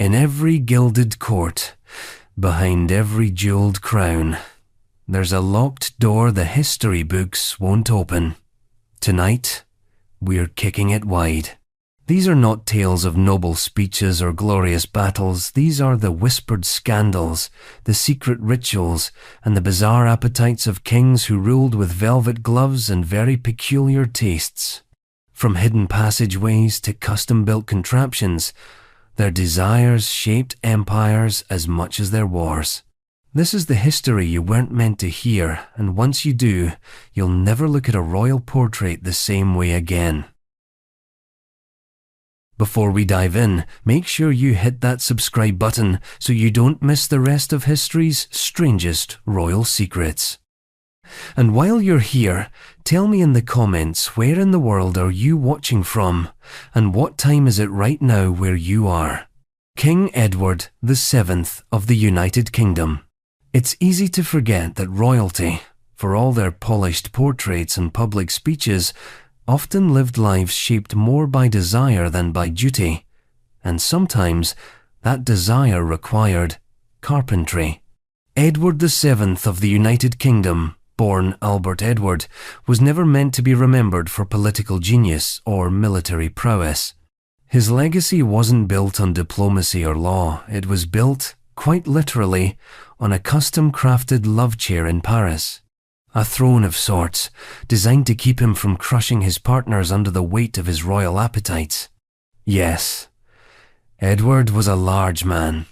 In every gilded court, behind every jeweled crown, there's a locked door the history books won't open. Tonight, we're kicking it wide. These are not tales of noble speeches or glorious battles. These are the whispered scandals, the secret rituals, and the bizarre appetites of kings who ruled with velvet gloves and very peculiar tastes. From hidden passageways to custom-built contraptions, their desires shaped empires as much as their wars. This is the history you weren't meant to hear, and once you do, you'll never look at a royal portrait the same way again. Before we dive in, make sure you hit that subscribe button so you don't miss the rest of history's strangest royal secrets. And while you're here, tell me in the comments where in the world are you watching from, and what time is it right now where you are. King Edward VII of the United Kingdom. It's easy to forget that royalty, for all their polished portraits and public speeches, often lived lives shaped more by desire than by duty, and sometimes that desire required carpentry. Edward VII of the United Kingdom, born Albert Edward, was never meant to be remembered for political genius or military prowess. His legacy wasn't built on diplomacy or law. It was built, quite literally, on a custom-crafted love chair in Paris. A throne of sorts, designed to keep him from crushing his partners under the weight of his royal appetites. Yes, Edward was a large man.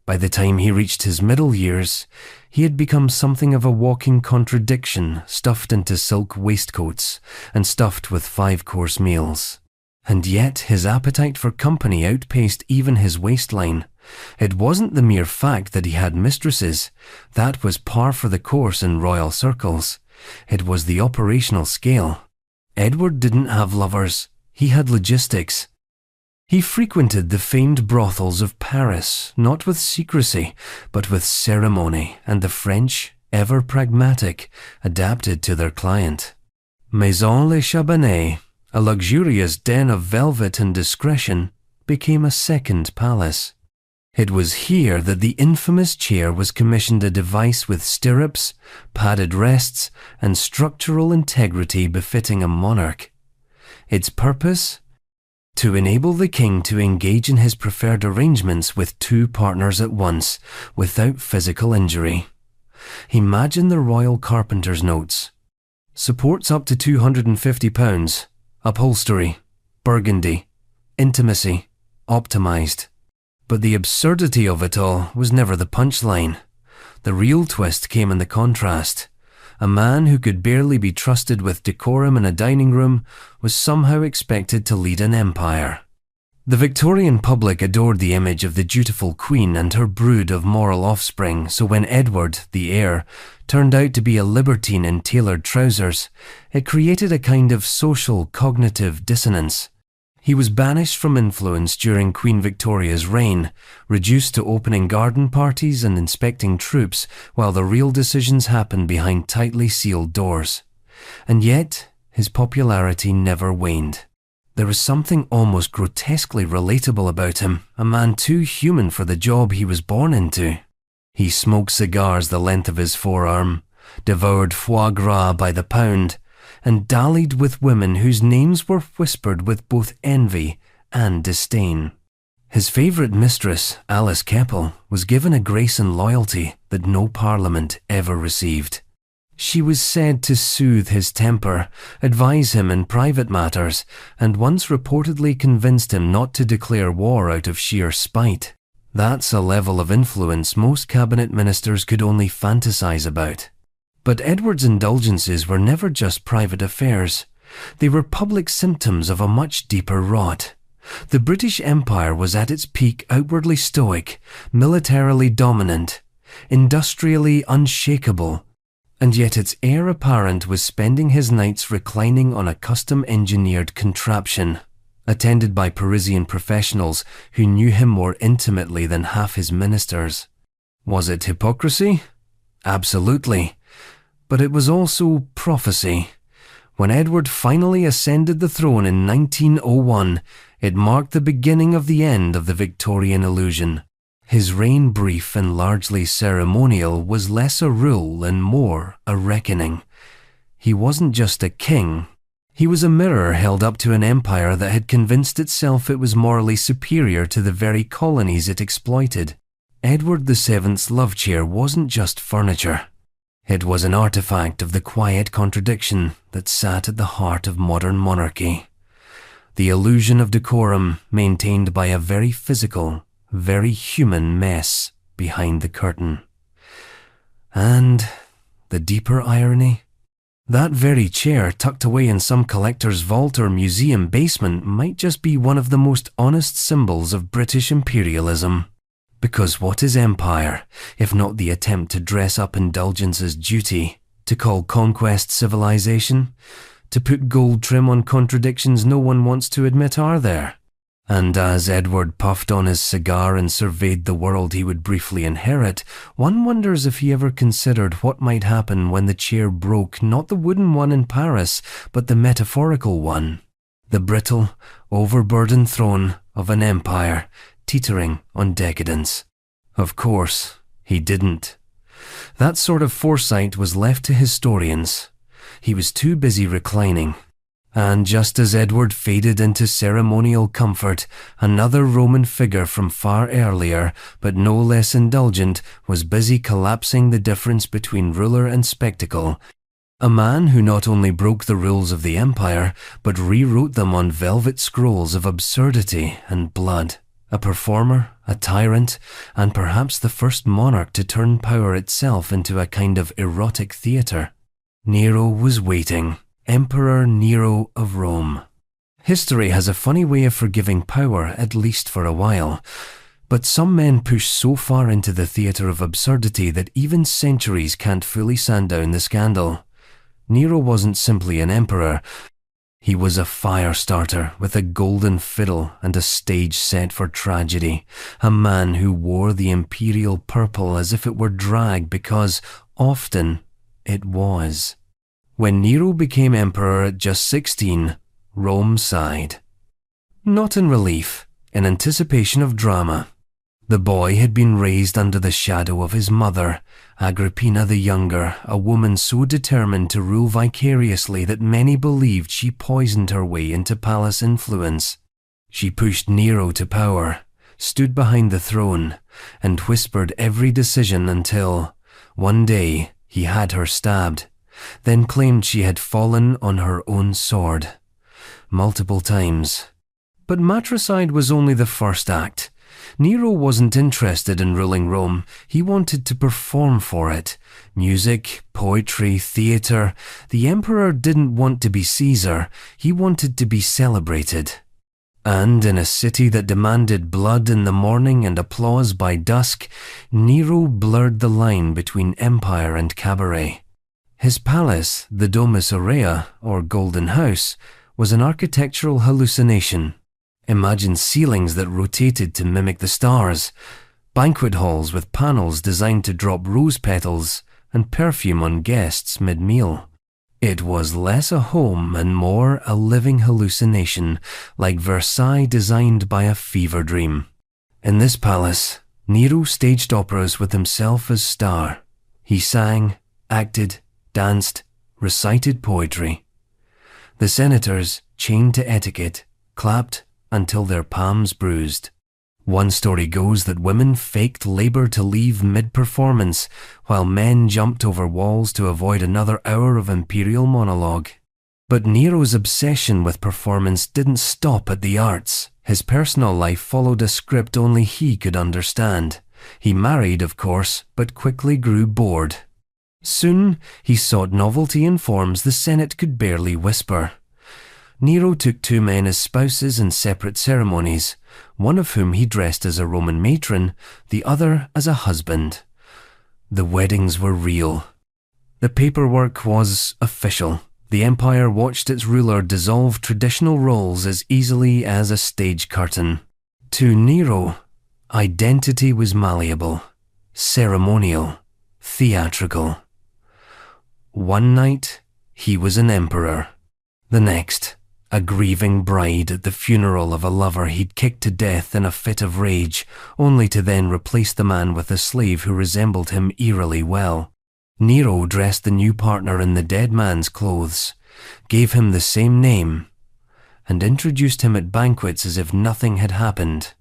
By the time he reached his middle years, he had become something of a walking contradiction, stuffed into silk waistcoats and stuffed with 5-course meals. And yet his appetite for company outpaced even his waistline. It wasn't the mere fact that he had mistresses. That was par for the course in royal circles. It was the operational scale. Edward didn't have lovers. He had logistics. He frequented the famed brothels of Paris, not with secrecy, but with ceremony, and the French, ever pragmatic, adapted to their client. Maison Le Chabanais, a luxurious den of velvet and discretion, became a second palace. It was here that the infamous chair was commissioned, a device with stirrups, padded rests, and structural integrity befitting a monarch. Its purpose? To enable the king to engage in his preferred arrangements with 2 partners at once, without physical injury. Imagine the royal carpenter's notes. Supports up to £250, upholstery, burgundy, intimacy, optimized. But the absurdity of it all was never the punchline. The real twist came in the contrast. A man who could barely be trusted with decorum in a dining room was somehow expected to lead an empire. The Victorian public adored the image of the dutiful queen and her brood of moral offspring, so when Edward, the heir, turned out to be a libertine in tailored trousers, it created a kind of social cognitive dissonance. He was banished from influence during Queen Victoria's reign, reduced to opening garden parties and inspecting troops, while the real decisions happened behind tightly sealed doors. And yet, his popularity never waned. There was something almost grotesquely relatable about him, a man too human for the job he was born into. He smoked cigars the length of his forearm, devoured foie gras by the pound, and dallied with women whose names were whispered with both envy and disdain. His favourite mistress, Alice Keppel, was given a grace and loyalty that no parliament ever received. She was said to soothe his temper, advise him in private matters, and once reportedly convinced him not to declare war out of sheer spite. That's a level of influence most cabinet ministers could only fantasize about. But Edward's indulgences were never just private affairs. They were public symptoms of a much deeper rot. The British Empire was at its peak outwardly stoic, militarily dominant, industrially unshakable, and yet its heir apparent was spending his nights reclining on a custom-engineered contraption, attended by Parisian professionals who knew him more intimately than half his ministers. Was it hypocrisy? Absolutely. But it was also prophecy. When Edward finally ascended the throne in 1901, it marked the beginning of the end of the Victorian illusion. His reign, brief and largely ceremonial, was less a rule and more a reckoning. He wasn't just a king. He was a mirror held up to an empire that had convinced itself it was morally superior to the very colonies it exploited. Edward VII's love chair wasn't just furniture. It was an artifact of the quiet contradiction that sat at the heart of modern monarchy. The illusion of decorum maintained by a very physical, very human mess behind the curtain. And the deeper irony? That very chair tucked away in some collector's vault or museum basement might just be one of the most honest symbols of British imperialism. Because what is empire, if not the attempt to dress up indulgence as duty, to call conquest civilization, to put gold trim on contradictions no one wants to admit are there? And as Edward puffed on his cigar and surveyed the world he would briefly inherit, one wonders if he ever considered what might happen when the chair broke not the wooden one in Paris, but the metaphorical one. The brittle, overburdened throne of an empire, teetering on decadence. Of course, he didn't. That sort of foresight was left to historians. He was too busy reclining. And just as Edward faded into ceremonial comfort, another Roman figure from far earlier, but no less indulgent, was busy collapsing the difference between ruler and spectacle. A man who not only broke the rules of the empire, but rewrote them on velvet scrolls of absurdity and blood. A performer, a tyrant, and perhaps the first monarch to turn power itself into a kind of erotic theatre. Nero was waiting. Emperor Nero of Rome. History has a funny way of forgiving power, at least for a while. But some men push so far into the theatre of absurdity that even centuries can't fully sand down the scandal. Nero wasn't simply an emperor. He was a fire starter with a golden fiddle and a stage set for tragedy, a man who wore the imperial purple as if it were drag because, often, it was. When Nero became emperor at just 16, Rome sighed. Not in relief, in anticipation of drama. The boy had been raised under the shadow of his mother, Agrippina the Younger, a woman so determined to rule vicariously that many believed she poisoned her way into palace influence. She pushed Nero to power, stood behind the throne, and whispered every decision until, one day, he had her stabbed, then claimed she had fallen on her own sword. Multiple times. But matricide was only the first act. Nero wasn't interested in ruling Rome. He wanted to perform for it. Music, poetry, theatre. The emperor didn't want to be Caesar. He wanted to be celebrated. And in a city that demanded blood in the morning and applause by dusk, Nero blurred the line between empire and cabaret. His palace, the Domus Aurea, or Golden House, was an architectural hallucination. Imagine ceilings that rotated to mimic the stars, banquet halls with panels designed to drop rose petals and perfume on guests mid-meal. It was less a home and more a living hallucination, like Versailles designed by a fever dream. In this palace, Nero staged operas with himself as star. He sang, acted, danced, recited poetry. The senators, chained to etiquette, clapped until their palms bruised. One story goes that women faked labor to leave mid-performance, while men jumped over walls to avoid another hour of imperial monologue. But Nero's obsession with performance didn't stop at the arts. His personal life followed a script only he could understand. He married, of course, but quickly grew bored. Soon, he sought novelty in forms the Senate could barely whisper. Nero took 2 men as spouses in separate ceremonies, one of whom he dressed as a Roman matron, the other as a husband. The weddings were real. The paperwork was official. The empire watched its ruler dissolve traditional roles as easily as a stage curtain. To Nero, identity was malleable, ceremonial, theatrical. One night, he was an emperor. The next, a grieving bride at the funeral of a lover he'd kicked to death in a fit of rage, only to then replace the man with a slave who resembled him eerily well. Nero dressed the new partner in the dead man's clothes, gave him the same name, and introduced him at banquets as if nothing had happened.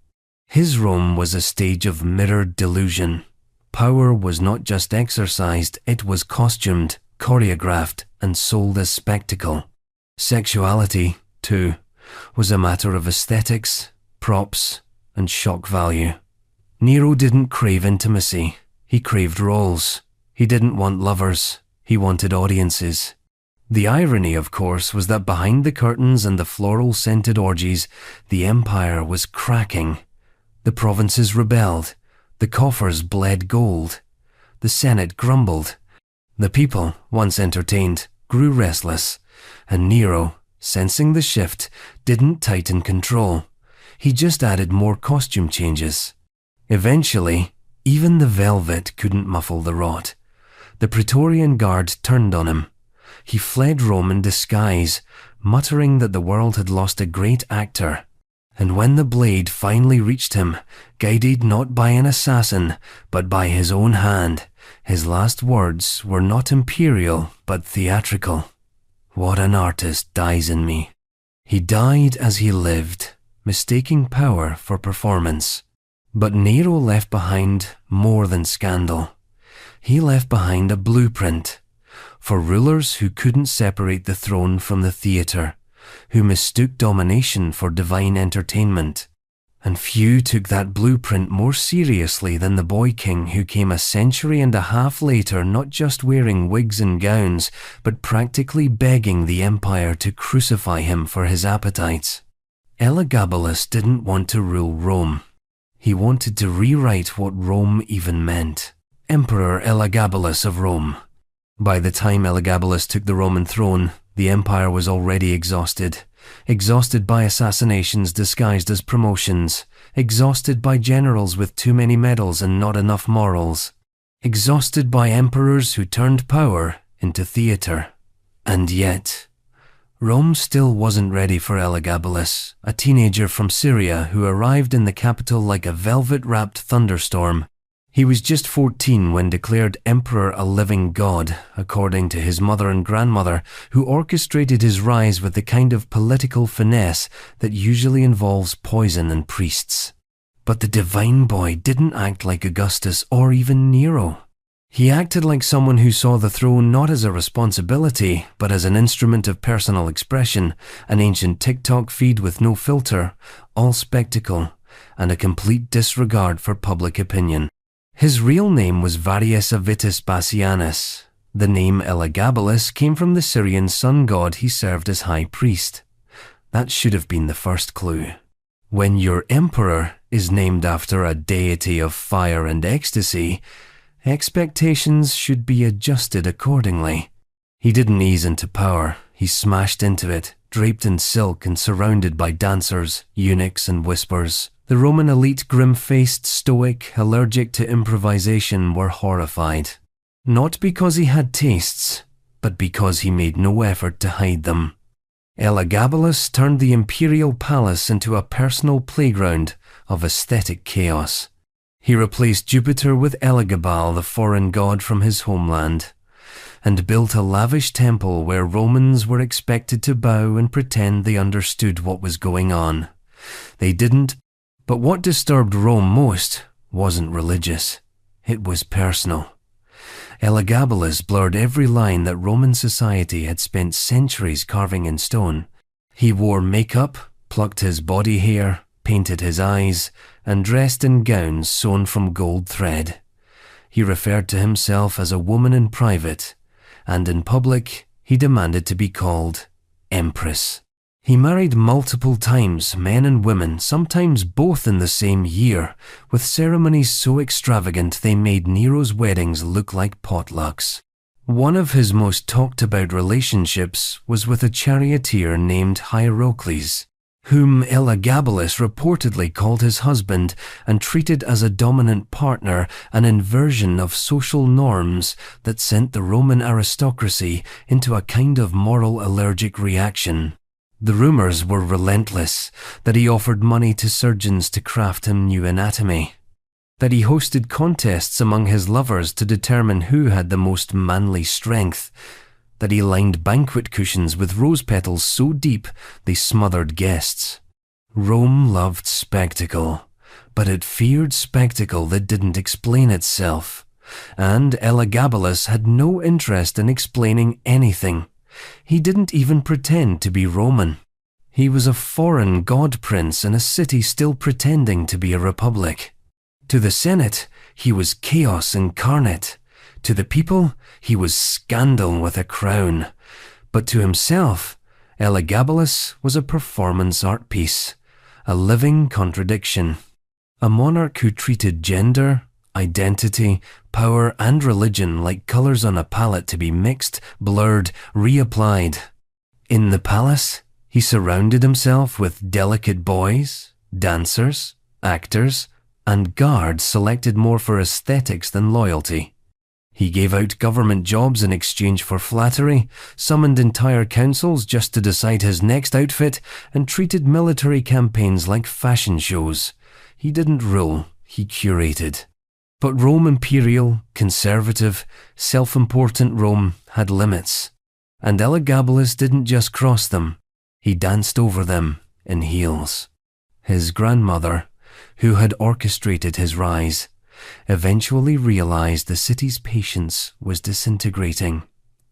His Rome was a stage of mirrored delusion. Power was not just exercised, it was costumed, choreographed, and sold as spectacle. Sexuality, too, was a matter of aesthetics, props, and shock value. Nero didn't crave intimacy, he craved roles. He didn't want lovers, he wanted audiences. The irony, of course, was that behind the curtains and the floral-scented orgies, the empire was cracking. The provinces rebelled, the coffers bled gold, the Senate grumbled. The people, once entertained, grew restless, and Nero, sensing the shift, didn't tighten control. He just added more costume changes. Eventually, even the velvet couldn't muffle the rot. The Praetorian Guard turned on him. He fled Rome in disguise, muttering that the world had lost a great actor. And when the blade finally reached him, guided not by an assassin, but by his own hand, his last words were not imperial, but theatrical. What an artist dies in me. He died as he lived, mistaking power for performance. But Nero left behind more than scandal. He left behind a blueprint for rulers who couldn't separate the throne from the theatre, who mistook domination for divine entertainment. And few took that blueprint more seriously than the boy king who came a century and a half later, not just wearing wigs and gowns, but practically begging the empire to crucify him for his appetites. Elagabalus didn't want to rule Rome. He wanted to rewrite what Rome even meant. Emperor Elagabalus of Rome. By the time Elagabalus took the Roman throne, the empire was already exhausted. Exhausted by assassinations disguised as promotions. Exhausted by generals with too many medals and not enough morals. Exhausted by emperors who turned power into theatre. And yet, Rome still wasn't ready for Elagabalus, a teenager from Syria who arrived in the capital like a velvet-wrapped thunderstorm. He was just 14 when declared emperor a living god, according to his mother and grandmother, who orchestrated his rise with the kind of political finesse that usually involves poison and priests. But the divine boy didn't act like Augustus or even Nero. He acted like someone who saw the throne not as a responsibility, but as an instrument of personal expression, an ancient TikTok feed with no filter, all spectacle, and a complete disregard for public opinion. His real name was Varius Avitus Bassianus. The name Elagabalus came from the Syrian sun god he served as high priest. That should have been the first clue. When your emperor is named after a deity of fire and ecstasy, expectations should be adjusted accordingly. He didn't ease into power, he smashed into it, draped in silk and surrounded by dancers, eunuchs and whispers. The Roman elite, grim-faced, stoic, allergic to improvisation, were horrified. Not because he had tastes, but because he made no effort to hide them. Elagabalus turned the imperial palace into a personal playground of aesthetic chaos. He replaced Jupiter with Elagabal, the foreign god from his homeland, and built a lavish temple where Romans were expected to bow and pretend they understood what was going on. They didn't. But what disturbed Rome most wasn't religious. It was personal. Elagabalus blurred every line that Roman society had spent centuries carving in stone. He wore makeup, plucked his body hair, painted his eyes, and dressed in gowns sewn from gold thread. He referred to himself as a woman in private, and in public he demanded to be called Empress. He married multiple times, men and women, sometimes both in the same year, with ceremonies so extravagant they made Nero's weddings look like potlucks. One of his most talked about relationships was with a charioteer named Hierocles. whom Elagabalus reportedly called his husband and treated as a dominant partner, an inversion of social norms that sent the Roman aristocracy into a kind of moral allergic reaction. The rumours were relentless, that he offered money to surgeons to craft him new anatomy, that he hosted contests among his lovers to determine who had the most manly strength, that he lined banquet cushions with rose petals so deep they smothered guests. Rome loved spectacle, but it feared spectacle that didn't explain itself, and Elagabalus had no interest in explaining anything. He didn't even pretend to be Roman. He was a foreign god prince in a city still pretending to be a republic. To the Senate, he was chaos incarnate. To the people, he was scandal with a crown. But to himself, Elagabalus was a performance art piece, a living contradiction. A monarch who treated gender, identity, power, and religion like colours on a palette to be mixed, blurred, reapplied. In the palace, he surrounded himself with delicate boys, dancers, actors, and guards selected more for aesthetics than loyalty. He gave out government jobs in exchange for flattery, summoned entire councils just to decide his next outfit, and treated military campaigns like fashion shows. He didn't rule, he curated. But Rome imperial, conservative, self-important Rome had limits, and Elagabalus didn't just cross them, he danced over them in heels. His grandmother, who had orchestrated his rise, eventually realized the city's patience was disintegrating.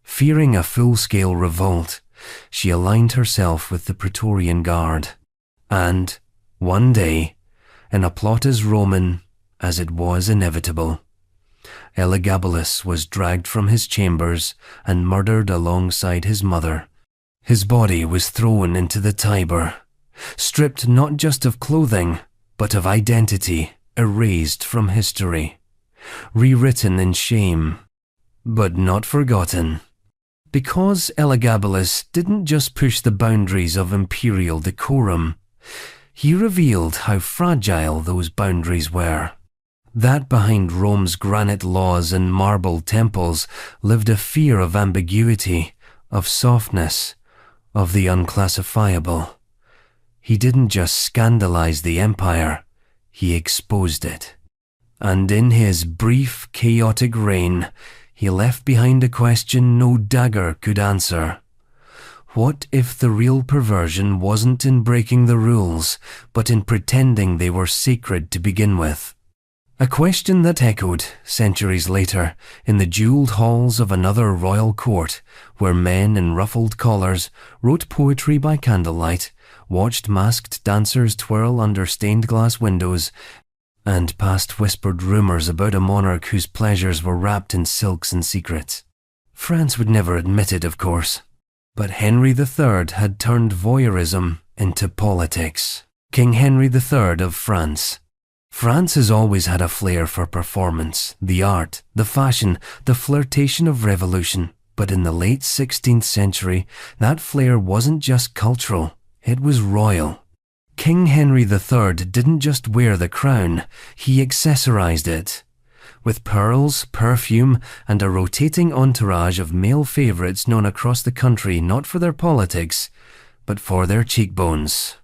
Fearing a full-scale revolt, she aligned herself with the Praetorian Guard. And, one day, in a plot as Roman as it was inevitable, Elagabalus was dragged from his chambers and murdered alongside his mother. His body was thrown into the Tiber, stripped not just of clothing, but of identity, erased from history, rewritten in shame, but not forgotten. Because Elagabalus didn't just push the boundaries of imperial decorum, he revealed how fragile those boundaries were. That behind Rome's granite laws and marble temples lived a fear of ambiguity, of softness, of the unclassifiable. He didn't just scandalize the empire, he exposed it. And in his brief, chaotic reign, he left behind a question no dagger could answer. What if the real perversion wasn't in breaking the rules, but in pretending they were sacred to begin with? A question that echoed, centuries later, in the jeweled halls of another royal court, where men in ruffled collars wrote poetry by candlelight, watched masked dancers twirl under stained-glass windows, and passed whispered rumours about a monarch whose pleasures were wrapped in silks and secrets. France would never admit it, of course, but Henry III had turned voyeurism into politics. King Henry III of France. France has always had a flair for performance, the art, the fashion, the flirtation of revolution. But in the late 16th century, that flair wasn't just cultural, it was royal. King Henry III didn't just wear the crown, he accessorized it. With pearls, perfume, and a rotating entourage of male favourites known across the country not for their politics, but for their cheekbones.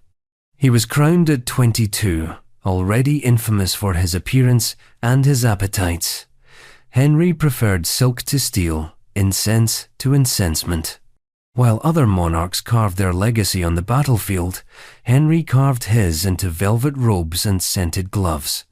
He was crowned at 22. Already infamous for his appearance and his appetites. Henry preferred silk to steel, incense to incensement. While other monarchs carved their legacy on the battlefield, Henry carved his into velvet robes and scented gloves.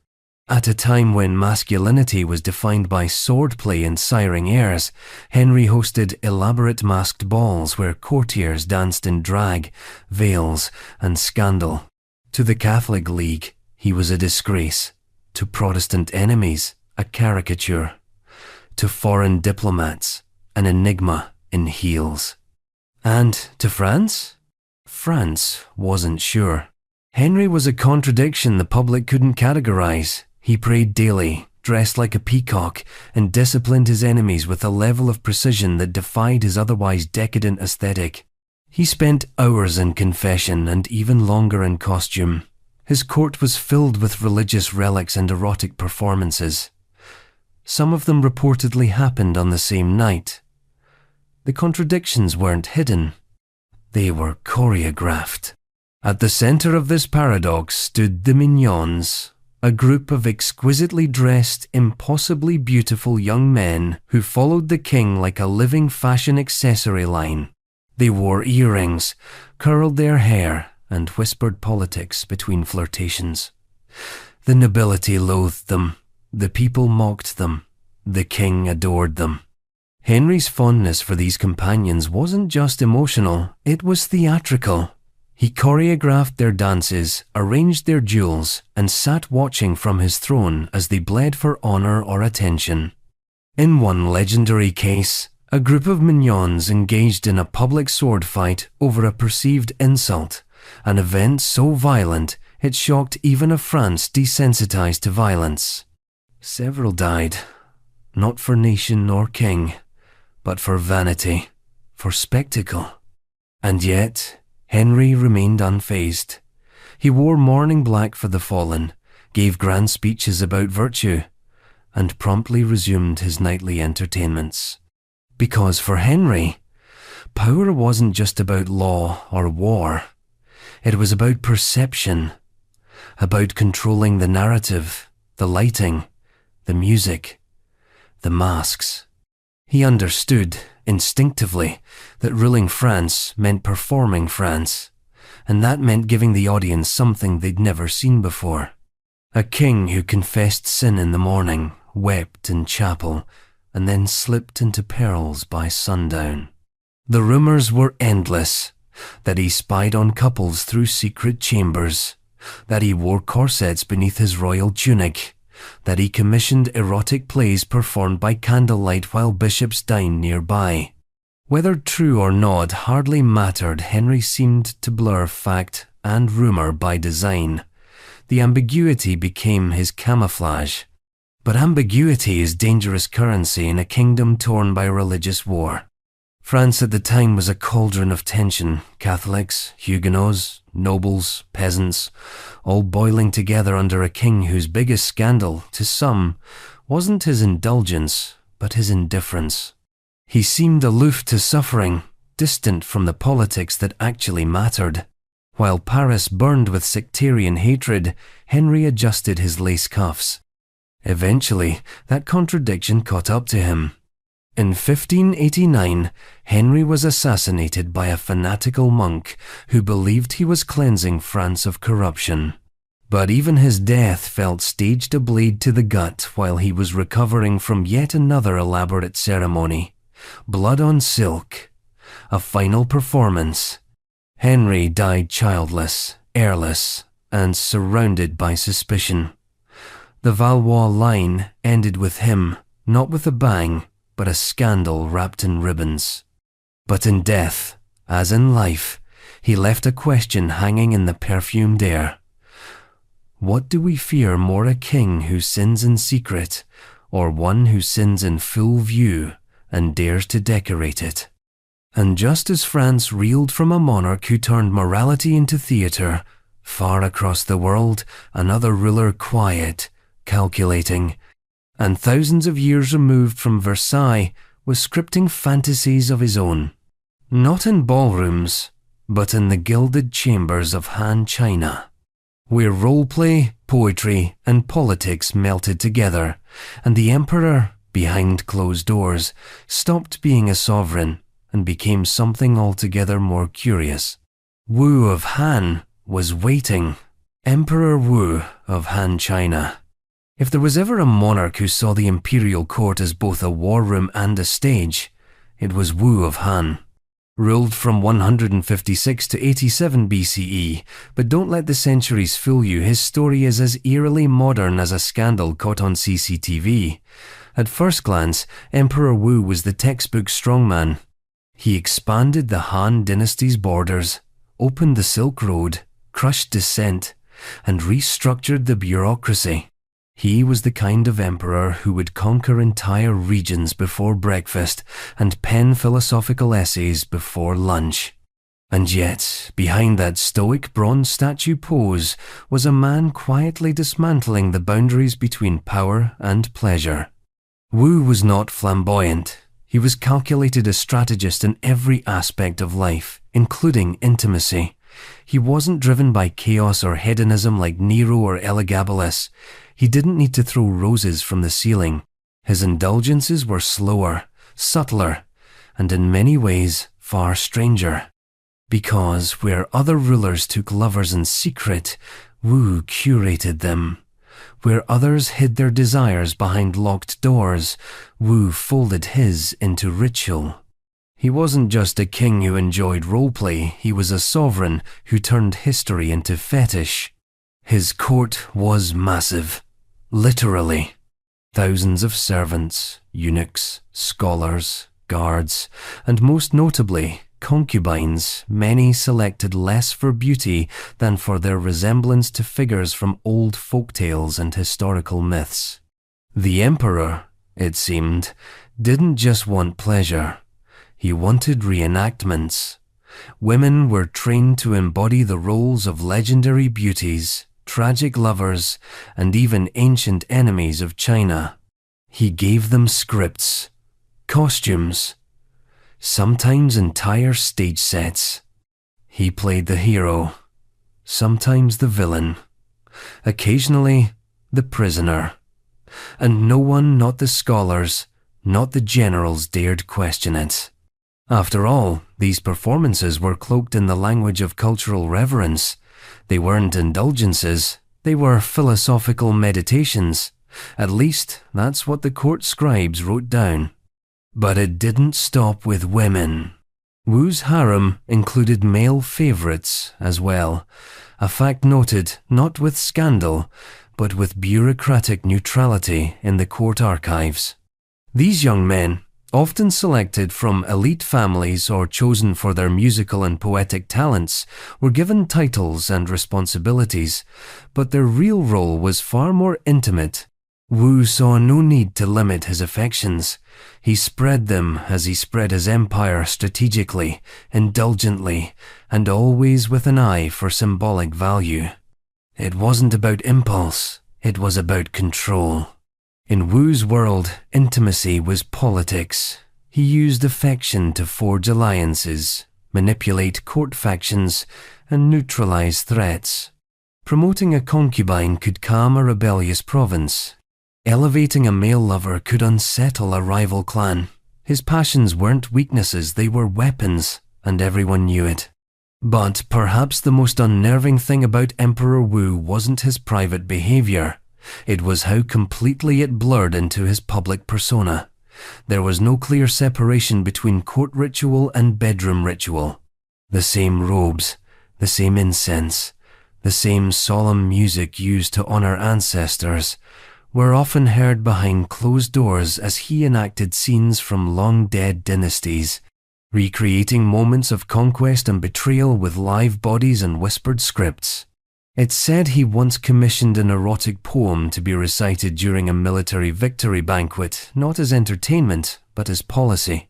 At a time when masculinity was defined by swordplay and siring airs, Henry hosted elaborate masked balls where courtiers danced in drag, veils, and scandal. To the Catholic League, he was a disgrace. To Protestant enemies, a caricature. To foreign diplomats, an enigma in heels. And to France? France wasn't sure. Henry was a contradiction the public couldn't categorize. He prayed daily, dressed like a peacock, and disciplined his enemies with a level of precision that defied his otherwise decadent aesthetic. He spent hours in confession and even longer in costume. His court was filled with religious relics and erotic performances. Some of them reportedly happened on the same night. The contradictions weren't hidden. They were choreographed. At the center of this paradox stood the mignons, a group of exquisitely dressed, impossibly beautiful young men who followed the king like a living fashion accessory line. They wore earrings, curled their hair, and whispered politics between flirtations. The nobility loathed them, the people mocked them, the king adored them. Henry's fondness for these companions wasn't just emotional, it was theatrical. He choreographed their dances, arranged their duels, and sat watching from his throne as they bled for honor or attention. In one legendary case, a group of mignons engaged in a public sword fight over a perceived insult, an event so violent it shocked even a France desensitized to violence. Several died, not for nation nor king, but for vanity, for spectacle. And yet, Henry remained unfazed. He wore mourning black for the fallen, gave grand speeches about virtue, and promptly resumed his nightly entertainments. Because for Henry, power wasn't just about law or war. It was about perception, about controlling the narrative, the lighting, the music, the masks. He understood, instinctively, that ruling France meant performing France, and that meant giving the audience something they'd never seen before. A king who confessed sin in the morning, wept in chapel, and then slipped into pearls by sundown. The rumors were endless, that he spied on couples through secret chambers, that he wore corsets beneath his royal tunic, that he commissioned erotic plays performed by candlelight while bishops dined nearby. Whether true or not hardly mattered. Henry seemed to blur fact and rumour by design. The ambiguity became his camouflage. But ambiguity is dangerous currency in a kingdom torn by religious war. France at the time was a cauldron of tension, Catholics, Huguenots, nobles, peasants, all boiling together under a king whose biggest scandal, to some, wasn't his indulgence, but his indifference. He seemed aloof to suffering, distant from the politics that actually mattered. While Paris burned with sectarian hatred, Henry adjusted his lace cuffs. Eventually, that contradiction caught up to him. In 1589, Henry was assassinated by a fanatical monk who believed he was cleansing France of corruption. But even his death felt staged a blade to the gut while he was recovering from yet another elaborate ceremony. Blood on silk. A final performance. Henry died childless, heirless, and surrounded by suspicion. The Valois line ended with him, not with a bang, but a scandal wrapped in ribbons. But in death, as in life, he left a question hanging in the perfumed air. What do we fear more, a king who sins in secret, or one who sins in full view and dares to decorate it? And just as France reeled from a monarch who turned morality into theatre, far across the world, another ruler quiet, calculating, and thousands of years removed from Versailles, was scripting fantasies of his own. Not in ballrooms, but in the gilded chambers of Han China, where roleplay, poetry, and politics melted together, and the emperor, behind closed doors, stopped being a sovereign and became something altogether more curious. Wu of Han was waiting. Emperor Wu of Han China. If there was ever a monarch who saw the imperial court as both a war room and a stage, it was Wu of Han. Ruled from 156 to 87 BCE, but don't let the centuries fool you, his story is as eerily modern as a scandal caught on CCTV. At first glance, Emperor Wu was the textbook strongman. He expanded the Han dynasty's borders, opened the Silk Road, crushed dissent, and restructured the bureaucracy. He was the kind of emperor who would conquer entire regions before breakfast and pen philosophical essays before lunch. And yet, behind that stoic bronze statue pose was a man quietly dismantling the boundaries between power and pleasure. Wu was not flamboyant. He was calculated a strategist in every aspect of life, including intimacy. He wasn't driven by chaos or hedonism like Nero or Elagabalus. He didn't need to throw roses from the ceiling. His indulgences were slower, subtler, and in many ways far stranger. Because where other rulers took lovers in secret, Wu curated them. Where others hid their desires behind locked doors, Wu folded his into ritual. He wasn't just a king who enjoyed roleplay, he was a sovereign who turned history into fetish. His court was massive, literally. Thousands of servants, eunuchs, scholars, guards, and most notably, concubines, many selected less for beauty than for their resemblance to figures from old folk tales and historical myths. The emperor, it seemed, didn't just want pleasure. He wanted reenactments. Women were trained to embody the roles of legendary beauties, tragic lovers, and even ancient enemies of China. He gave them scripts, costumes, sometimes entire stage sets. He played the hero, sometimes the villain, occasionally the prisoner. And no one, not the scholars, not the generals, dared question it. After all, these performances were cloaked in the language of cultural reverence. They weren't indulgences, they were philosophical meditations. At least, that's what the court scribes wrote down. But it didn't stop with women. Wu's harem included male favorites as well, a fact noted not with scandal, but with bureaucratic neutrality in the court archives. These young men, often selected from elite families or chosen for their musical and poetic talents, were given titles and responsibilities, but their real role was far more intimate. Wu saw no need to limit his affections. He spread them as he spread his empire strategically, indulgently, and always with an eye for symbolic value. It wasn't about impulse, it was about control. In Wu's world, intimacy was politics. He used affection to forge alliances, manipulate court factions, and neutralize threats. Promoting a concubine could calm a rebellious province. Elevating a male lover could unsettle a rival clan. His passions weren't weaknesses, they were weapons, and everyone knew it. But perhaps the most unnerving thing about Emperor Wu wasn't his private behavior. It was how completely it blurred into his public persona. There was no clear separation between court ritual and bedroom ritual. The same robes, the same incense, the same solemn music used to honor ancestors were often heard behind closed doors as he enacted scenes from long-dead dynasties, recreating moments of conquest and betrayal with live bodies and whispered scripts. It's said he once commissioned an erotic poem to be recited during a military victory banquet, not as entertainment, but as policy,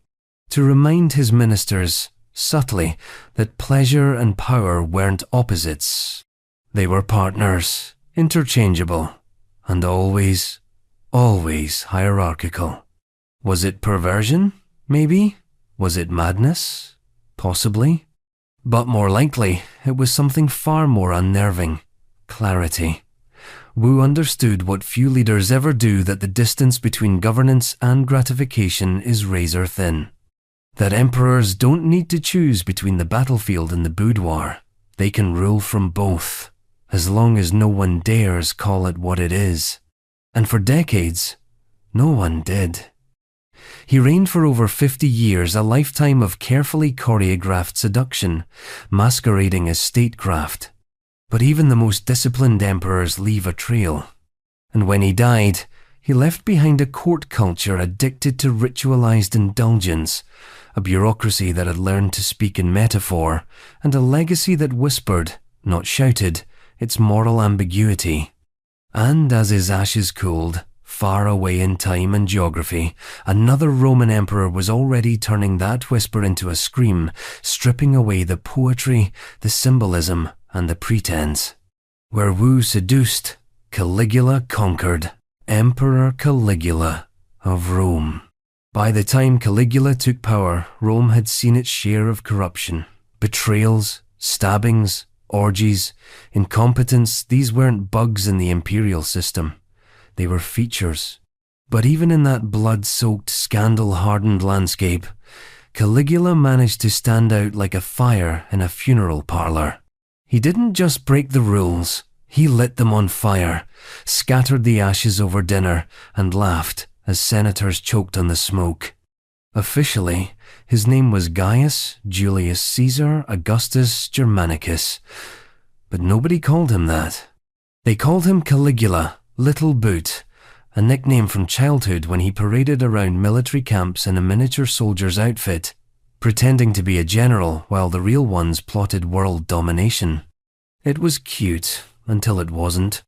to remind his ministers, subtly, that pleasure and power weren't opposites. They were partners, interchangeable, and always, always hierarchical. Was it perversion? Maybe. Was it madness? Possibly. But more likely, it was something far more unnerving. Clarity. Wu understood what few leaders ever do, that the distance between governance and gratification is razor thin. That emperors don't need to choose between the battlefield and the boudoir. They can rule from both, as long as no one dares call it what it is. And for decades, no one did. He reigned for over 50 years, a lifetime of carefully choreographed seduction, masquerading as statecraft. But even the most disciplined emperors leave a trail. And when he died, he left behind a court culture addicted to ritualized indulgence, a bureaucracy that had learned to speak in metaphor, and a legacy that whispered, not shouted, its moral ambiguity. And as his ashes cooled, Far away in time and geography, another Roman emperor was already turning that whisper into a scream, stripping away the poetry, the symbolism, and the pretense. Where Wu seduced, Caligula conquered. Emperor Caligula of Rome. By the time Caligula took power, Rome had seen its share of corruption. Betrayals, stabbings, orgies, incompetence, these weren't bugs in the imperial system. They were features. But even in that blood-soaked, scandal-hardened landscape, Caligula managed to stand out like a fire in a funeral parlor. He didn't just break the rules, he lit them on fire, scattered the ashes over dinner, and laughed as senators choked on the smoke. Officially, his name was Gaius Julius Caesar Augustus Germanicus, but nobody called him that. They called him Caligula, Little Boot, a nickname from childhood when he paraded around military camps in a miniature soldier's outfit, pretending to be a general while the real ones plotted world domination. It was cute until it wasn't.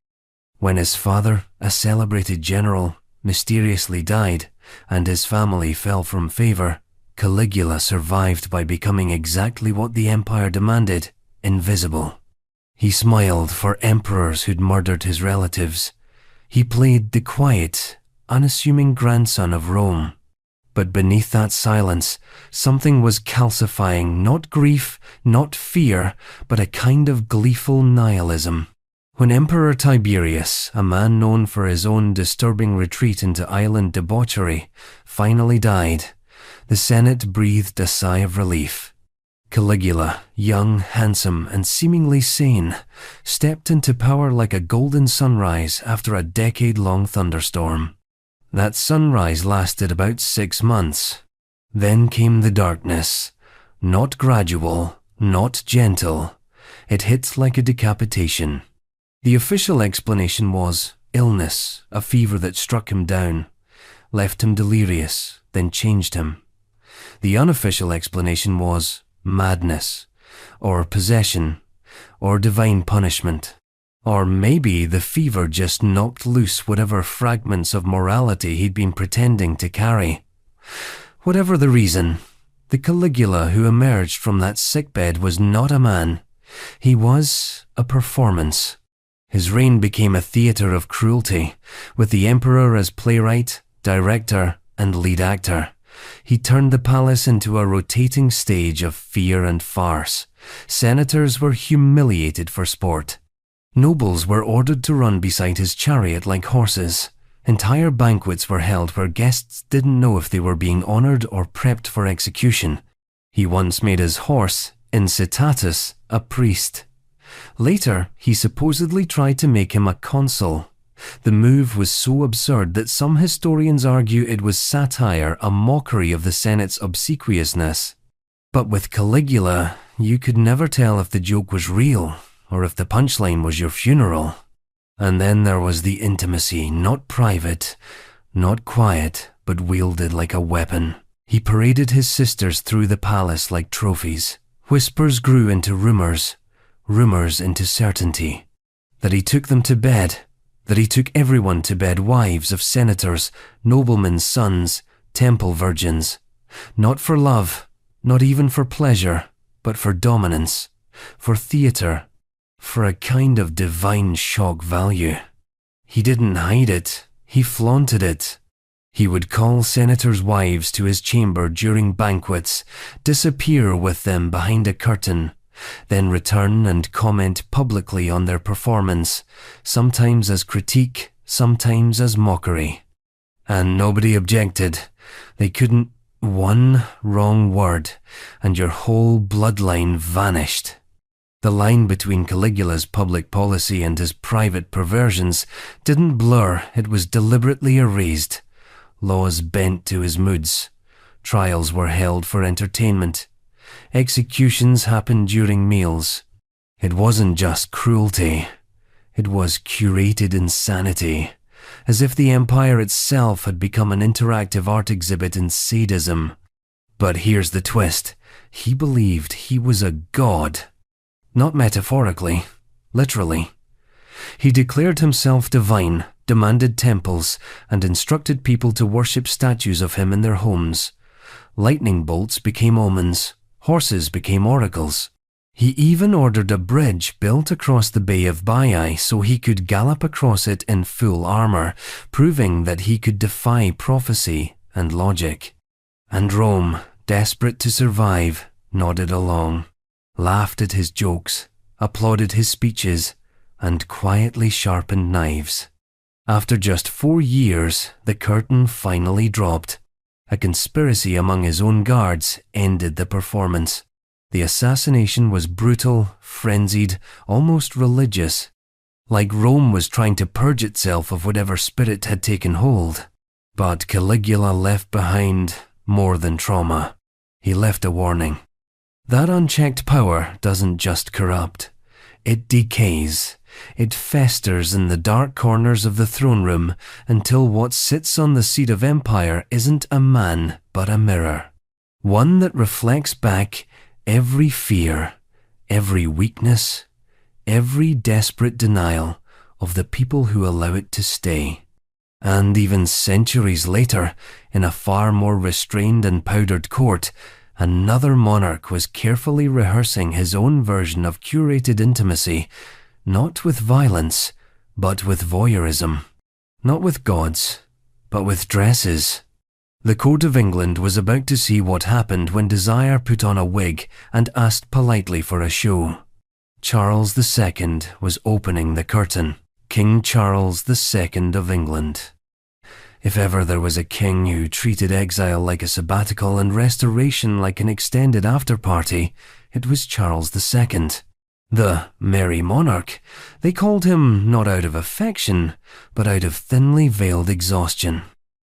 When his father, a celebrated general, mysteriously died and his family fell from favor, Caligula survived by becoming exactly what the empire demanded: invisible. He smiled for emperors who'd murdered his relatives. He played the quiet, unassuming grandson of Rome. But beneath that silence, something was calcifying, not grief, not fear, but a kind of gleeful nihilism. When Emperor Tiberius, a man known for his own disturbing retreat into island debauchery, finally died, the Senate breathed a sigh of relief. Caligula, young, handsome, and seemingly sane, stepped into power like a golden sunrise after a decade-long thunderstorm. That sunrise lasted about 6 months. Then came the darkness. Not gradual, not gentle. It hit like a decapitation. The official explanation was illness, a fever that struck him down, left him delirious, then changed him. The unofficial explanation was madness, or possession, or divine punishment. Or maybe the fever just knocked loose whatever fragments of morality he'd been pretending to carry. Whatever the reason, the Caligula who emerged from that sickbed was not a man. He was a performance. His reign became a theatre of cruelty, with the emperor as playwright, director, and lead actor. He turned the palace into a rotating stage of fear and farce. Senators were humiliated for sport. Nobles were ordered to run beside his chariot like horses. Entire banquets were held where guests didn't know if they were being honored or prepped for execution. He once made his horse, Incitatus, a priest. Later, he supposedly tried to make him a consul. The move was so absurd that some historians argue it was satire, a mockery of the Senate's obsequiousness. But with Caligula, you could never tell if the joke was real or if the punchline was your funeral. And then there was the intimacy, not private, not quiet, but wielded like a weapon. He paraded his sisters through the palace like trophies. Whispers grew into rumors, rumors into certainty. That he took them to bed, that he took everyone to bed, wives of senators, noblemen's sons, temple virgins. Not for love, not even for pleasure, but for dominance, for theatre, for a kind of divine shock value. He didn't hide it, he flaunted it. He would call senators' wives to his chamber during banquets, disappear with them behind a curtain, then return and comment publicly on their performance, sometimes as critique, sometimes as mockery. And nobody objected. They couldn't. One wrong word, and your whole bloodline vanished. The line between Caligula's public policy and his private perversions didn't blur, it was deliberately erased. Laws bent to his moods. Trials were held for entertainment. Executions happened during meals. It wasn't just cruelty. It was curated insanity, as if the empire itself had become an interactive art exhibit in sadism. But here's the twist. He believed he was a god. Not metaphorically, literally. He declared himself divine, demanded temples, and instructed people to worship statues of him in their homes. Lightning bolts became omens, horses became oracles. He even ordered a bridge built across the Bay of Baiae so he could gallop across it in full armor, proving that he could defy prophecy and logic. And Rome, desperate to survive, nodded along, laughed at his jokes, applauded his speeches, and quietly sharpened knives. After just 4 years, the curtain finally dropped. A conspiracy among his own guards ended the performance. The assassination was brutal, frenzied, almost religious, like Rome was trying to purge itself of whatever spirit had taken hold. But Caligula left behind more than trauma. He left a warning. That unchecked power doesn't just corrupt. It decays. It festers in the dark corners of the throne room until what sits on the seat of empire isn't a man but a mirror. One that reflects back every fear, every weakness, every desperate denial of the people who allow it to stay. And even centuries later, in a far more restrained and powdered court, another monarch was carefully rehearsing his own version of curated intimacy, not with violence, but with voyeurism. Not with gods, but with dresses. The court of England was about to see what happened when desire put on a wig and asked politely for a show. Charles II was opening the curtain. King Charles II of England. If ever there was a king who treated exile like a sabbatical and restoration like an extended after-party, it was Charles II. The merry monarch. They called him not out of affection, but out of thinly veiled exhaustion.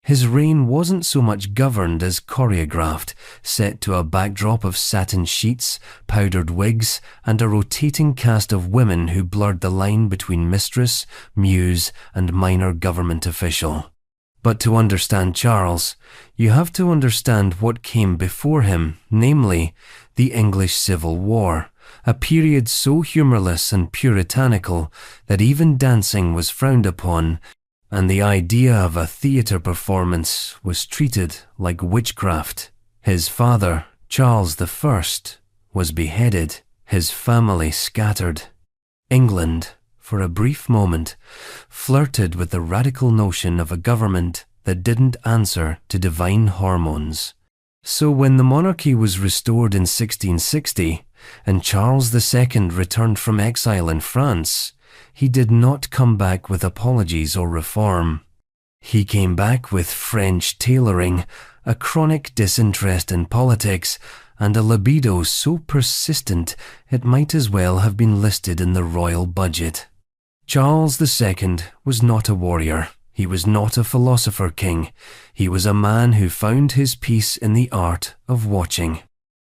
His reign wasn't so much governed as choreographed, set to a backdrop of satin sheets, powdered wigs, and a rotating cast of women who blurred the line between mistress, muse, and minor government official. But to understand Charles, you have to understand what came before him, namely, the English Civil War, a period so humorless and puritanical that even dancing was frowned upon, and the idea of a theatre performance was treated like witchcraft. His father, Charles I, was beheaded, his family scattered. England, for a brief moment, flirted with the radical notion of a government that didn't answer to divine hormones. So when the monarchy was restored in 1660, and Charles II returned from exile in France, he did not come back with apologies or reform. He came back with French tailoring, a chronic disinterest in politics, and a libido so persistent it might as well have been listed in the royal budget. Charles II was not a warrior. He was not a philosopher king. He was a man who found his peace in the art of watching.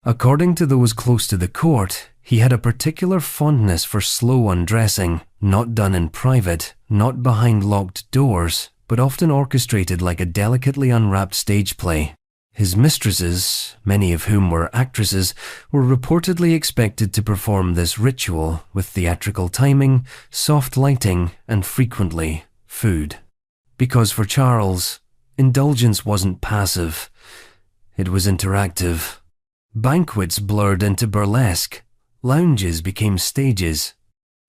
According to those close to the court, he had a particular fondness for slow undressing, not done in private, not behind locked doors, but often orchestrated like a delicately unwrapped stage play. His mistresses, many of whom were actresses, were reportedly expected to perform this ritual with theatrical timing, soft lighting, and frequently food. Because for Charles, indulgence wasn't passive, it was interactive. Banquets blurred into burlesque. Lounges became stages.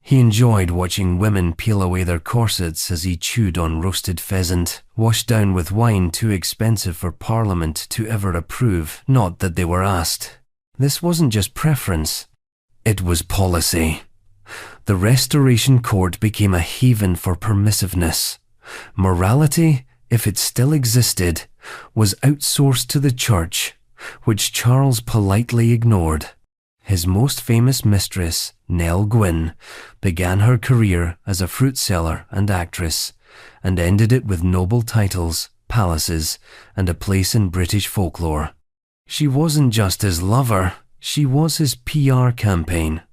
He enjoyed watching women peel away their corsets as he chewed on roasted pheasant, washed down with wine too expensive for Parliament to ever approve, not that they were asked. This wasn't just preference, it was policy. The Restoration Court became a haven for permissiveness. Morality, if it still existed, was outsourced to the church, which Charles politely ignored. His most famous mistress, Nell Gwynn, began her career as a fruit seller and actress, and ended it with noble titles, palaces, and a place in British folklore. She wasn't just his lover, she was his PR campaign.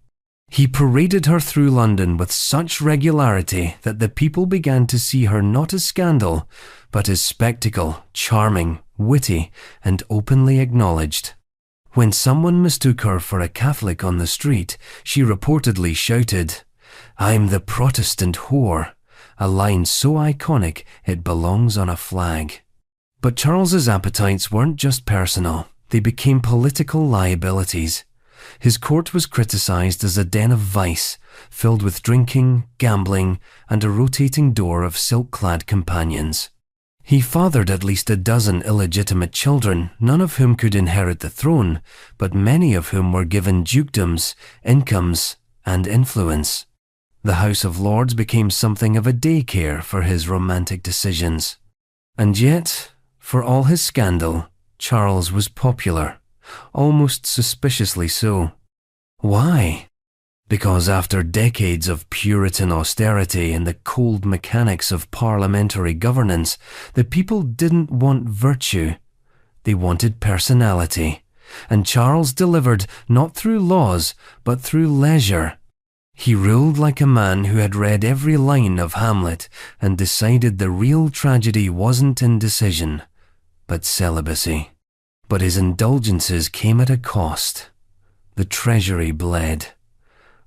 He paraded her through London with such regularity that the people began to see her not as scandal, but as spectacle, charming, witty, and openly acknowledged. When someone mistook her for a Catholic on the street, she reportedly shouted, "I'm the Protestant whore. a line so iconic it belongs on a flag. But Charles's appetites weren't just personal, they became political liabilities. His court was criticized as a den of vice, filled with drinking, gambling, and a rotating door of silk-clad companions. He fathered at least a dozen illegitimate children, none of whom could inherit the throne, but many of whom were given dukedoms, incomes, and influence. The House of Lords became something of a daycare for his romantic decisions. And yet, for all his scandal, Charles was popular, almost suspiciously so. Why? Because after decades of Puritan austerity and the cold mechanics of parliamentary governance, the people didn't want virtue. They wanted personality. And Charles delivered not through laws, but through leisure. He ruled like a man who had read every line of Hamlet and decided the real tragedy wasn't indecision, but celibacy. But his indulgences came at a cost. The treasury bled.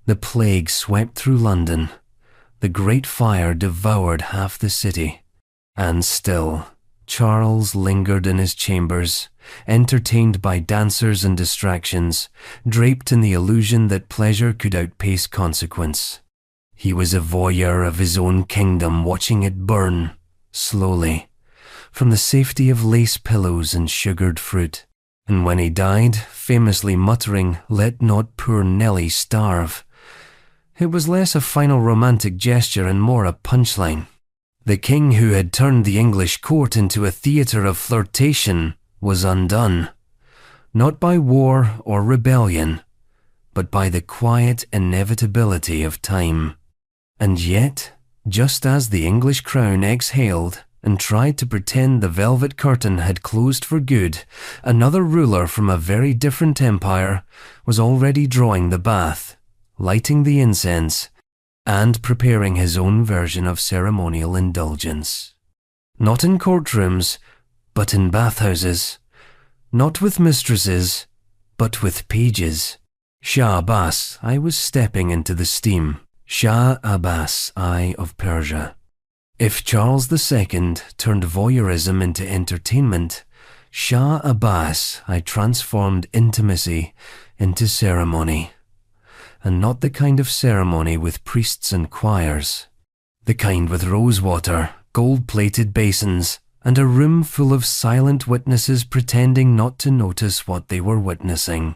The plague swept through London. The Great Fire devoured half the city. And still, Charles lingered in his chambers, entertained by dancers and distractions, draped in the illusion that pleasure could outpace consequence. He was a voyeur of his own kingdom, watching it burn, slowly, from the safety of lace pillows and sugared fruit. And when he died, famously muttering, "Let not poor Nelly starve," it was less a final romantic gesture and more a punchline. The king who had turned the English court into a theatre of flirtation was undone, not by war or rebellion, but by the quiet inevitability of time. And yet, just as the English crown exhaled and tried to pretend the velvet curtain had closed for good, another ruler from a very different empire was already drawing the bath, lighting the incense, and preparing his own version of ceremonial indulgence. Not in courtrooms, but in bathhouses. Not with mistresses, but with pages. Shah Abbas, I was stepping into the steam. Shah Abbas, I of Persia. If Charles II turned voyeurism into entertainment, Shah Abbas, I transformed intimacy into ceremony. And not the kind of ceremony with priests and choirs. The kind with rosewater, gold-plated basins, and a room full of silent witnesses pretending not to notice what they were witnessing.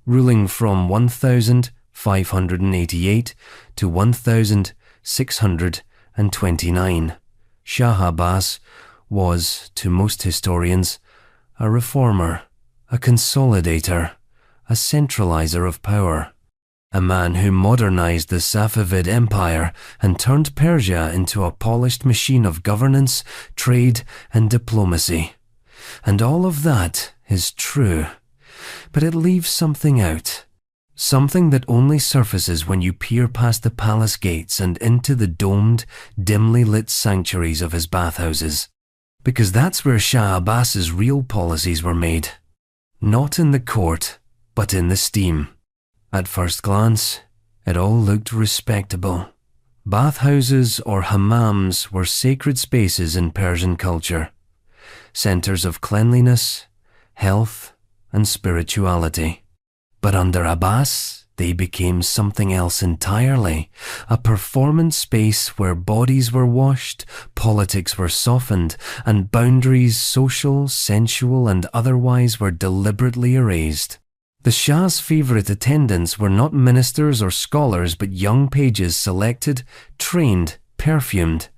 Ruling from 1588 to 1629, Shah Abbas was, to most historians, a reformer, a consolidator, a centralizer of power. A man who modernized the Safavid Empire and turned Persia into a polished machine of governance, trade, and diplomacy. And all of that is true, but it leaves something out. Something that only surfaces when you peer past the palace gates and into the domed, dimly lit sanctuaries of his bathhouses. Because that's where Shah Abbas's real policies were made. Not in the court, but in the steam. At first glance, it all looked respectable. Bathhouses or hammams were sacred spaces in Persian culture, centers of cleanliness, health, and spirituality. But under Abbas, they became something else entirely, a performance space where bodies were washed, politics were softened, and boundaries, social, sensual, and otherwise, were deliberately erased. The Shah's favourite attendants were not ministers or scholars, but young pages selected, trained, perfumed.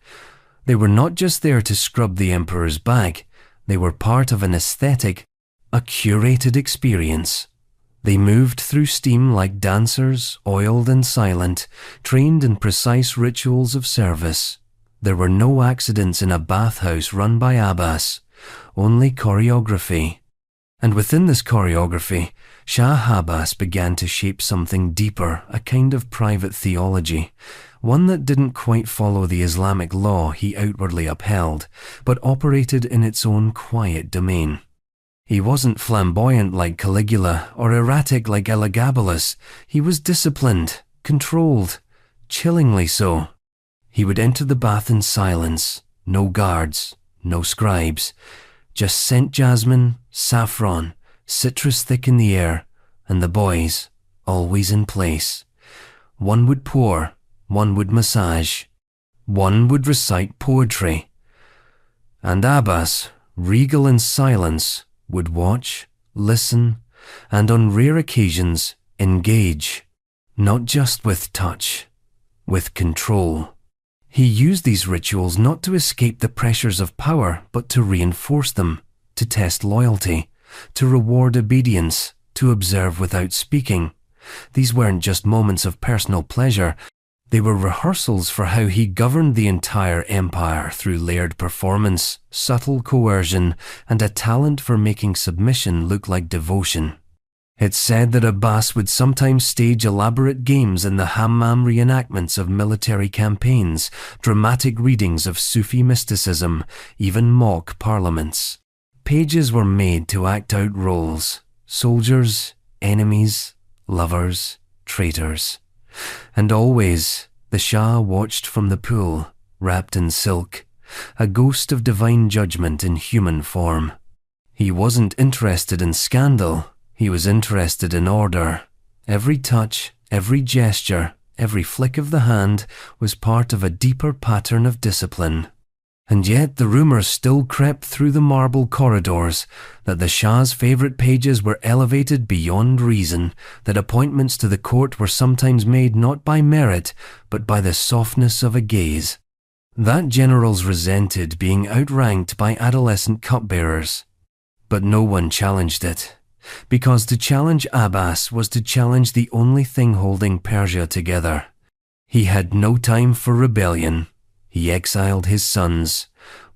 They were not just there to scrub the emperor's back, they were part of an aesthetic, a curated experience. They moved through steam like dancers, oiled and silent, trained in precise rituals of service. There were no accidents in a bathhouse run by Abbas, only choreography. And within this choreography, Shah Abbas began to shape something deeper, a kind of private theology, one that didn't quite follow the Islamic law he outwardly upheld, but operated in its own quiet domain. He wasn't flamboyant like Caligula or erratic like Elagabalus. He was disciplined, controlled, chillingly so. He would enter the bath in silence, no guards, no scribes, just scent jasmine, saffron, citrus thick in the air, and the boys, always in place. One would pour, one would massage, one would recite poetry. And Abbas, regal in silence, would watch, listen, and on rare occasions engage, not just with touch, with control. He used these rituals not to escape the pressures of power, but to reinforce them, to test loyalty, to reward obedience, to observe without speaking. These weren't just moments of personal pleasure. They were rehearsals for how he governed the entire empire through layered performance, subtle coercion, and a talent for making submission look like devotion. It's said that Abbas would sometimes stage elaborate games in the hammam reenactments of military campaigns, dramatic readings of Sufi mysticism, even mock parliaments. Pages were made to act out roles: soldiers, enemies, lovers, traitors. And always, the Shah watched from the pool, wrapped in silk, a ghost of divine judgment in human form. He wasn't interested in scandal, he was interested in order. Every touch, every gesture, every flick of the hand was part of a deeper pattern of discipline. And yet the rumours still crept through the marble corridors that the Shah's favourite pages were elevated beyond reason, that appointments to the court were sometimes made not by merit, but by the softness of a gaze. That generals resented being outranked by adolescent cupbearers. But no one challenged it, because to challenge Abbas was to challenge the only thing holding Persia together. He had no time for rebellion. He exiled his sons,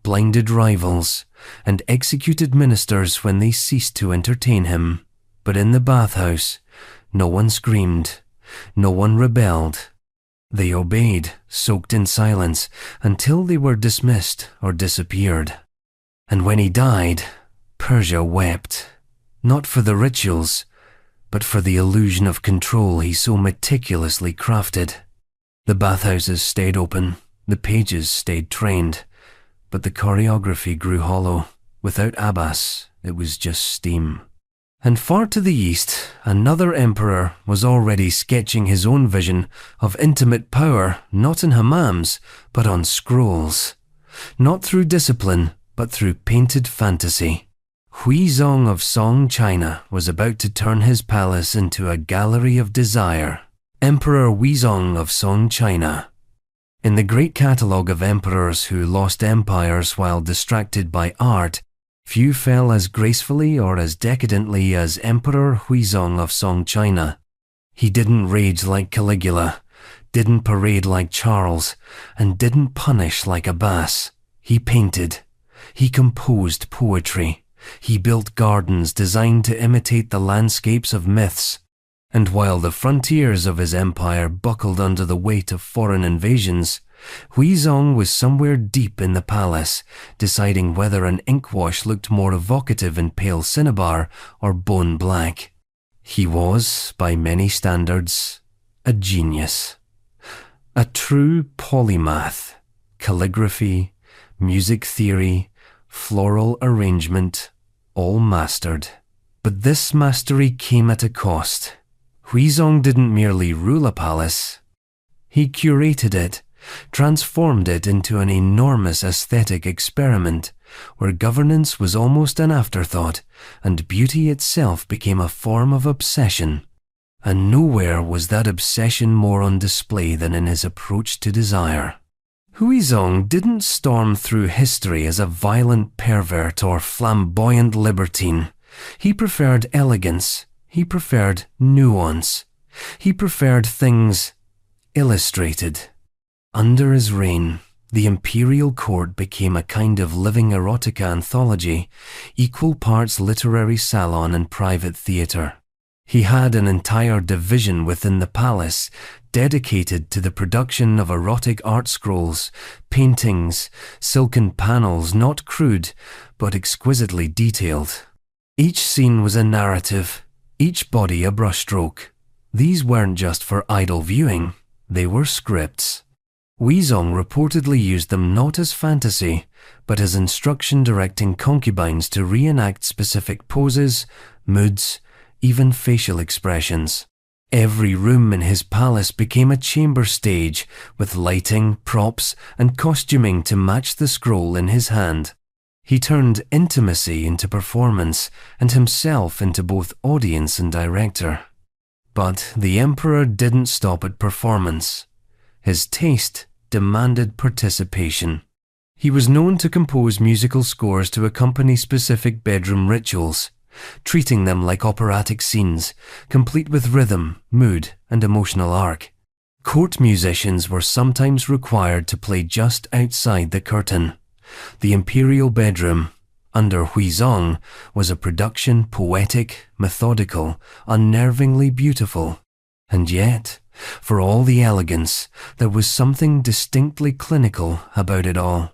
blinded rivals, and executed ministers when they ceased to entertain him. But in the bathhouse, no one screamed, no one rebelled. They obeyed, soaked in silence, until they were dismissed or disappeared. And when he died, Persia wept, not for the rituals, but for the illusion of control he so meticulously crafted. The bathhouses stayed open. The pages stayed trained, but the choreography grew hollow. Without Abbas, it was just steam. And far to the east, another emperor was already sketching his own vision of intimate power, not in hammams, but on scrolls. Not through discipline, but through painted fantasy. Huizong of Song China was about to turn his palace into a gallery of desire. Emperor Huizong of Song China. In the great catalogue of emperors who lost empires while distracted by art, few fell as gracefully or as decadently as Emperor Huizong of Song China. He didn't rage like Caligula, didn't parade like Charles, and didn't punish like Abbas. He painted. He composed poetry. He built gardens designed to imitate the landscapes of myths. And while the frontiers of his empire buckled under the weight of foreign invasions, Huizong was somewhere deep in the palace, deciding whether an inkwash looked more evocative in pale cinnabar or bone black. He was, by many standards, a genius. A true polymath. Calligraphy, music theory, floral arrangement, all mastered. But this mastery came at a cost. Huizong didn't merely rule a palace. He curated it, transformed it into an enormous aesthetic experiment, where governance was almost an afterthought, and beauty itself became a form of obsession. And nowhere was that obsession more on display than in his approach to desire. Huizong didn't storm through history as a violent pervert or flamboyant libertine. He preferred elegance. He preferred nuance. He preferred things illustrated. Under his reign, the imperial court became a kind of living erotica anthology, equal parts literary salon and private theatre. He had an entire division within the palace dedicated to the production of erotic art scrolls, paintings, silken panels not crude but exquisitely detailed. Each scene was a narrative, each body a brushstroke. These weren't just for idle viewing, they were scripts. Huizong reportedly used them not as fantasy, but as instruction directing concubines to reenact specific poses, moods, even facial expressions. Every room in his palace became a chamber stage with lighting, props, and costuming to match the scroll in his hand. He turned intimacy into performance and himself into both audience and director. But the emperor didn't stop at performance. His taste demanded participation. He was known to compose musical scores to accompany specific bedroom rituals, treating them like operatic scenes, complete with rhythm, mood, and emotional arc. Court musicians were sometimes required to play just outside the curtain. The imperial bedroom, under Huizong, was a production poetic, methodical, unnervingly beautiful. And yet, for all the elegance, there was something distinctly clinical about it all.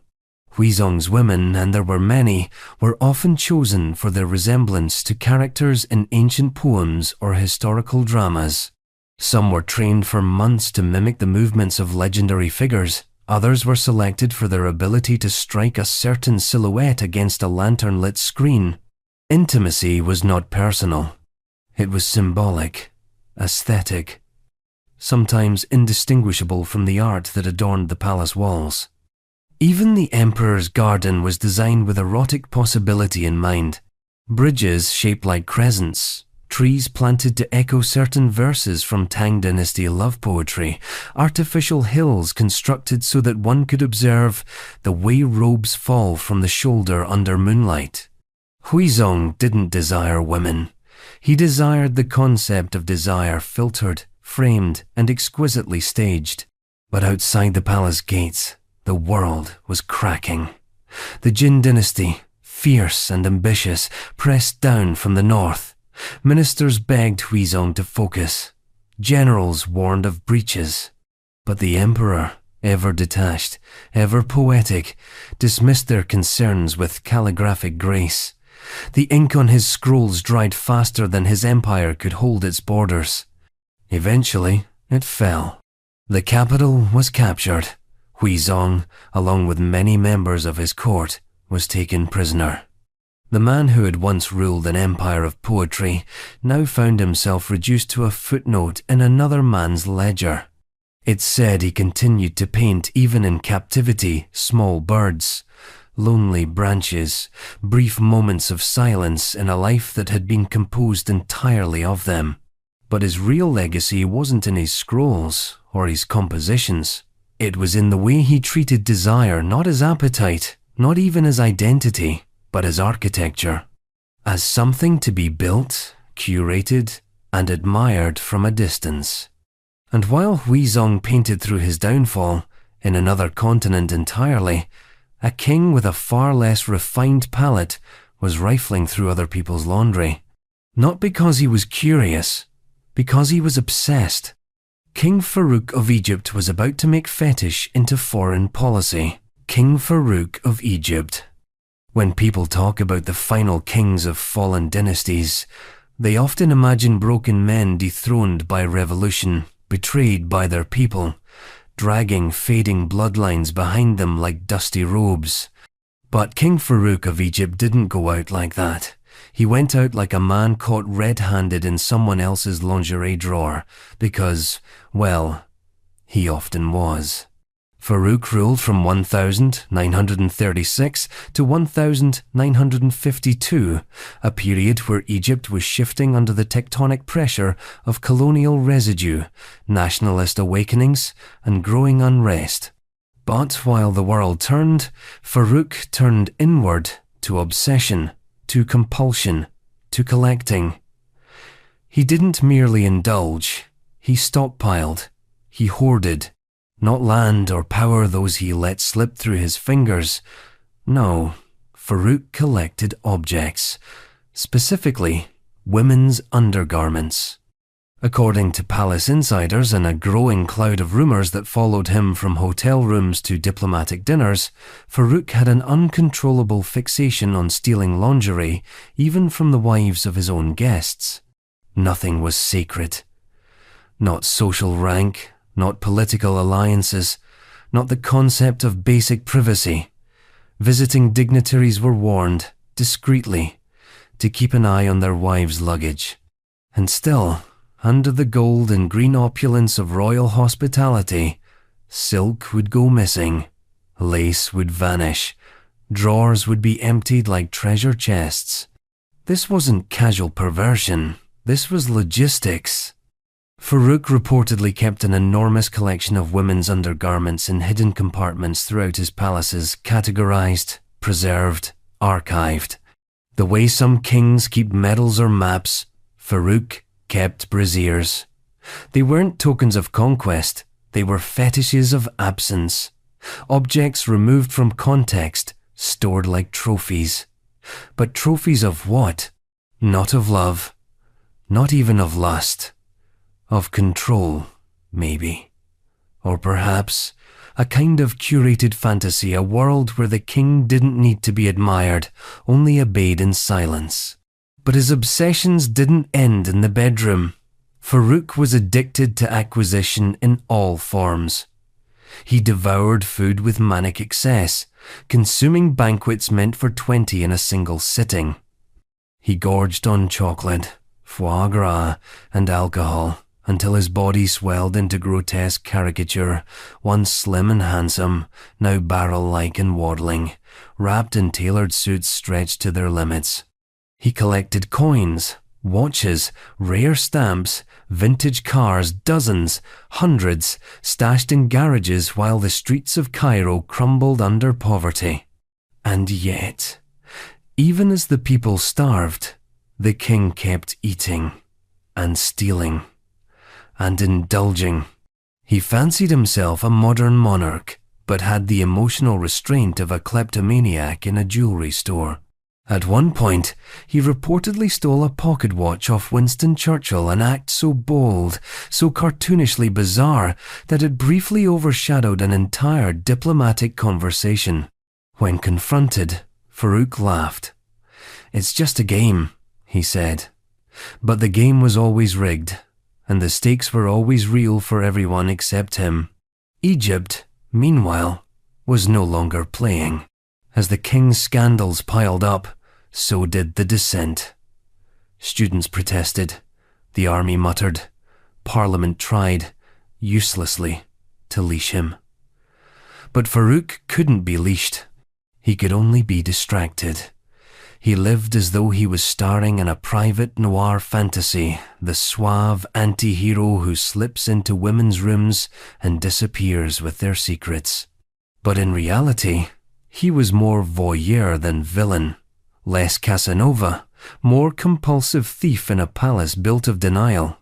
Huizong's women, and there were many, were often chosen for their resemblance to characters in ancient poems or historical dramas. Some were trained for months to mimic the movements of legendary figures. Others were selected for their ability to strike a certain silhouette against a lantern-lit screen. Intimacy was not personal. It was symbolic, aesthetic, sometimes indistinguishable from the art that adorned the palace walls. Even the emperor's garden was designed with erotic possibility in mind. Bridges shaped like crescents, trees planted to echo certain verses from Tang Dynasty love poetry, artificial hills constructed so that one could observe the way robes fall from the shoulder under moonlight. Huizong didn't desire women. He desired the concept of desire filtered, framed, and exquisitely staged. But outside the palace gates, the world was cracking. The Jin dynasty, fierce and ambitious, pressed down from the north. Ministers begged Huizong to focus. Generals warned of breaches. But the emperor, ever detached, ever poetic, dismissed their concerns with calligraphic grace. The ink on his scrolls dried faster than his empire could hold its borders. Eventually, it fell. The capital was captured. Huizong, along with many members of his court, was taken prisoner. The man who had once ruled an empire of poetry now found himself reduced to a footnote in another man's ledger. It's said he continued to paint even in captivity small birds, lonely branches, brief moments of silence in a life that had been composed entirely of them. But his real legacy wasn't in his scrolls or his compositions. It was in the way he treated desire not as appetite, not even as identity, but as architecture, as something to be built, curated, and admired from a distance. And while Huizong painted through his downfall, in another continent entirely, a king with a far less refined palate was rifling through other people's laundry. Not because he was curious, because he was obsessed. King Farouk of Egypt was about to make fetish into foreign policy. King Farouk of Egypt. When people talk about the final kings of fallen dynasties, they often imagine broken men dethroned by revolution, betrayed by their people, dragging fading bloodlines behind them like dusty robes. But King Farouk of Egypt didn't go out like that. He went out like a man caught red-handed in someone else's lingerie drawer, because, well, he often was. Farouk ruled from 1936 to 1952, a period where Egypt was shifting under the tectonic pressure of colonial residue, nationalist awakenings, and growing unrest. But while the world turned, Farouk turned inward to obsession, to compulsion, to collecting. He didn't merely indulge, he stockpiled, he hoarded. Not land or power those he let slip through his fingers. No, Farouk collected objects, specifically women's undergarments. According to palace insiders and a growing cloud of rumors that followed him from hotel rooms to diplomatic dinners, Farouk had an uncontrollable fixation on stealing lingerie, even from the wives of his own guests. Nothing was sacred. Not social rank, not political alliances, not the concept of basic privacy. Visiting dignitaries were warned, discreetly, to keep an eye on their wives' luggage. And still, under the gold and green opulence of royal hospitality, silk would go missing, lace would vanish, drawers would be emptied like treasure chests. This wasn't casual perversion, this was logistics. Farouk reportedly kept an enormous collection of women's undergarments in hidden compartments throughout his palaces, categorized, preserved, archived. The way some kings keep medals or maps, Farouk kept braziers. They weren't tokens of conquest, they were fetishes of absence. Objects removed from context, stored like trophies. But trophies of what? Not of love, not even of lust. Of control, maybe. Or perhaps a kind of curated fantasy, a world where the king didn't need to be admired, only obeyed in silence. But his obsessions didn't end in the bedroom. Farouk was addicted to acquisition in all forms. He devoured food with manic excess, consuming banquets meant for 20 in a single sitting. He gorged on chocolate, foie gras, and alcohol, until his body swelled into grotesque caricature, once slim and handsome, now barrel-like and waddling, wrapped in tailored suits stretched to their limits. He collected coins, watches, rare stamps, vintage cars, dozens, hundreds, stashed in garages while the streets of Cairo crumbled under poverty. And yet, even as the people starved, the king kept eating, and stealing, and indulging. He fancied himself a modern monarch, but had the emotional restraint of a kleptomaniac in a jewelry store. At one point, he reportedly stole a pocket watch off Winston Churchill, an act so bold, so cartoonishly bizarre, that it briefly overshadowed an entire diplomatic conversation. When confronted, Farouk laughed. "It's just a game," he said. But the game was always rigged, and the stakes were always real for everyone except him. Egypt, meanwhile, was no longer playing. As the king's scandals piled up, so did the dissent. Students protested, the army muttered, Parliament tried, uselessly, to leash him. But Farouk couldn't be leashed. He could only be distracted. He lived as though he was starring in a private noir fantasy, the suave anti-hero who slips into women's rooms and disappears with their secrets. But in reality, he was more voyeur than villain, less Casanova, more compulsive thief in a palace built of denial.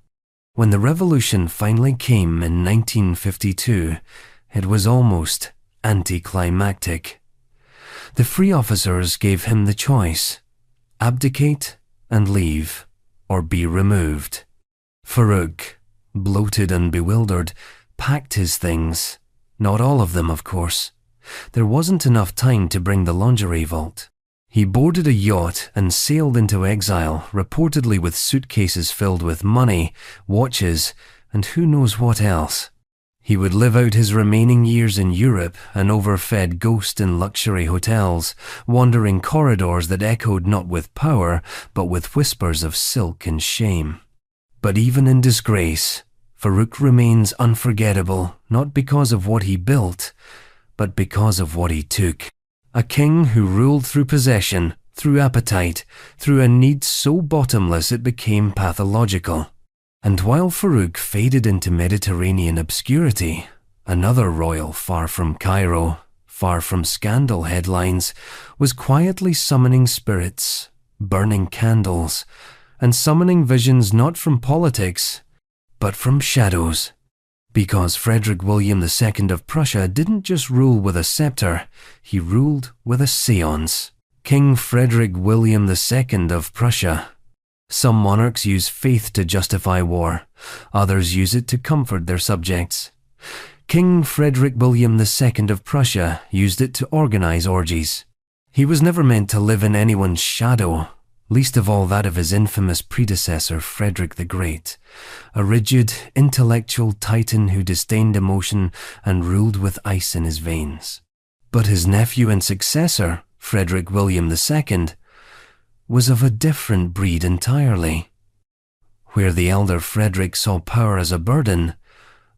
When the revolution finally came in 1952, it was almost anticlimactic. The free officers gave him the choice: abdicate and leave, or be removed. Farouk, bloated and bewildered, packed his things. Not all of them, of course. There wasn't enough time to bring the lingerie vault. He boarded a yacht and sailed into exile, reportedly with suitcases filled with money, watches, and who knows what else. He would live out his remaining years in Europe, an overfed ghost in luxury hotels, wandering corridors that echoed not with power, but with whispers of silk and shame. But even in disgrace, Farouk remains unforgettable, not because of what he built, but because of what he took. A king who ruled through possession, through appetite, through a need so bottomless it became pathological. And while Farouk faded into Mediterranean obscurity, another royal far from Cairo, far from scandal headlines, was quietly summoning spirits, burning candles, and summoning visions not from politics, but from shadows. Because Frederick William II of Prussia didn't just rule with a scepter, he ruled with a seance. King Frederick William II of Prussia. Some monarchs use faith to justify war, others use it to comfort their subjects. King Frederick William II of Prussia used it to organize orgies. He was never meant to live in anyone's shadow, least of all that of his infamous predecessor Frederick the Great, a rigid, intellectual titan who disdained emotion and ruled with ice in his veins. But his nephew and successor, Frederick William II, was of a different breed entirely. Where the elder Frederick saw power as a burden,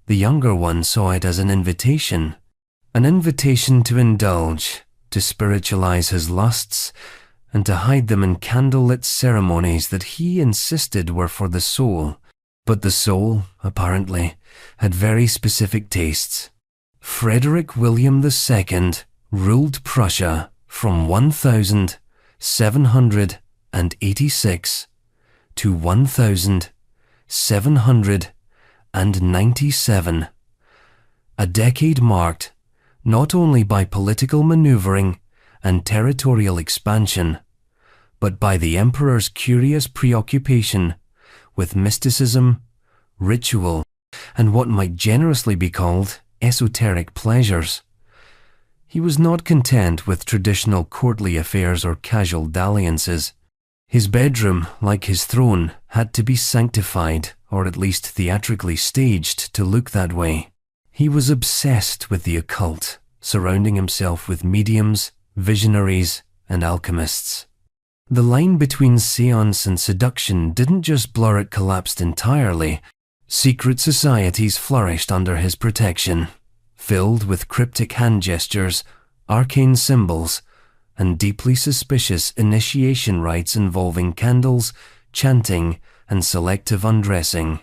the younger one saw it as an invitation to indulge, to spiritualize his lusts, and to hide them in candlelit ceremonies that he insisted were for the soul. But the soul, apparently, had very specific tastes. Frederick William II ruled Prussia from 1786 to 1797, a decade marked not only by political maneuvering and territorial expansion, but by the emperor's curious preoccupation with mysticism, ritual, and what might generously be called esoteric pleasures. He was not content with traditional courtly affairs or casual dalliances. His bedroom, like his throne, had to be sanctified, or at least theatrically staged to look that way. He was obsessed with the occult, surrounding himself with mediums, visionaries, and alchemists. The line between seance and seduction didn't just blur, it collapsed entirely. Secret societies flourished under his protection, filled with cryptic hand gestures, arcane symbols, and deeply suspicious initiation rites involving candles, chanting, and selective undressing.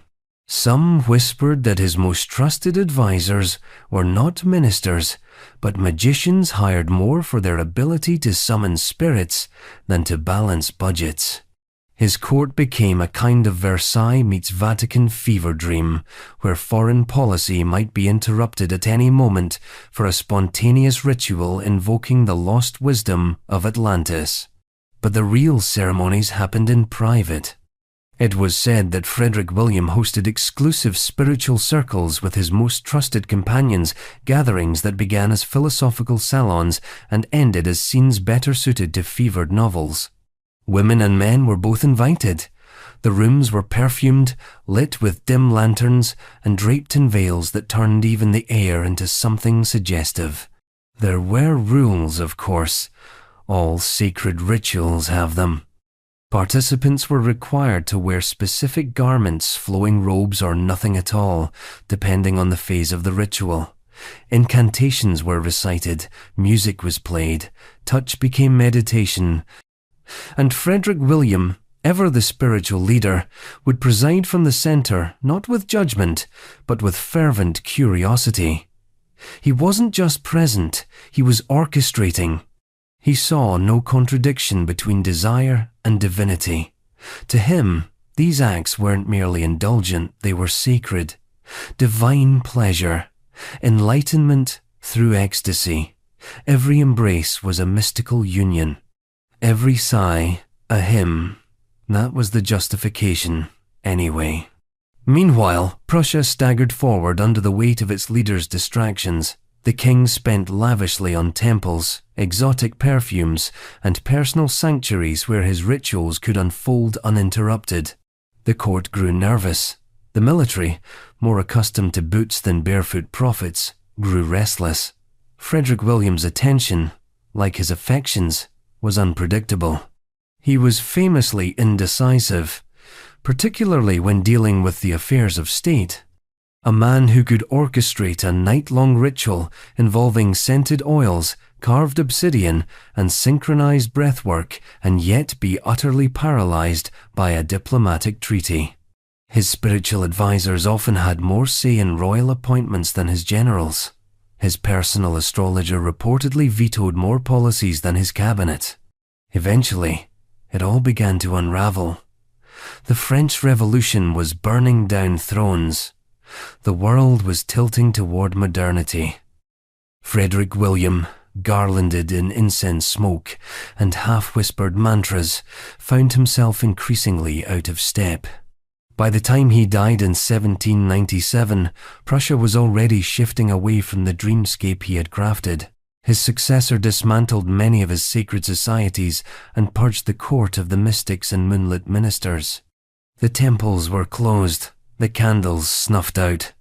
Some whispered that his most trusted advisors were not ministers, but magicians hired more for their ability to summon spirits than to balance budgets. His court became a kind of Versailles meets Vatican fever dream, where foreign policy might be interrupted at any moment for a spontaneous ritual invoking the lost wisdom of Atlantis. But the real ceremonies happened in private. It was said that Frederick William hosted exclusive spiritual circles with his most trusted companions, gatherings that began as philosophical salons and ended as scenes better suited to fevered novels. Women and men were both invited. The rooms were perfumed, lit with dim lanterns, and draped in veils that turned even the air into something suggestive. There were rules, of course. All sacred rituals have them. Participants were required to wear specific garments, flowing robes, or nothing at all, depending on the phase of the ritual. Incantations were recited, music was played, touch became meditation, and Frederick William, ever the spiritual leader, would preside from the center, not with judgment, but with fervent curiosity. He wasn't just present, he was orchestrating. He saw no contradiction between desire and divinity. To him, these acts weren't merely indulgent, they were sacred. Divine pleasure, enlightenment through ecstasy. Every embrace was a mystical union. Every sigh, a hymn. That was the justification, anyway. Meanwhile, Prussia staggered forward under the weight of its leader's distractions. The king spent lavishly on temples, exotic perfumes, and personal sanctuaries where his rituals could unfold uninterrupted. The court grew nervous. The military, more accustomed to boots than barefoot prophets, grew restless. Frederick William's attention, like his affections, was unpredictable. He was famously indecisive, particularly when dealing with the affairs of state. A man who could orchestrate a night-long ritual involving scented oils, carved obsidian, and synchronized breathwork, and yet be utterly paralyzed by a diplomatic treaty. His spiritual advisors often had more say in royal appointments than his generals. His personal astrologer reportedly vetoed more policies than his cabinet. Eventually, it all began to unravel. The French Revolution was burning down thrones. The world was tilting toward modernity. Frederick William, garlanded in incense smoke and half-whispered mantras, found himself increasingly out of step. By the time he died in 1797, Prussia was already shifting away from the dreamscape he had crafted. His successor dismantled many of his sacred societies and purged the court of the mystics and moonlit ministers. The temples were closed, the candles snuffed out.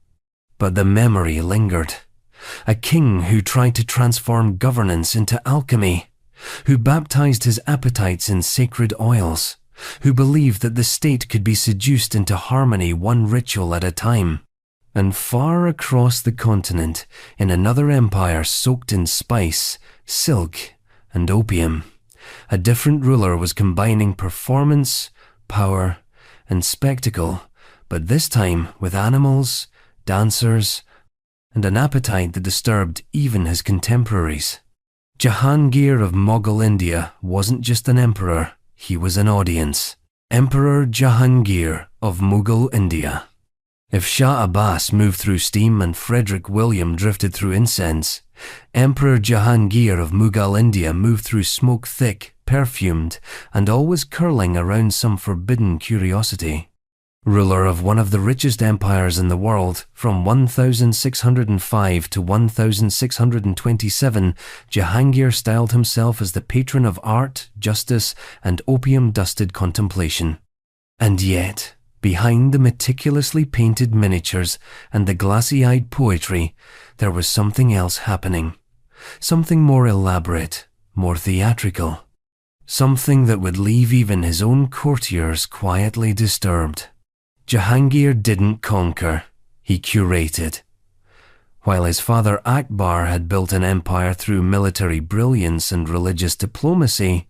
But the memory lingered. A king who tried to transform governance into alchemy, who baptized his appetites in sacred oils, who believed that the state could be seduced into harmony one ritual at a time. And far across the continent, in another empire soaked in spice, silk, and opium, a different ruler was combining performance, power, and spectacle, but this time with animals, dancers, and an appetite that disturbed even his contemporaries. Jahangir of Mughal India wasn't just an emperor, he was an audience. Emperor Jahangir of Mughal India. If Shah Abbas moved through steam and Frederick William drifted through incense, Emperor Jahangir of Mughal India moved through smoke thick, perfumed, and always curling around some forbidden curiosity. Ruler of one of the richest empires in the world, from 1605 to 1627, Jahangir styled himself as the patron of art, justice, and opium-dusted contemplation. And yet, behind the meticulously painted miniatures and the glassy-eyed poetry, there was something else happening. Something more elaborate, more theatrical. Something that would leave even his own courtiers quietly disturbed. Jahangir didn't conquer, he curated. While his father Akbar had built an empire through military brilliance and religious diplomacy,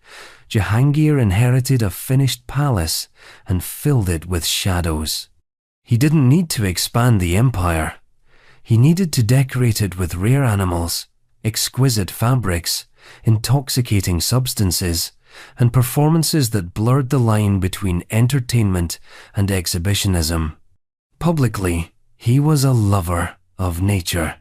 Jahangir inherited a finished palace and filled it with shadows. He didn't need to expand the empire. He needed to decorate it with rare animals, exquisite fabrics, intoxicating substances, and performances that blurred the line between entertainment and exhibitionism. Publicly, he was a lover of nature.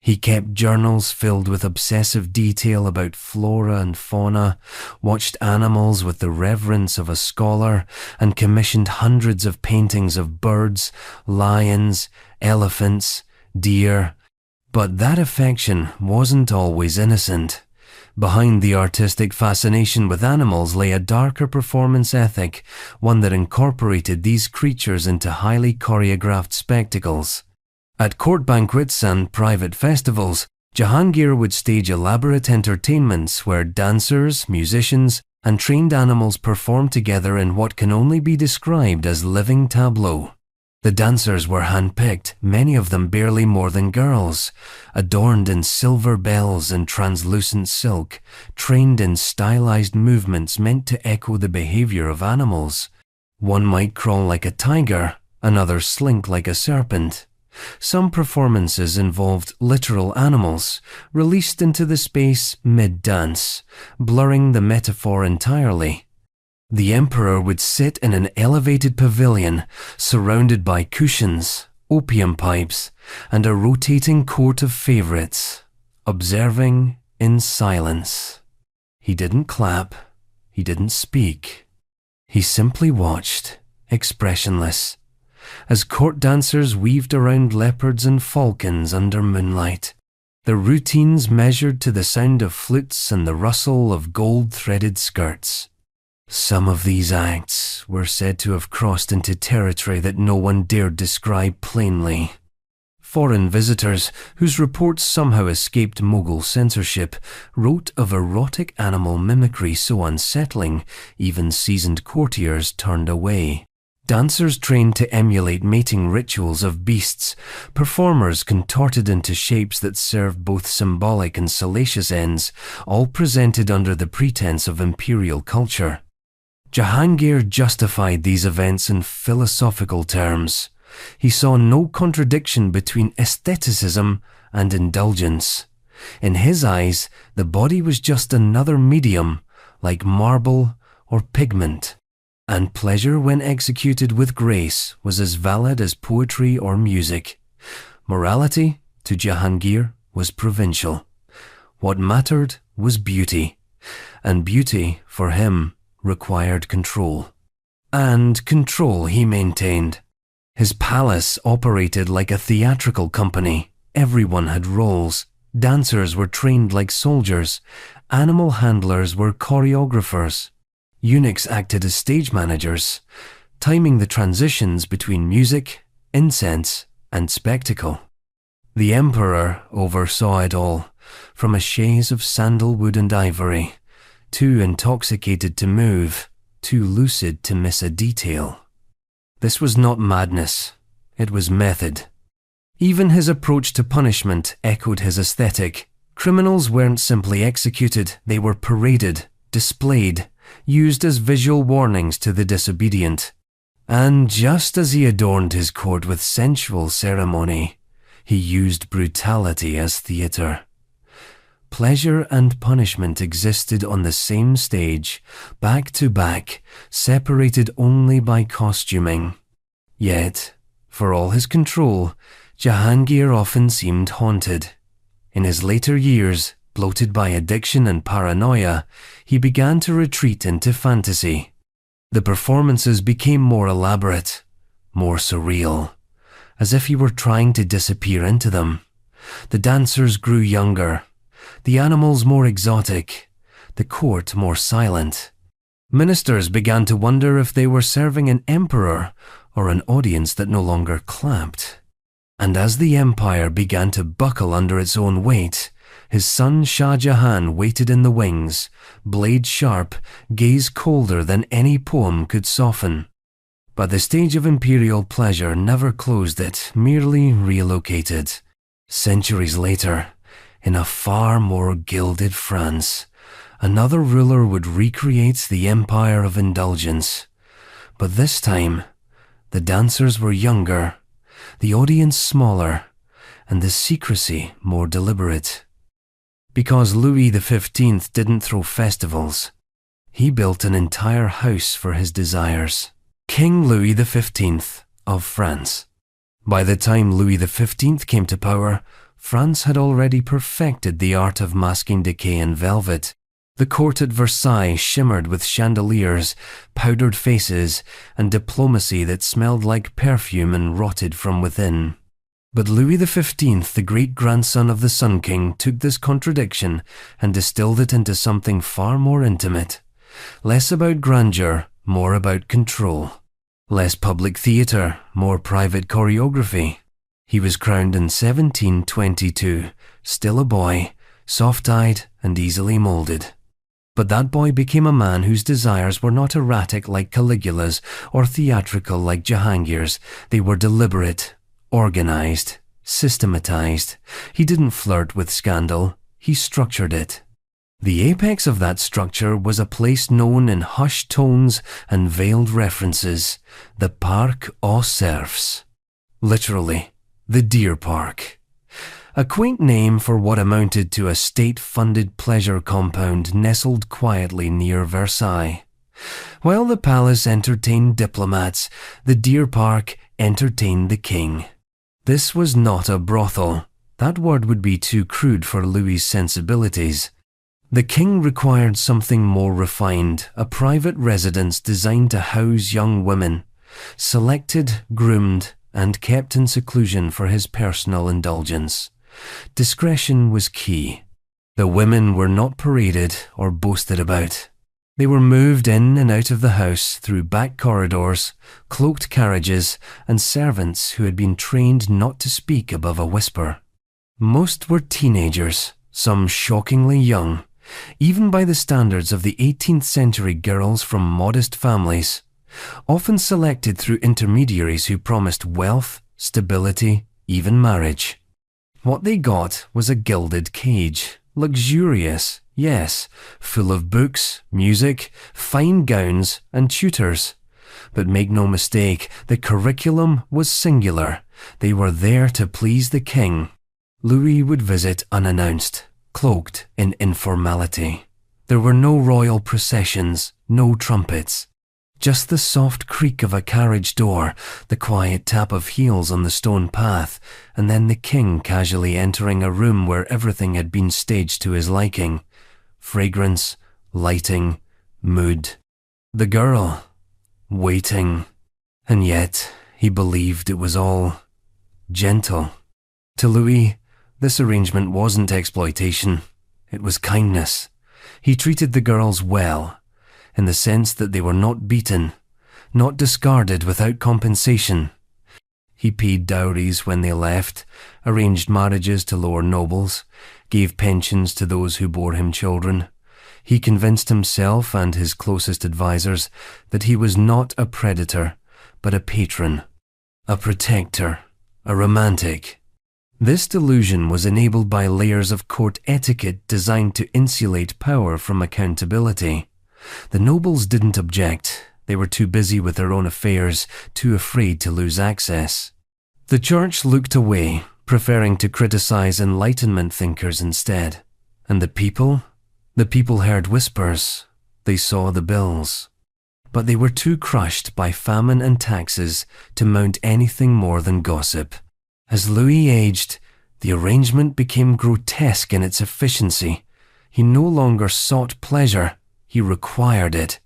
He kept journals filled with obsessive detail about flora and fauna, watched animals with the reverence of a scholar, and commissioned hundreds of paintings of birds, lions, elephants, deer. But that affection wasn't always innocent. Behind the artistic fascination with animals lay a darker performance ethic, one that incorporated these creatures into highly choreographed spectacles. At court banquets and private festivals, Jahangir would stage elaborate entertainments where dancers, musicians, and trained animals performed together in what can only be described as living tableau. The dancers were handpicked, many of them barely more than girls, adorned in silver bells and translucent silk, trained in stylized movements meant to echo the behavior of animals. One might crawl like a tiger, another slink like a serpent. Some performances involved literal animals, released into the space mid-dance, blurring the metaphor entirely. The emperor would sit in an elevated pavilion, surrounded by cushions, opium pipes, and a rotating court of favorites, observing in silence. He didn't clap, he didn't speak. He simply watched, expressionless, as court dancers weaved around leopards and falcons under moonlight, their routines measured to the sound of flutes and the rustle of gold-threaded skirts. Some of these acts were said to have crossed into territory that no one dared describe plainly. Foreign visitors, whose reports somehow escaped Mughal censorship, wrote of erotic animal mimicry so unsettling, even seasoned courtiers turned away. Dancers trained to emulate mating rituals of beasts, performers contorted into shapes that served both symbolic and salacious ends, all presented under the pretense of imperial culture. Jahangir justified these events in philosophical terms. He saw no contradiction between aestheticism and indulgence. In his eyes, the body was just another medium, like marble or pigment, and pleasure when executed with grace was as valid as poetry or music. Morality, to Jahangir, was provincial. What mattered was beauty, and beauty, for him, required control. And control he maintained. His palace operated like a theatrical company. Everyone had roles. Dancers were trained like soldiers. Animal handlers were choreographers. Eunuchs acted as stage managers, timing the transitions between music, incense, and spectacle. The emperor oversaw it all, from a chaise of sandalwood and ivory, too intoxicated to move, too lucid to miss a detail. This was not madness, it was method. Even his approach to punishment echoed his aesthetic. Criminals weren't simply executed, they were paraded, displayed, used as visual warnings to the disobedient. And just as he adorned his court with sensual ceremony, he used brutality as theatre. Pleasure and punishment existed on the same stage, back to back, separated only by costuming. Yet, for all his control, Jahangir often seemed haunted. In his later years, bloated by addiction and paranoia, he began to retreat into fantasy. The performances became more elaborate, more surreal, as if he were trying to disappear into them. The dancers grew younger, the animals more exotic, the court more silent. Ministers began to wonder if they were serving an emperor or an audience that no longer clapped. And as the empire began to buckle under its own weight, his son Shah Jahan waited in the wings, blade sharp, gaze colder than any poem could soften. But the stage of imperial pleasure never closed it, merely relocated. Centuries later, in a far more gilded France, another ruler would recreate the empire of indulgence. But this time, the dancers were younger, the audience smaller, and the secrecy more deliberate. Because Louis XV didn't throw festivals, he built an entire house for his desires. King Louis XV of France. By the time Louis XV came to power, France had already perfected the art of masking decay in velvet. The court at Versailles shimmered with chandeliers, powdered faces, and diplomacy that smelled like perfume and rotted from within. But Louis XV, the great-grandson of the Sun King, took this contradiction and distilled it into something far more intimate. Less about grandeur, more about control. Less public theatre, more private choreography. He was crowned in 1722, still a boy, soft-eyed and easily moulded. But that boy became a man whose desires were not erratic like Caligula's or theatrical like Jahangir's. They were deliberate, organized, systematized. He didn't flirt with scandal, he structured it. The apex of that structure was a place known in hushed tones and veiled references, the Parc aux Cerfs. Literally, the Deer Park. A quaint name for what amounted to a state-funded pleasure compound nestled quietly near Versailles. While the palace entertained diplomats, the Deer Park entertained the king. This was not a brothel. That word would be too crude for Louis's sensibilities. The king required something more refined, a private residence designed to house young women, selected, groomed, and kept in seclusion for his personal indulgence. Discretion was key. The women were not paraded or boasted about. They were moved in and out of the house through back corridors, cloaked carriages, and servants who had been trained not to speak above a whisper. Most were teenagers, some shockingly young, even by the standards of the 18th century girls from modest families, often selected through intermediaries who promised wealth, stability, even marriage. What they got was a gilded cage, luxurious, yes, full of books, music, fine gowns, and tutors. But make no mistake, the curriculum was singular. They were there to please the king. Louis would visit unannounced, cloaked in informality. There were no royal processions, no trumpets. Just the soft creak of a carriage door, the quiet tap of heels on the stone path, and then the king casually entering a room where everything had been staged to his liking. Fragrance, lighting, mood. The girl, waiting. And yet, he believed it was all gentle. To Louis, This arrangement wasn't exploitation. It was kindness. He treated the girls well, in the sense that they were not beaten, not discarded without compensation. He paid dowries when they left, arranged marriages to lower nobles, gave pensions to those who bore him children. He convinced himself and his closest advisers that he was not a predator, but a patron, a protector, a romantic. This delusion was enabled by layers of court etiquette designed to insulate power from accountability. The nobles didn't object. They were too busy with their own affairs, too afraid to lose access. The church looked away, preferring to criticize Enlightenment thinkers instead. And the people heard whispers. They saw the bills. But they were too crushed by famine and taxes to mount anything more than gossip. As Louis aged, the arrangement became grotesque in its efficiency. He no longer sought pleasure, he required it.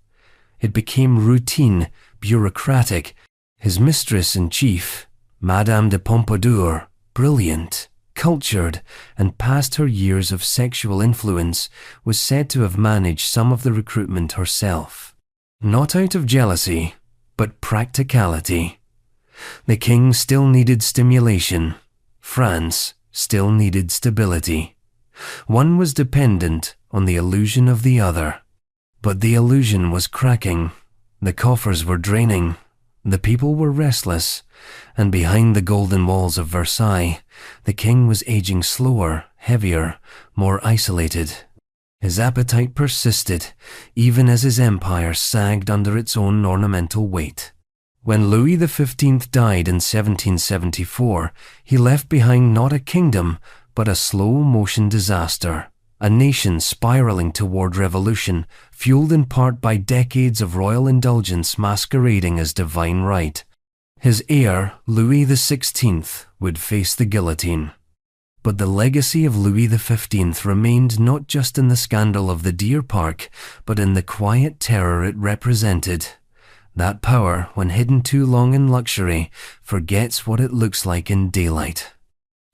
It became routine, bureaucratic. His mistress-in-chief, Madame de Pompadour, brilliant, cultured, and past her years of sexual influence, was said to have managed some of the recruitment herself. Not out of jealousy, but practicality. The king still needed stimulation. France still needed stability. One was dependent on the illusion of the other. But the illusion was cracking. The coffers were draining. The people were restless. And behind the golden walls of Versailles, the king was aging slower, heavier, more isolated. His appetite persisted, even as his empire sagged under its own ornamental weight. When Louis XV died in 1774, he left behind not a kingdom, but a slow-motion disaster, a nation spiraling toward revolution, fueled in part by decades of royal indulgence masquerading as divine right. His heir, Louis XVI, would face the guillotine. But the legacy of Louis XV remained not just in the scandal of the Deer Park, but in the quiet terror it represented. That power, when hidden too long in luxury, forgets what it looks like in daylight.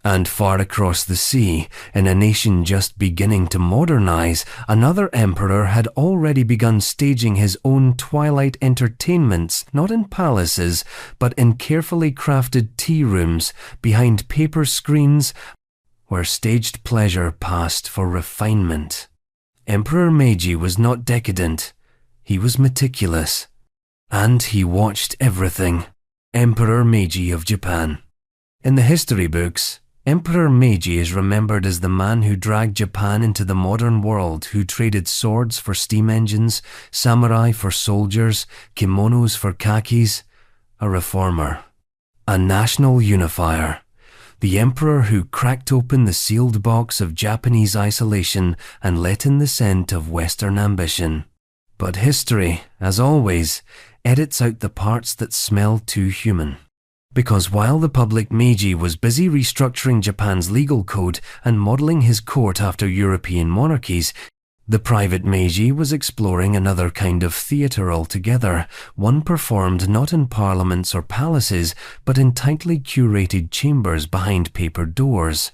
And far across the sea, in a nation just beginning to modernize, another emperor had already begun staging his own twilight entertainments, not in palaces, but in carefully crafted tea rooms, behind paper screens, where staged pleasure passed for refinement. Emperor Meiji was not decadent. He was meticulous. And he watched everything. Emperor Meiji of Japan. In the history books, Emperor Meiji is remembered as the man who dragged Japan into the modern world, who traded swords for steam engines, samurai for soldiers, kimonos for khakis. A reformer. A national unifier. The emperor who cracked open the sealed box of Japanese isolation and let in the scent of Western ambition. But history, as always, edits out the parts that smell too human. Because while the public Meiji was busy restructuring Japan's legal code and modeling his court after European monarchies, the private Meiji was exploring another kind of theatre altogether, one performed not in parliaments or palaces, but in tightly curated chambers behind paper doors.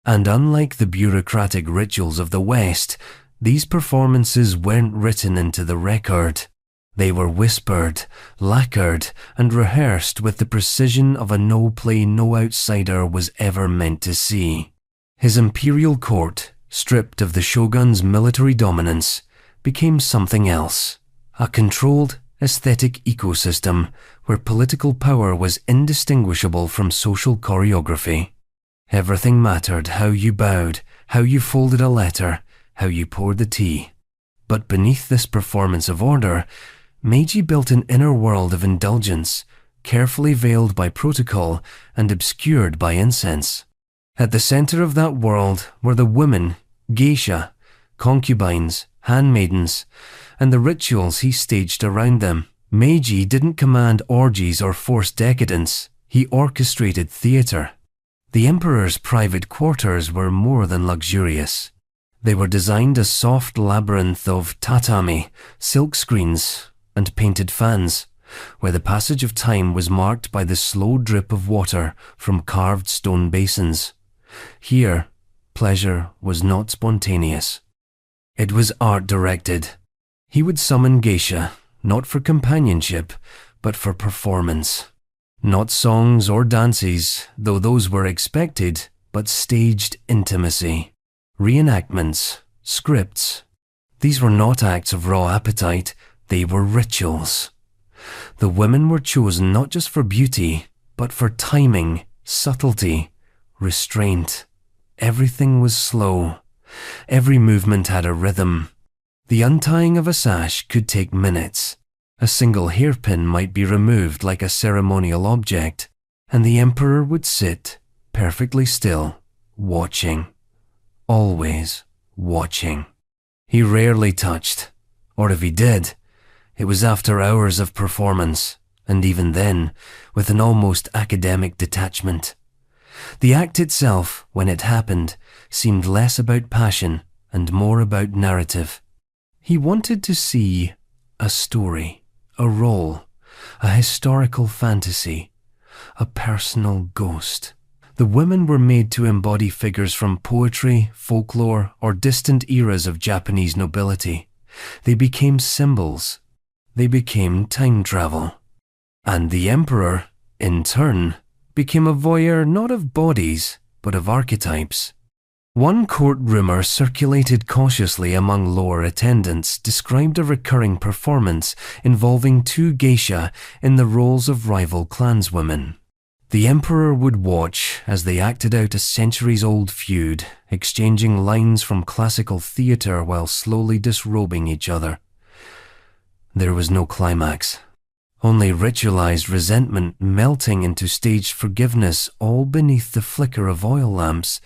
And unlike the bureaucratic rituals of the West, these performances weren't written into the record. They were whispered, lacquered, and rehearsed with the precision of a no-play no outsider was ever meant to see. His imperial court, stripped of the shogun's military dominance, became something else, a controlled, aesthetic ecosystem where political power was indistinguishable from social choreography. Everything mattered: how you bowed, how you folded a letter, how you poured the tea. But beneath this performance of order, Meiji built an inner world of indulgence, carefully veiled by protocol and obscured by incense. At the center of that world were the women, geisha, concubines, handmaidens, and the rituals he staged around them. Meiji didn't command orgies or force decadence, he orchestrated theater. The emperor's private quarters were more than luxurious. They were designed a soft labyrinth of tatami, silk screens, and painted fans, where the passage of time was marked by the slow drip of water from carved stone basins. Here, pleasure was not spontaneous. It was art-directed. He would summon geisha, not for companionship, but for performance. Not songs or dances, though those were expected, but staged intimacy. Reenactments, scripts. These were not acts of raw appetite, they were rituals. The women were chosen not just for beauty, but for timing, subtlety, restraint. Everything was slow. Every movement had a rhythm. The untying of a sash could take minutes. A single hairpin might be removed like a ceremonial object, and the emperor would sit, perfectly still, watching. Always watching. He rarely touched, or if he did, it was after hours of performance, and even then, with an almost academic detachment. The act itself, when it happened, seemed less about passion and more about narrative. He wanted to see a story, a role, a historical fantasy, a personal ghost. The women were made to embody figures from poetry, folklore, or distant eras of Japanese nobility. They became symbols. They became time travel. And the emperor, in turn, became a voyeur not of bodies, but of archetypes. One court rumor circulated cautiously among lower attendants described a recurring performance involving two geisha in the roles of rival clanswomen. The emperor would watch as they acted out a centuries-old feud, exchanging lines from classical theatre while slowly disrobing each other. There was no climax. Only ritualized resentment melting into staged forgiveness, all beneath the flicker of oil lamps.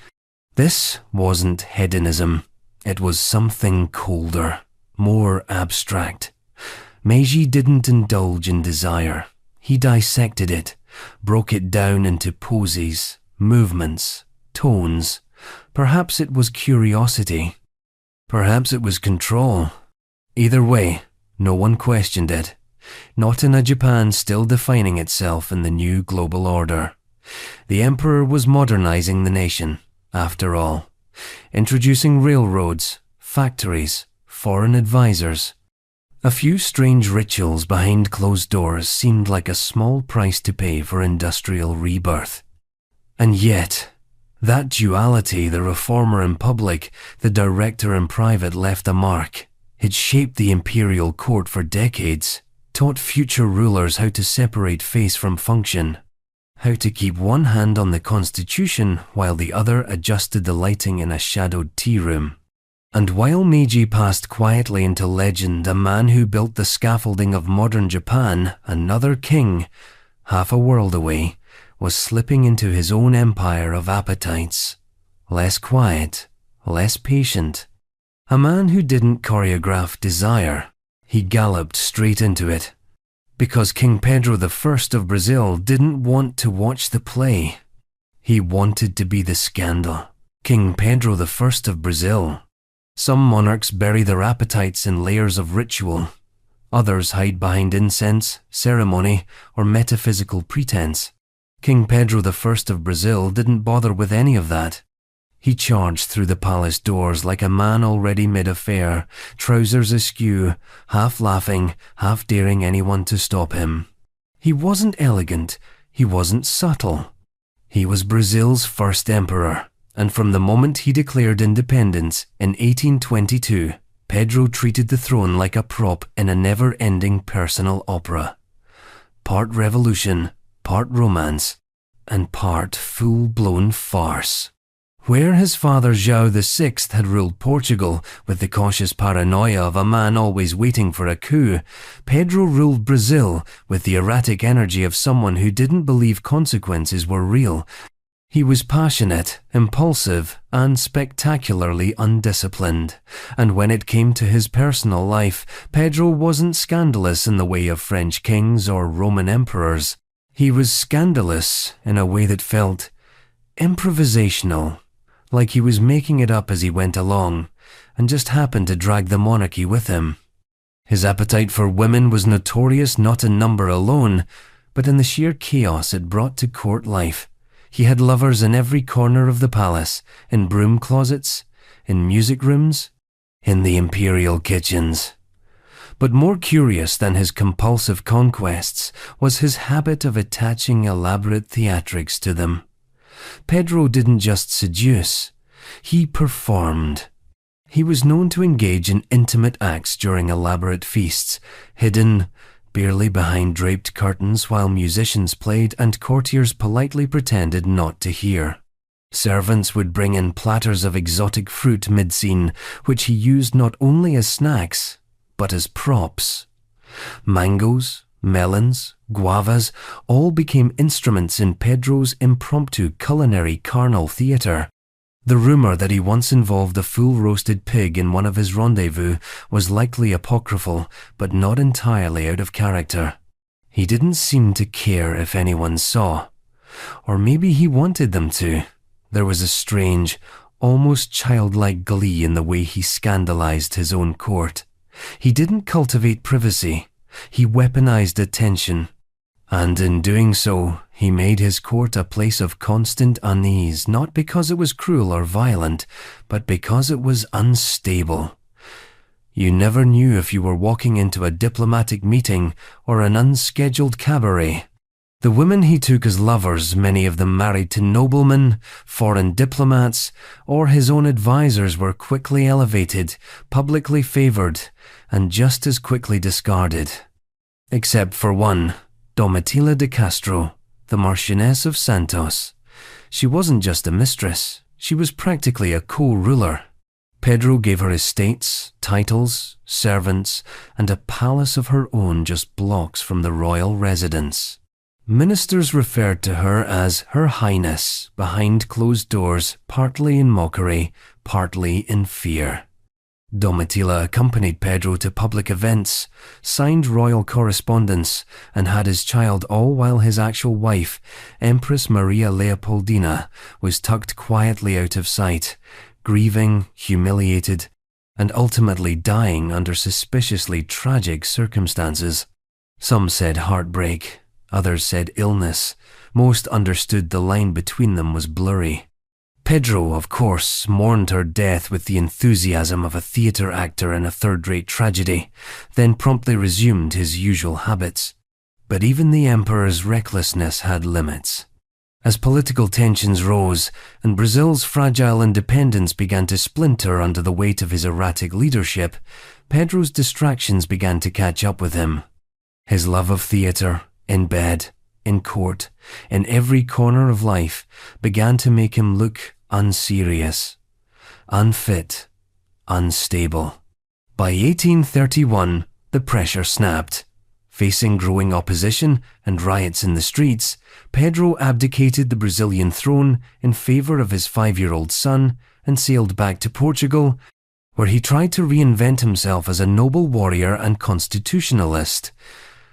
This wasn't hedonism. It was something colder, more abstract. Meiji didn't indulge in desire. He dissected it, broke it down into poses, movements, tones. Perhaps it was curiosity. Perhaps it was control. Either way, no one questioned it. Not in a Japan still defining itself in the new global order. The emperor was modernizing the nation, after all, introducing railroads, factories, foreign advisors. A few strange rituals behind closed doors seemed like a small price to pay for industrial rebirth. And yet, that duality, the reformer in public, the director in private, left a mark. It shaped the imperial court for decades. Taught future rulers how to separate face from function, how to keep one hand on the constitution while the other adjusted the lighting in a shadowed tea room. And while Meiji passed quietly into legend, a man who built the scaffolding of modern Japan, another king, half a world away, was slipping into his own empire of appetites. Less quiet, less patient. A man who didn't choreograph desire. He galloped straight into it, because King Pedro I of Brazil didn't want to watch the play. He wanted to be the scandal. King Pedro I of Brazil. Some monarchs bury their appetites in layers of ritual. Others hide behind incense, ceremony, or metaphysical pretense. King Pedro I of Brazil didn't bother with any of that. He charged through the palace doors like a man already mid-affair, trousers askew, half laughing, half daring anyone to stop him. He wasn't elegant, he wasn't subtle. He was Brazil's first emperor, and from the moment he declared independence in 1822, Pedro treated the throne like a prop in a never-ending personal opera. Part revolution, part romance, and part full-blown farce. Where his father João VI had ruled Portugal with the cautious paranoia of a man always waiting for a coup, Pedro ruled Brazil with the erratic energy of someone who didn't believe consequences were real. He was passionate, impulsive, and spectacularly undisciplined. And when it came to his personal life, Pedro wasn't scandalous in the way of French kings or Roman emperors. He was scandalous in a way that felt improvisational. Like he was making it up as he went along, and just happened to drag the monarchy with him. His appetite for women was notorious not in number alone, but in the sheer chaos it brought to court life. He had lovers in every corner of the palace, in broom closets, in music rooms, in the imperial kitchens. But more curious than his compulsive conquests was his habit of attaching elaborate theatrics to them. Pedro didn't just seduce, he performed. He was known to engage in intimate acts during elaborate feasts, hidden barely behind draped curtains while musicians played and courtiers politely pretended not to hear. Servants would bring in platters of exotic fruit mid-scene, which he used not only as snacks, but as props. Mangoes, melons, guavas all became instruments in Pedro's impromptu culinary carnal theatre. The rumour that he once involved a full roasted pig in one of his rendezvous was likely apocryphal, but not entirely out of character. He didn't seem to care if anyone saw. Or maybe he wanted them to. There was a strange, almost childlike glee in the way he scandalized his own court. He didn't cultivate privacy. He weaponized attention. And in doing so, he made his court a place of constant unease, not because it was cruel or violent, but because it was unstable. You never knew if you were walking into a diplomatic meeting or an unscheduled cabaret. The women he took as lovers, many of them married to noblemen, foreign diplomats, or his own advisors, were quickly elevated, publicly favored, and just as quickly discarded. Except for one, Domitila de Castro, the Marchioness of Santos. She wasn't just a mistress, she was practically a co-ruler. Pedro gave her estates, titles, servants, and a palace of her own just blocks from the royal residence. Ministers referred to her as Her Highness behind closed doors, partly in mockery, partly in fear. Domitila accompanied Pedro to public events, signed royal correspondence, and had his child all while his actual wife, Empress Maria Leopoldina, was tucked quietly out of sight, grieving, humiliated, and ultimately dying under suspiciously tragic circumstances. Some said heartbreak, others said illness. Most understood the line between them was blurry. Pedro, of course, mourned her death with the enthusiasm of a theatre actor in a third-rate tragedy, then promptly resumed his usual habits. But even the emperor's recklessness had limits. As political tensions rose and Brazil's fragile independence began to splinter under the weight of his erratic leadership, Pedro's distractions began to catch up with him. His love of theatre, in bed, in court, in every corner of life, began to make him look unserious, unfit, unstable. By 1831, the pressure snapped. Facing growing opposition and riots in the streets, Pedro abdicated the Brazilian throne in favor of his 5-year-old son and sailed back to Portugal, where he tried to reinvent himself as a noble warrior and constitutionalist.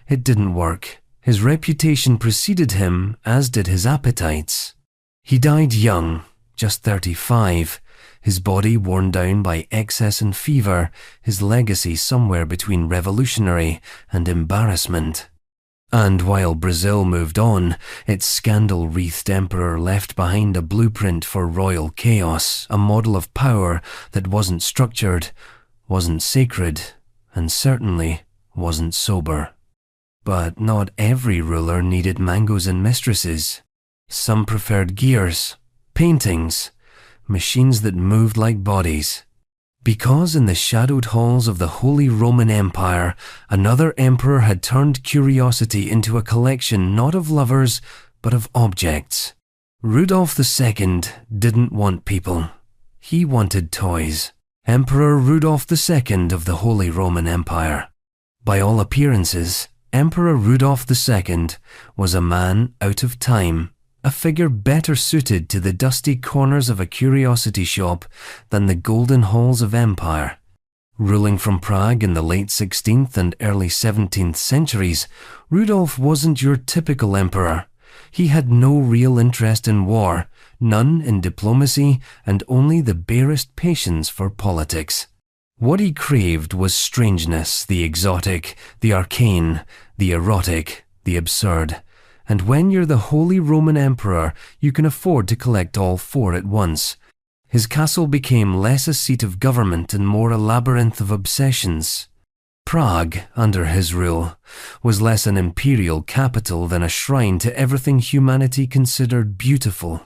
It didn't work. His reputation preceded him, as did his appetites. He died young, just 35, his body worn down by excess and fever, his legacy somewhere between revolutionary and embarrassment. And while Brazil moved on, its scandal-wreathed emperor left behind a blueprint for royal chaos, a model of power that wasn't structured, wasn't sacred, and certainly wasn't sober. But not every ruler needed mangoes and mistresses. Some preferred gears, paintings, machines that moved like bodies. Because in the shadowed halls of the Holy Roman Empire, another emperor had turned curiosity into a collection not of lovers, but of objects. Rudolph II didn't want people. He wanted toys. Emperor Rudolph II of the Holy Roman Empire. By all appearances, Emperor Rudolph II was a man out of time, a figure better suited to the dusty corners of a curiosity shop than the golden halls of empire. Ruling from Prague in the late 16th and early 17th centuries, Rudolph wasn't your typical emperor. He had no real interest in war, none in diplomacy, and only the barest patience for politics. What he craved was strangeness, the exotic, the arcane, the erotic, the absurd, And when you're the Holy Roman Emperor, you can afford to collect all four at once. His castle became less a seat of government and more a labyrinth of obsessions. Prague, under his rule, was less an imperial capital than a shrine to everything humanity considered beautiful,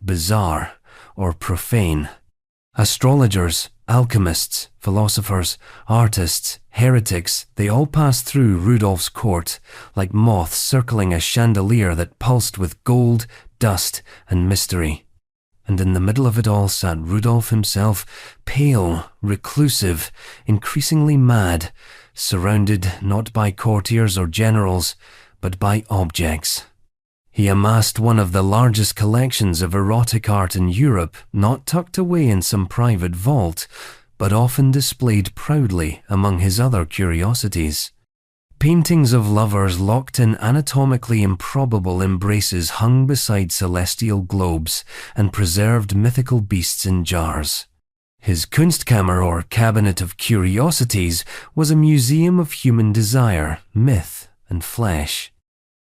bizarre, or profane. Astrologers, alchemists, philosophers, artists, heretics, they all passed through Rudolf's court, like moths circling a chandelier that pulsed with gold, dust, and mystery. And in the middle of it all sat Rudolf himself, pale, reclusive, increasingly mad, surrounded not by courtiers or generals, but by objects. He amassed one of the largest collections of erotic art in Europe, not tucked away in some private vault, but often displayed proudly among his other curiosities. Paintings of lovers locked in anatomically improbable embraces hung beside celestial globes and preserved mythical beasts in jars. His Kunstkammer, or Cabinet of Curiosities, was a museum of human desire, myth, and flesh.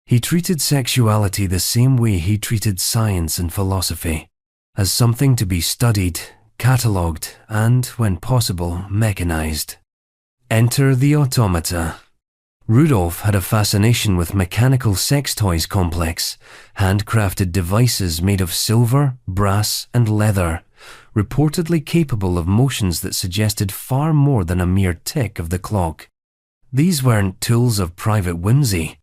He treated sexuality the same way he treated science and philosophy, as something to be studied, catalogued, and, when possible, mechanized. Enter the automata. Rudolf had a fascination with mechanical sex toys complex, handcrafted devices made of silver, brass, and leather, reportedly capable of motions that suggested far more than a mere tick of the clock. These weren't tools of private whimsy.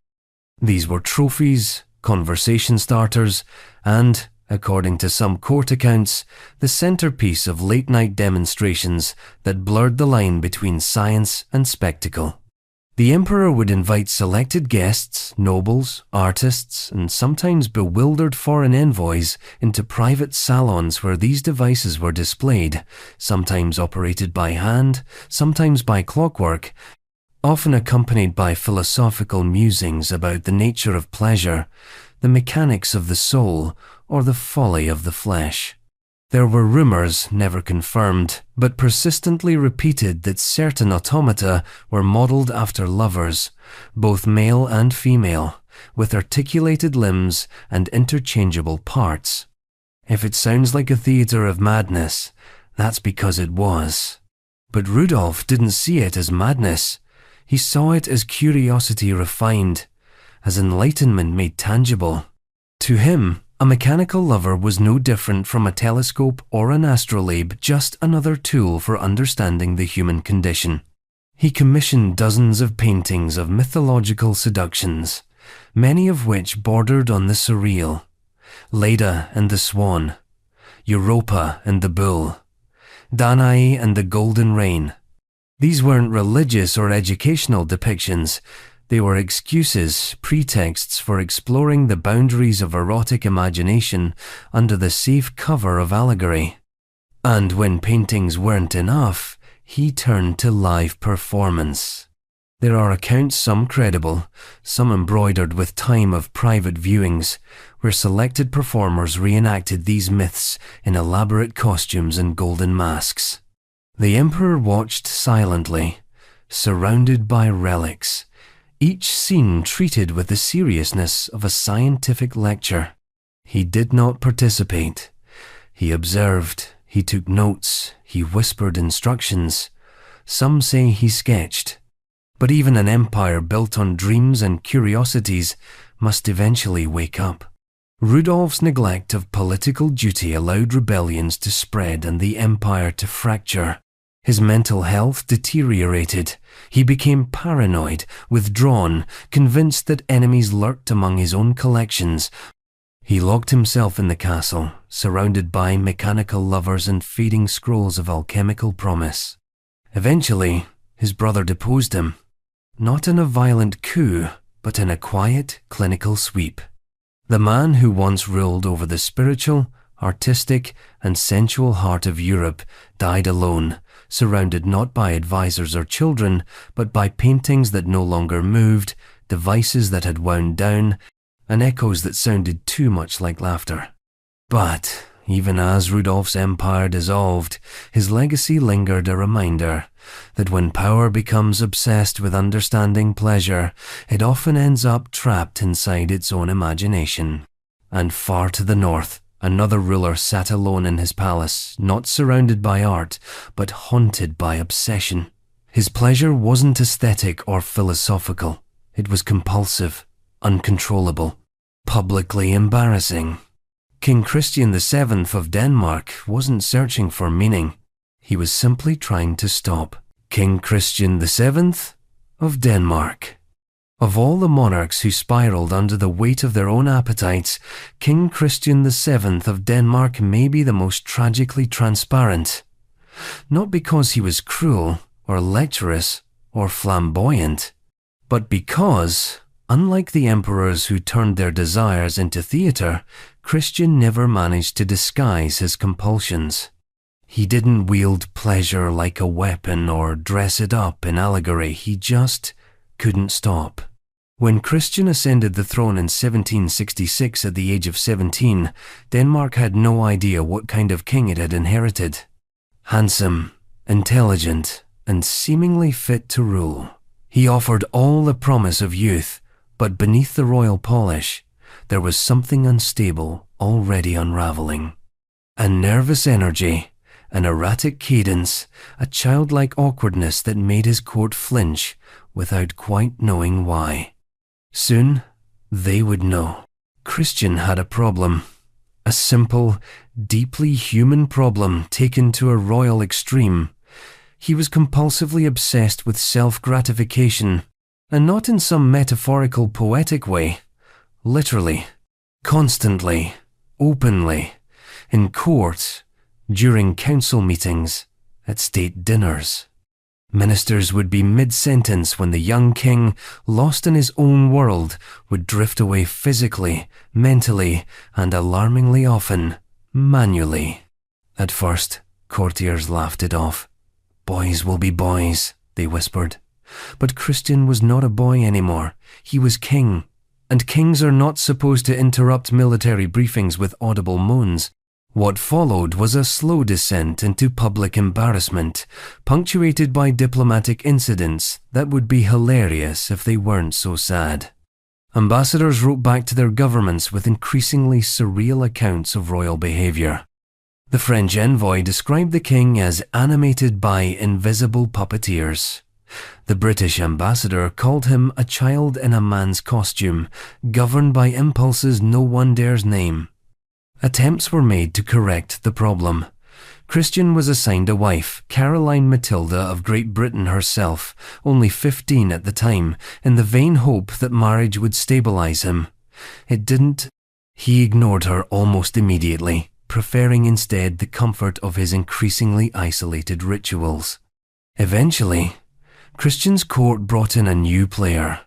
These were trophies, conversation starters, and, according to some court accounts, the centerpiece of late-night demonstrations that blurred the line between science and spectacle. The emperor would invite selected guests, nobles, artists, and sometimes bewildered foreign envoys into private salons where these devices were displayed, sometimes operated by hand, sometimes by clockwork, often accompanied by philosophical musings about the nature of pleasure, the mechanics of the soul, or the folly of the flesh. There were rumors, never confirmed, but persistently repeated that certain automata were modeled after lovers, both male and female, with articulated limbs and interchangeable parts. If it sounds like a theater of madness, that's because it was. But Rudolf didn't see it as madness. He saw it as curiosity refined, as enlightenment made tangible. To him, a mechanical lover was no different from a telescope or an astrolabe, just another tool for understanding the human condition. He commissioned dozens of paintings of mythological seductions, many of which bordered on the surreal. Leda and the Swan, Europa and the Bull, Danae and the Golden Rain. These weren't religious or educational depictions. They were excuses, pretexts for exploring the boundaries of erotic imagination under the safe cover of allegory. And when paintings weren't enough, he turned to live performance. There are accounts, some credible, some embroidered with time of private viewings, where selected performers reenacted these myths in elaborate costumes and golden masks. The emperor watched silently, surrounded by relics, each scene treated with the seriousness of a scientific lecture. He did not participate. He observed, he took notes, he whispered instructions. Some say he sketched. But even an empire built on dreams and curiosities must eventually wake up. Rudolf's neglect of political duty allowed rebellions to spread and the empire to fracture. His mental health deteriorated. He became paranoid, withdrawn, convinced that enemies lurked among his own collections. He locked himself in the castle, surrounded by mechanical lovers and fading scrolls of alchemical promise. Eventually, his brother deposed him, not in a violent coup, but in a quiet, clinical sweep. The man who once ruled over the spiritual, artistic, and sensual heart of Europe died alone, surrounded not by advisors or children, but by paintings that no longer moved, devices that had wound down, and echoes that sounded too much like laughter. But, even as Rudolf's empire dissolved, his legacy lingered a reminder that when power becomes obsessed with understanding pleasure, it often ends up trapped inside its own imagination. And far to the north, another ruler sat alone in his palace, not surrounded by art, but haunted by obsession. His pleasure wasn't aesthetic or philosophical. It was compulsive, uncontrollable, publicly embarrassing. King Christian VII of Denmark wasn't searching for meaning. He was simply trying to stop. King Christian VII of Denmark. Of all the monarchs who spiraled under the weight of their own appetites, King Christian VII of Denmark may be the most tragically transparent. Not because he was cruel, or lecherous, or flamboyant, but because, unlike the emperors who turned their desires into theatre, Christian never managed to disguise his compulsions. He didn't wield pleasure like a weapon or dress it up in allegory. He just couldn't stop. When Christian ascended the throne in 1766 at the age of 17, Denmark had no idea what kind of king it had inherited. Handsome, intelligent, and seemingly fit to rule. He offered all the promise of youth, but beneath the royal polish, there was something unstable already unraveling. A nervous energy, an erratic cadence, a childlike awkwardness that made his court flinch without quite knowing why. Soon, they would know. Christian had a problem. A simple, deeply human problem taken to a royal extreme. He was compulsively obsessed with self-gratification, and not in some metaphorical poetic way. Literally, constantly, openly, in court, during council meetings, at state dinners. Ministers would be mid-sentence when the young king, lost in his own world, would drift away physically, mentally, and alarmingly often, manually. At first, courtiers laughed it off. "Boys will be boys," they whispered. But Christian was not a boy anymore. He was king. And kings are not supposed to interrupt military briefings with audible moans. What followed was a slow descent into public embarrassment, punctuated by diplomatic incidents that would be hilarious if they weren't so sad. Ambassadors wrote back to their governments with increasingly surreal accounts of royal behavior. The French envoy described the king as animated by invisible puppeteers. The British ambassador called him a child in a man's costume, governed by impulses no one dares name. Attempts were made to correct the problem. Christian was assigned a wife, Caroline Matilda of Great Britain herself, only 15 at the time, in the vain hope that marriage would stabilize him. It didn't. He ignored her almost immediately, preferring instead the comfort of his increasingly isolated rituals. Eventually, Christian's court brought in a new player,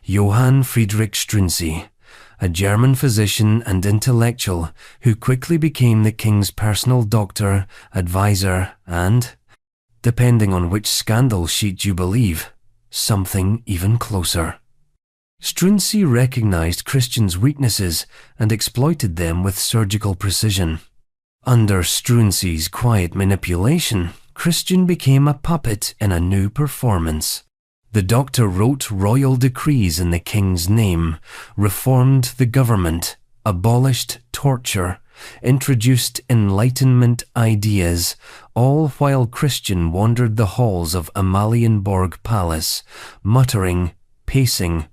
Johann Friedrich Struensee, a German physician and intellectual who quickly became the king's personal doctor, advisor, and, depending on which scandal sheet you believe, something even closer. Struensee recognized Christian's weaknesses and exploited them with surgical precision. Under Struensee's quiet manipulation, Christian became a puppet in a new performance. The doctor wrote royal decrees in the king's name, reformed the government, abolished torture, introduced Enlightenment ideas, all while Christian wandered the halls of Amalienborg Palace, muttering, pacing,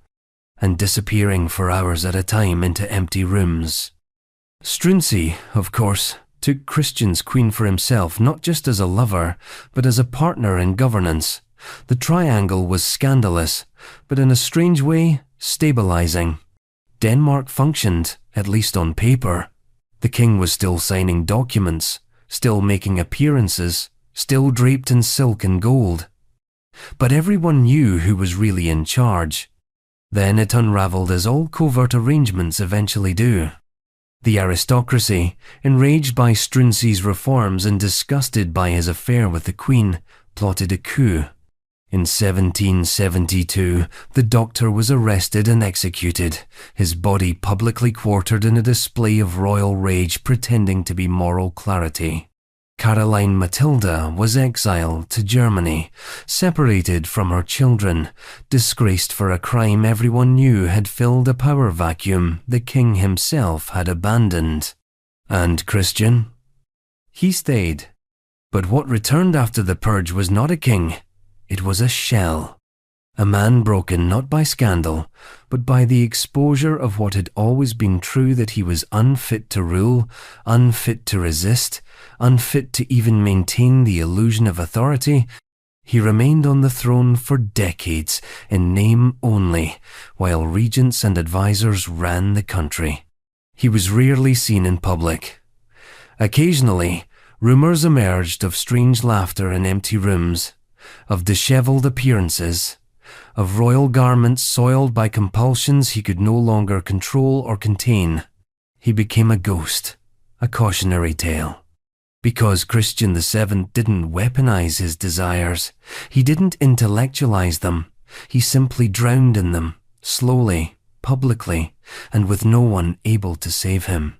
and disappearing for hours at a time into empty rooms. Struensee, of course, took Christian's queen for himself not just as a lover, but as a partner in governance. The triangle was scandalous, but in a strange way, stabilizing. Denmark functioned, at least on paper. The king was still signing documents, still making appearances, still draped in silk and gold. But everyone knew who was really in charge. Then it unraveled as all covert arrangements eventually do. The aristocracy, enraged by Struensee's reforms and disgusted by his affair with the queen, plotted a coup. In 1772, the doctor was arrested and executed, his body publicly quartered in a display of royal rage pretending to be moral clarity. Caroline Matilda was exiled to Germany, separated from her children, disgraced for a crime everyone knew had filled a power vacuum the king himself had abandoned. And Christian? He stayed. But what returned after the purge was not a king, it was a shell. A man broken not by scandal, but by the exposure of what had always been true, that he was unfit to rule, unfit to resist, unfit to even maintain the illusion of authority. He remained on the throne for decades, in name only, while regents and advisors ran the country. He was rarely seen in public. Occasionally, rumours emerged of strange laughter in empty rooms, of dishevelled appearances, of royal garments soiled by compulsions he could no longer control or contain. He became a ghost, a cautionary tale. Because Christian VII didn't weaponize his desires, he didn't intellectualize them, he simply drowned in them, slowly, publicly, and with no one able to save him.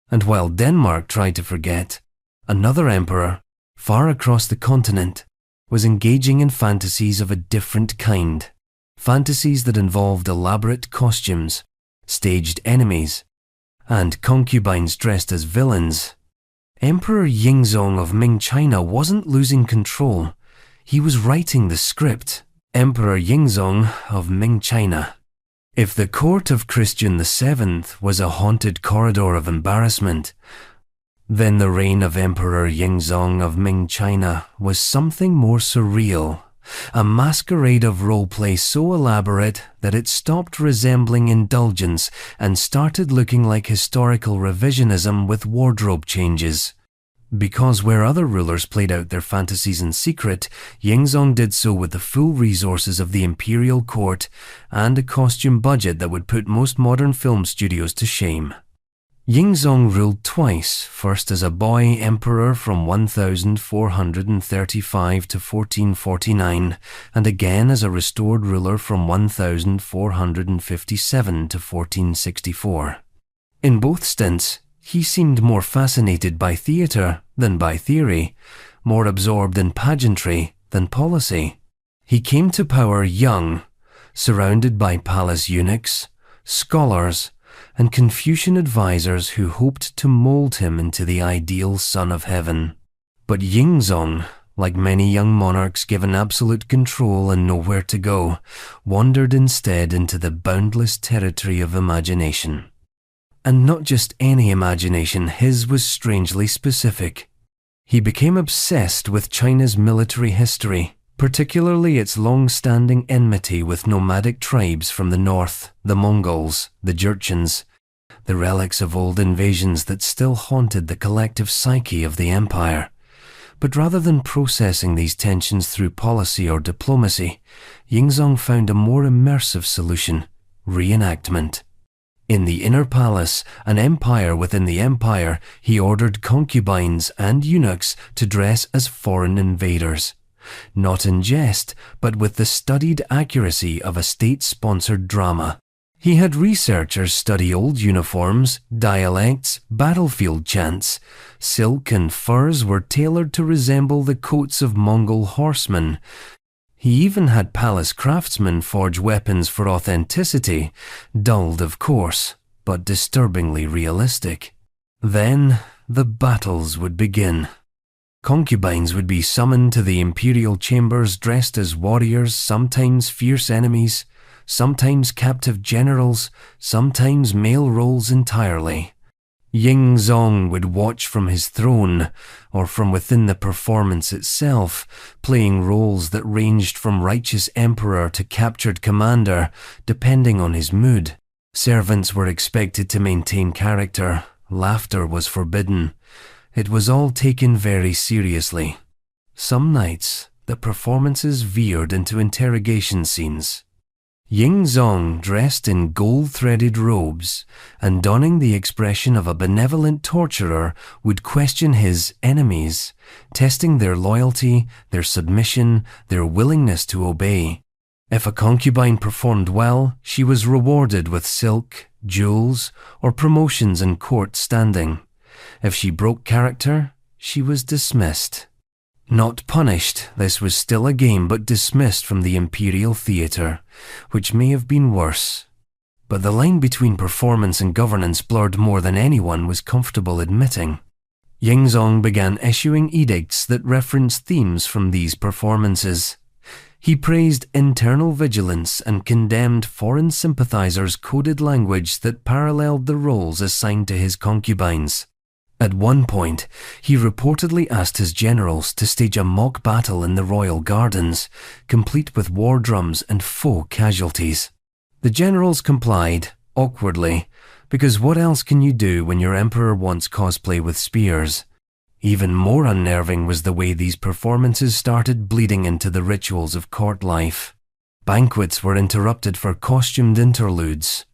And while Denmark tried to forget, another emperor, far across the continent, was engaging in fantasies of a different kind. Fantasies that involved elaborate costumes, staged enemies, and concubines dressed as villains. Emperor Yingzong of Ming China wasn't losing control. He was writing the script. Emperor Yingzong of Ming China. If the court of Christian VII was a haunted corridor of embarrassment, then the reign of Emperor Yingzong of Ming China was something more surreal. A masquerade of roleplay so elaborate that it stopped resembling indulgence and started looking like historical revisionism with wardrobe changes. Because where other rulers played out their fantasies in secret, Yingzong did so with the full resources of the imperial court and a costume budget that would put most modern film studios to shame. Yingzong ruled twice, first as a boy emperor from 1435 to 1449, and again as a restored ruler from 1457 to 1464. In both stints, he seemed more fascinated by theatre than by theory, more absorbed in pageantry than policy. He came to power young, surrounded by palace eunuchs, scholars, and Confucian advisors who hoped to mold him into the ideal son of heaven. But Yingzong, like many young monarchs given absolute control and nowhere to go, wandered instead into the boundless territory of imagination. And not just any imagination, his was strangely specific. He became obsessed with China's military history, particularly its long-standing enmity with nomadic tribes from the north, the Mongols, the Jurchens, the relics of old invasions that still haunted the collective psyche of the empire. But rather than processing these tensions through policy or diplomacy, Yingzong found a more immersive solution: reenactment. In the inner palace, an empire within the empire, he ordered concubines and eunuchs to dress as foreign invaders. Not in jest, but with the studied accuracy of a state-sponsored drama. He had researchers study old uniforms, dialects, battlefield chants. Silk and furs were tailored to resemble the coats of Mongol horsemen. He even had palace craftsmen forge weapons for authenticity, dulled of course, but disturbingly realistic. Then the battles would begin. Concubines would be summoned to the imperial chambers dressed as warriors, sometimes fierce enemies, sometimes captive generals, sometimes male roles entirely. Yingzong would watch from his throne, or from within the performance itself, playing roles that ranged from righteous emperor to captured commander, depending on his mood. Servants were expected to maintain character. Laughter was forbidden. It was all taken very seriously. Some nights, the performances veered into interrogation scenes. Yingzong, dressed in gold-threaded robes and donning the expression of a benevolent torturer, would question his enemies, testing their loyalty, their submission, their willingness to obey. If a concubine performed well, she was rewarded with silk, jewels, or promotions and court standing. If she broke character, she was dismissed. Not punished, this was still a game, but dismissed from the Imperial Theatre, which may have been worse. But the line between performance and governance blurred more than anyone was comfortable admitting. Yingzong began issuing edicts that referenced themes from these performances. He praised internal vigilance and condemned foreign sympathizers' coded language that paralleled the roles assigned to his concubines. At one point, he reportedly asked his generals to stage a mock battle in the royal gardens, complete with war drums and faux casualties. The generals complied, awkwardly, because what else can you do when your emperor wants cosplay with spears? Even more unnerving was the way these performances started bleeding into the rituals of court life. Banquets were interrupted for costumed interludes.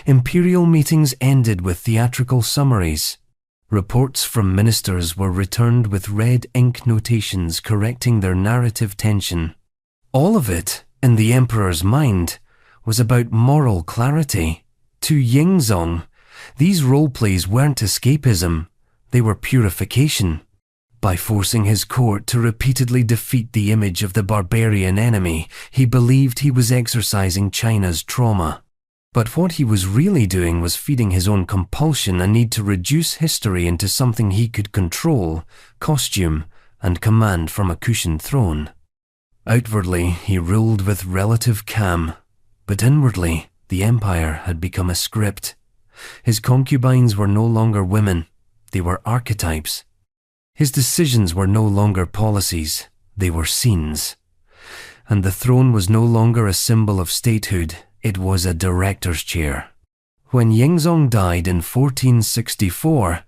Imperial meetings ended with theatrical summaries. Reports from ministers were returned with red ink notations correcting their narrative tension. All of it, in the emperor's mind, was about moral clarity. To Yingzong, these role plays weren't escapism, they were purification. By forcing his court to repeatedly defeat the image of the barbarian enemy, he believed he was exorcising China's trauma. But what he was really doing was feeding his own compulsion a need to reduce history into something he could control, costume, and command from a cushioned throne. Outwardly, he ruled with relative calm, but inwardly, the empire had become a script. His concubines were no longer women, they were archetypes. His decisions were no longer policies, they were scenes. And the throne was no longer a symbol of statehood, it was a director's chair. When Yingzong died in 1464,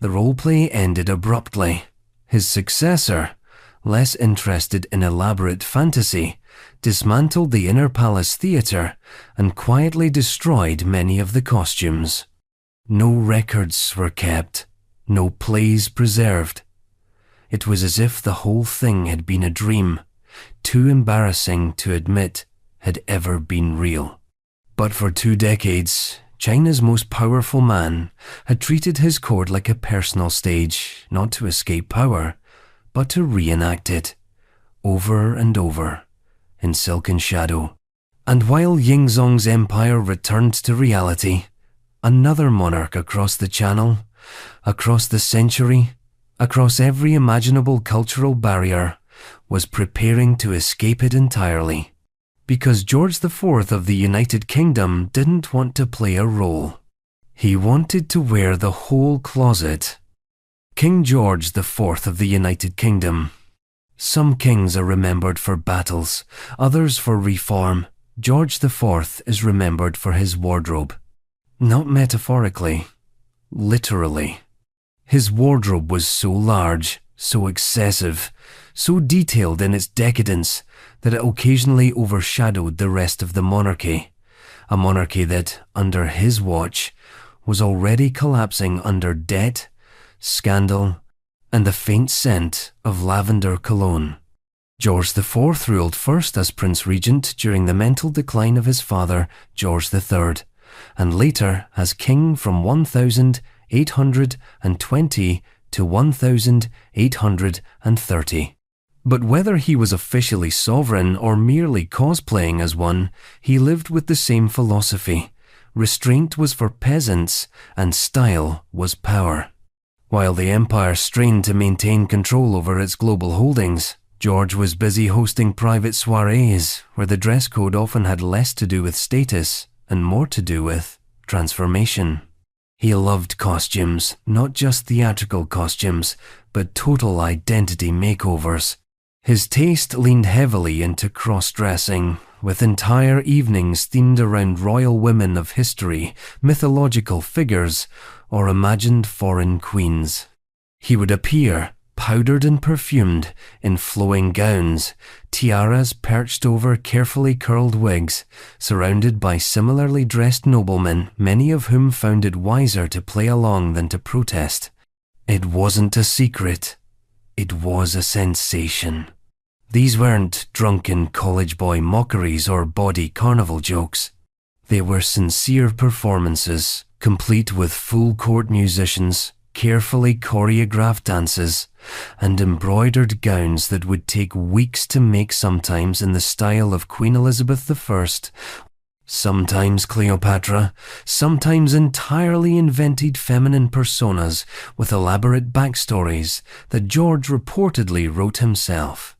the roleplay ended abruptly. His successor, less interested in elaborate fantasy, dismantled the inner palace theatre and quietly destroyed many of the costumes. No records were kept, no plays preserved. It was as if the whole thing had been a dream, too embarrassing to admit had ever been real. But for 2 decades, China's most powerful man had treated his court like a personal stage, not to escape power, but to reenact it, over and over, in silken shadow. And while Yingzong's empire returned to reality, another monarch across the channel, across the century, across every imaginable cultural barrier, was preparing to escape it entirely. Because George IV of the United Kingdom didn't want to play a role. He wanted to wear the whole closet. King George IV of the United Kingdom. Some kings are remembered for battles, others for reform. George IV is remembered for his wardrobe. Not metaphorically, literally. His wardrobe was so large, so excessive, so detailed in its decadence that it occasionally overshadowed the rest of the monarchy, a monarchy that, under his watch, was already collapsing under debt, scandal, and the faint scent of lavender cologne. George IV ruled first as Prince Regent during the mental decline of his father, George III, and later as king from 1820 to 1830. But whether he was officially sovereign or merely cosplaying as one, he lived with the same philosophy. Restraint was for peasants, and style was power. While the empire strained to maintain control over its global holdings, George was busy hosting private soirees where the dress code often had less to do with status and more to do with transformation. He loved costumes, not just theatrical costumes, but total identity makeovers. His taste leaned heavily into cross-dressing, with entire evenings themed around royal women of history, mythological figures, or imagined foreign queens. He would appear, powdered and perfumed, in flowing gowns, tiaras perched over carefully curled wigs, surrounded by similarly dressed noblemen, many of whom found it wiser to play along than to protest. It wasn't a secret. It was a sensation. These weren't drunken college boy mockeries or bawdy carnival jokes. They were sincere performances, complete with full court musicians, carefully choreographed dances, and embroidered gowns that would take weeks to make, sometimes in the style of Queen Elizabeth I, sometimes Cleopatra, sometimes entirely invented feminine personas with elaborate backstories that George reportedly wrote himself.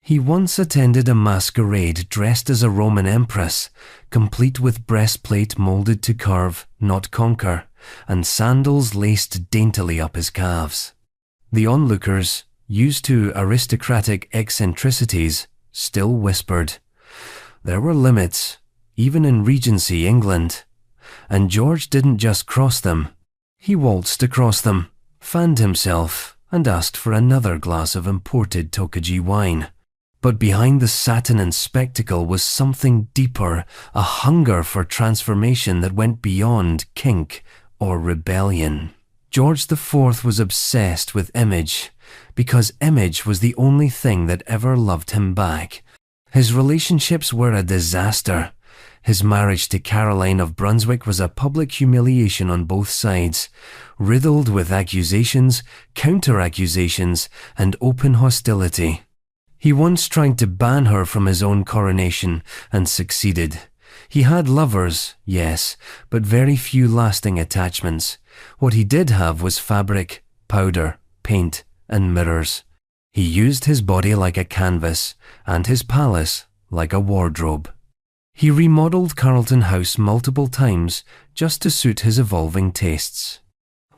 He once attended a masquerade dressed as a Roman empress, complete with breastplate molded to curve, not conquer, and sandals laced daintily up his calves. The onlookers, used to aristocratic eccentricities, still whispered. There were limits, even in Regency England, and George didn't just cross them. He waltzed across them, fanned himself, and asked for another glass of imported Tokaji wine. But behind the satin and spectacle was something deeper, a hunger for transformation that went beyond kink or rebellion. George IV was obsessed with image, because image was the only thing that ever loved him back. His relationships were a disaster. His marriage to Caroline of Brunswick was a public humiliation on both sides, riddled with accusations, counter-accusations, and open hostility. He once tried to ban her from his own coronation and succeeded. He had lovers, yes, but very few lasting attachments. What he did have was fabric, powder, paint, and mirrors. He used his body like a canvas, and his palace like a wardrobe. He remodeled Carlton House multiple times just to suit his evolving tastes.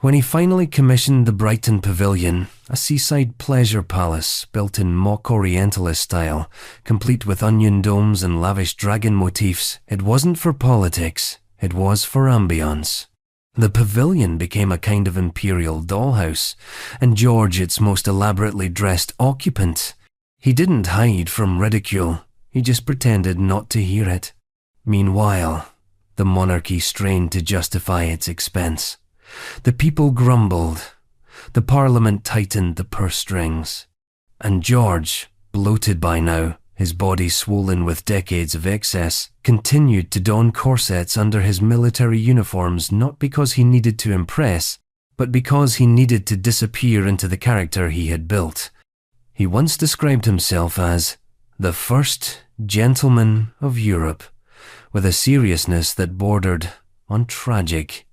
When he finally commissioned the Brighton Pavilion, a seaside pleasure palace built in mock Orientalist style, complete with onion domes and lavish dragon motifs, it wasn't for politics, it was for ambience. The pavilion became a kind of imperial dollhouse, and George its most elaborately dressed occupant. He didn't hide from ridicule, he just pretended not to hear it. Meanwhile, the monarchy strained to justify its expense. The people grumbled. The parliament tightened the purse strings. And George, bloated by now, his body swollen with decades of excess, continued to don corsets under his military uniforms, not because he needed to impress, but because he needed to disappear into the character he had built. He once described himself as the first gentleman of Europe, with a seriousness that bordered on tragic.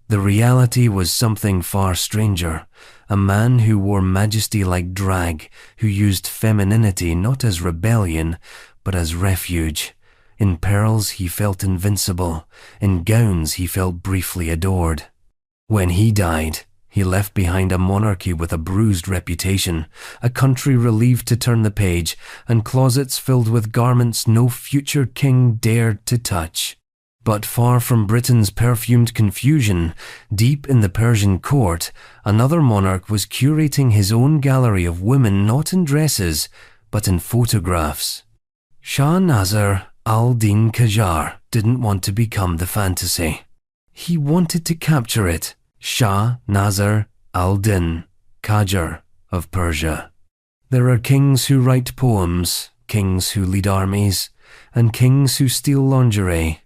The reality was something far stranger, a man who wore majesty like drag, who used femininity not as rebellion, but as refuge. In perils he felt invincible, in gowns he felt briefly adored. When he died, he left behind a monarchy with a bruised reputation, a country relieved to turn the page, and closets filled with garments no future king dared to touch. But far from Britain's perfumed confusion, deep in the Persian court, another monarch was curating his own gallery of women not in dresses, but in photographs. Shah Nasser al-Din Qajar didn't want to become the fantasy. He wanted to capture it. Shah Nasser al-Din Qajar of Persia. There are kings who write poems, kings who lead armies, and kings who steal lingerie.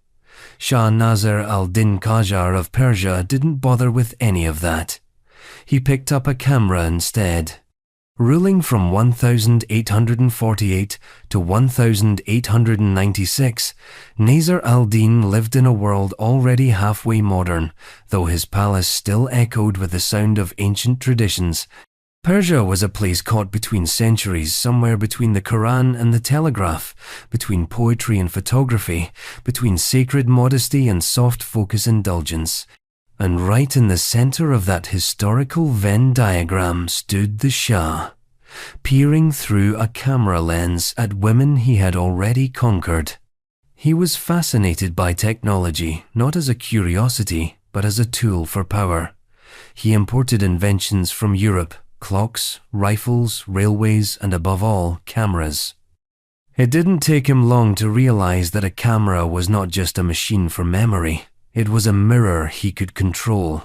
Shah Nasser al-Din Qajar of Persia didn't bother with any of that. He picked up a camera instead. Ruling from 1848 to 1896, Nasser al-Din lived in a world already halfway modern, though his palace still echoed with the sound of ancient traditions. Persia was a place caught between centuries, somewhere between the Quran and the telegraph, between poetry and photography, between sacred modesty and soft focus indulgence. And right in the center of that historical Venn diagram stood the Shah, peering through a camera lens at women he had already conquered. He was fascinated by technology, not as a curiosity, but as a tool for power. He imported inventions from Europe, clocks, rifles, railways, and above all, cameras. It didn't take him long to realize that a camera was not just a machine for memory. It was a mirror he could control,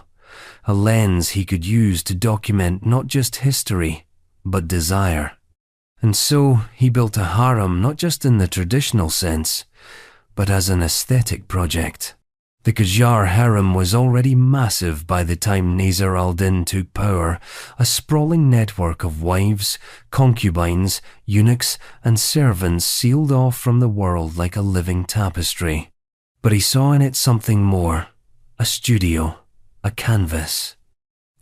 a lens he could use to document not just history, but desire. And so he built a harem not just in the traditional sense, but as an aesthetic project. The Qajar harem was already massive by the time Nasir al-Din took power, a sprawling network of wives, concubines, eunuchs, and servants sealed off from the world like a living tapestry. But he saw in it something more, a studio, a canvas.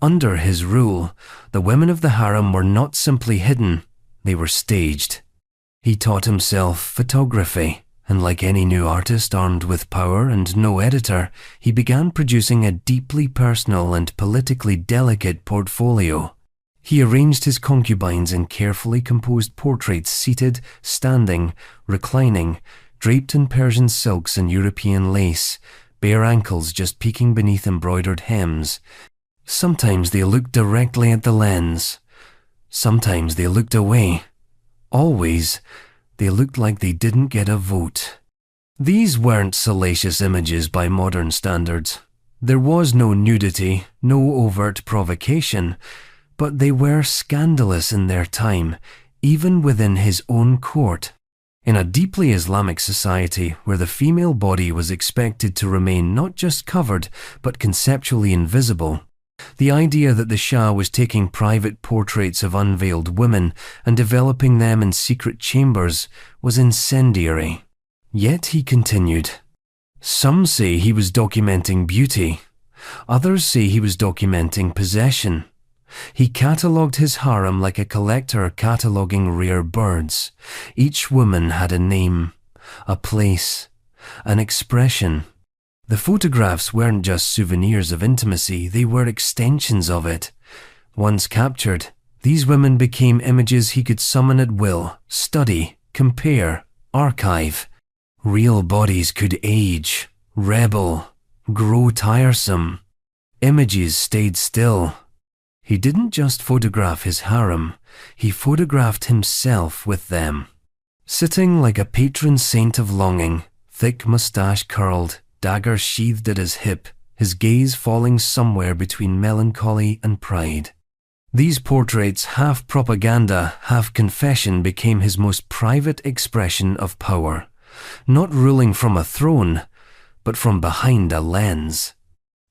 Under his rule, the women of the harem were not simply hidden, they were staged. He taught himself photography, and like any new artist armed with power and no editor, he began producing a deeply personal and politically delicate portfolio. He arranged his concubines in carefully composed portraits seated, standing, reclining, draped in Persian silks and European lace, bare ankles just peeking beneath embroidered hems. Sometimes they looked directly at the lens. Sometimes they looked away. Always, they looked like they didn't get a vote. These weren't salacious images by modern standards. There was no nudity, no overt provocation, but they were scandalous in their time, even within his own court. In a deeply Islamic society where the female body was expected to remain not just covered, but conceptually invisible, the idea that the Shah was taking private portraits of unveiled women and developing them in secret chambers was incendiary. Yet he continued. Some say he was documenting beauty. Others say he was documenting possession. He catalogued his harem like a collector cataloguing rare birds. Each woman had a name, a place, an expression. The photographs weren't just souvenirs of intimacy, they were extensions of it. Once captured, these women became images he could summon at will, study, compare, archive. Real bodies could age, rebel, grow tiresome. Images stayed still. He didn't just photograph his harem, he photographed himself with them. Sitting like a patron saint of longing, thick moustache curled, dagger sheathed at his hip, his gaze falling somewhere between melancholy and pride. These portraits, half propaganda, half confession, became his most private expression of power, not ruling from a throne, but from behind a lens.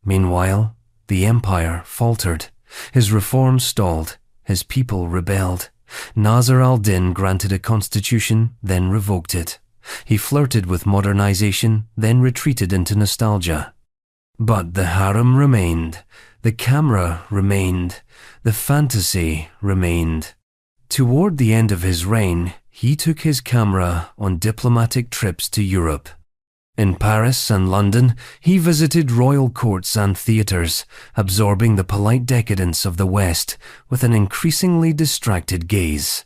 Meanwhile, the empire faltered, his reforms stalled, his people rebelled. Nasir al-Din granted a constitution, then revoked it. He flirted with modernization, then retreated into nostalgia. But the harem remained, the camera remained, the fantasy remained. Toward the end of his reign, he took his camera on diplomatic trips to Europe. In Paris and London, he visited royal courts and theatres, absorbing the polite decadence of the West with an increasingly distracted gaze.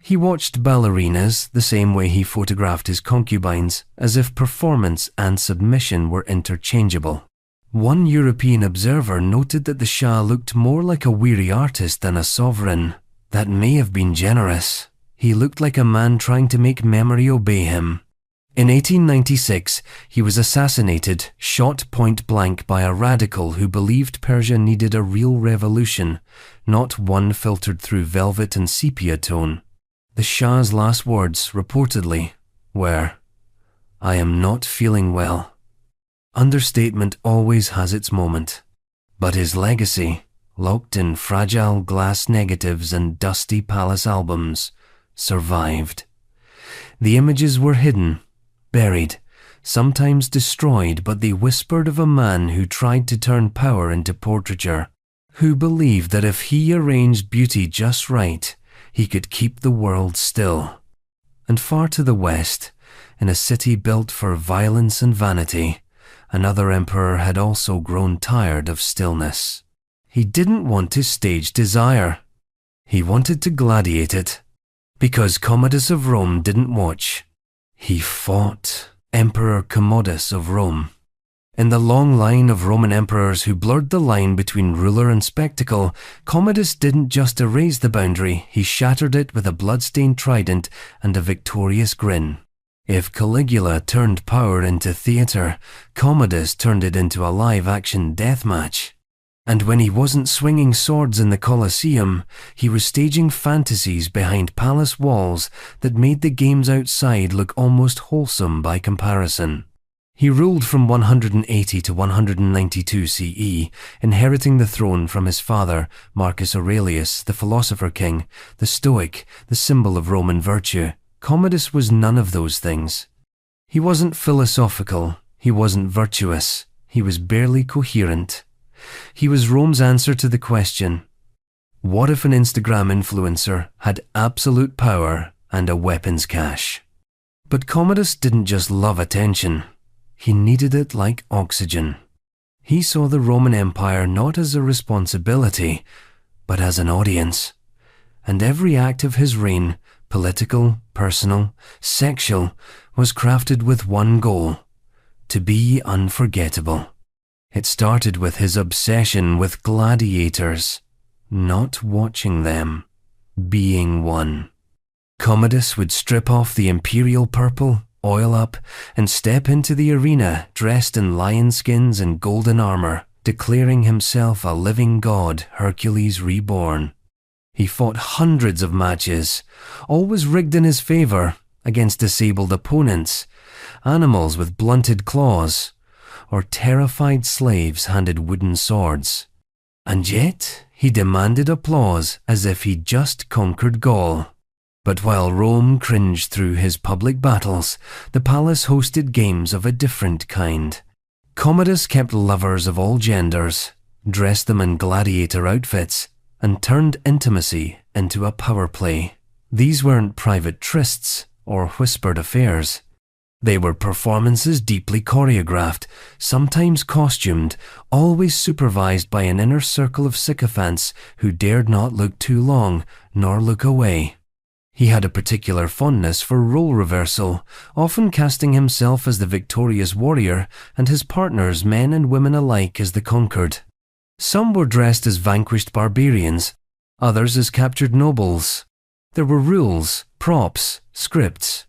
He watched ballerinas the same way he photographed his concubines, as if performance and submission were interchangeable. One European observer noted that the Shah looked more like a weary artist than a sovereign. That may have been generous. He looked like a man trying to make memory obey him. In 1896, he was assassinated, shot point blank by a radical who believed Persia needed a real revolution, not one filtered through velvet and sepia tone. The Shah's last words, reportedly, were, "I am not feeling well." Understatement always has its moment, but his legacy, locked in fragile glass negatives and dusty palace albums, survived. The images were hidden, buried, sometimes destroyed, but they whispered of a man who tried to turn power into portraiture, who believed that if he arranged beauty just right, he could keep the world still. And far to the west, in a city built for violence and vanity, another emperor had also grown tired of stillness. He didn't want to stage desire. He wanted to gladiate it. Because Commodus of Rome didn't watch, he fought. Emperor Commodus of Rome. In the long line of Roman emperors who blurred the line between ruler and spectacle, Commodus didn't just erase the boundary, he shattered it with a blood-stained trident and a victorious grin. If Caligula turned power into theatre, Commodus turned it into a live-action deathmatch. And when he wasn't swinging swords in the Colosseum, he was staging fantasies behind palace walls that made the games outside look almost wholesome by comparison. He ruled from 180 to 192 CE, inheriting the throne from his father, Marcus Aurelius, the philosopher king, the Stoic, the symbol of Roman virtue. Commodus was none of those things. He wasn't philosophical, he wasn't virtuous, he was barely coherent. He was Rome's answer to the question, what if an Instagram influencer had absolute power and a weapons cache? But Commodus didn't just love attention. He needed it like oxygen. He saw the Roman Empire not as a responsibility, but as an audience. And every act of his reign, political, personal, sexual, was crafted with one goal: to be unforgettable. It started with his obsession with gladiators, not watching them, being one. Commodus would strip off the imperial purple, oil up, and step into the arena dressed in lion skins and golden armor, declaring himself a living god, Hercules reborn. He fought hundreds of matches, always rigged in his favor, against disabled opponents, animals with blunted claws, or terrified slaves handed wooden swords. And yet, he demanded applause as if he'd just conquered Gaul. But while Rome cringed through his public battles, the palace hosted games of a different kind. Commodus kept lovers of all genders, dressed them in gladiator outfits, and turned intimacy into a power play. These weren't private trysts or whispered affairs. They were performances deeply choreographed, sometimes costumed, always supervised by an inner circle of sycophants who dared not look too long nor look away. He had a particular fondness for role reversal, often casting himself as the victorious warrior and his partners, men and women alike, as the conquered. Some were dressed as vanquished barbarians, others as captured nobles. There were rules, props, scripts.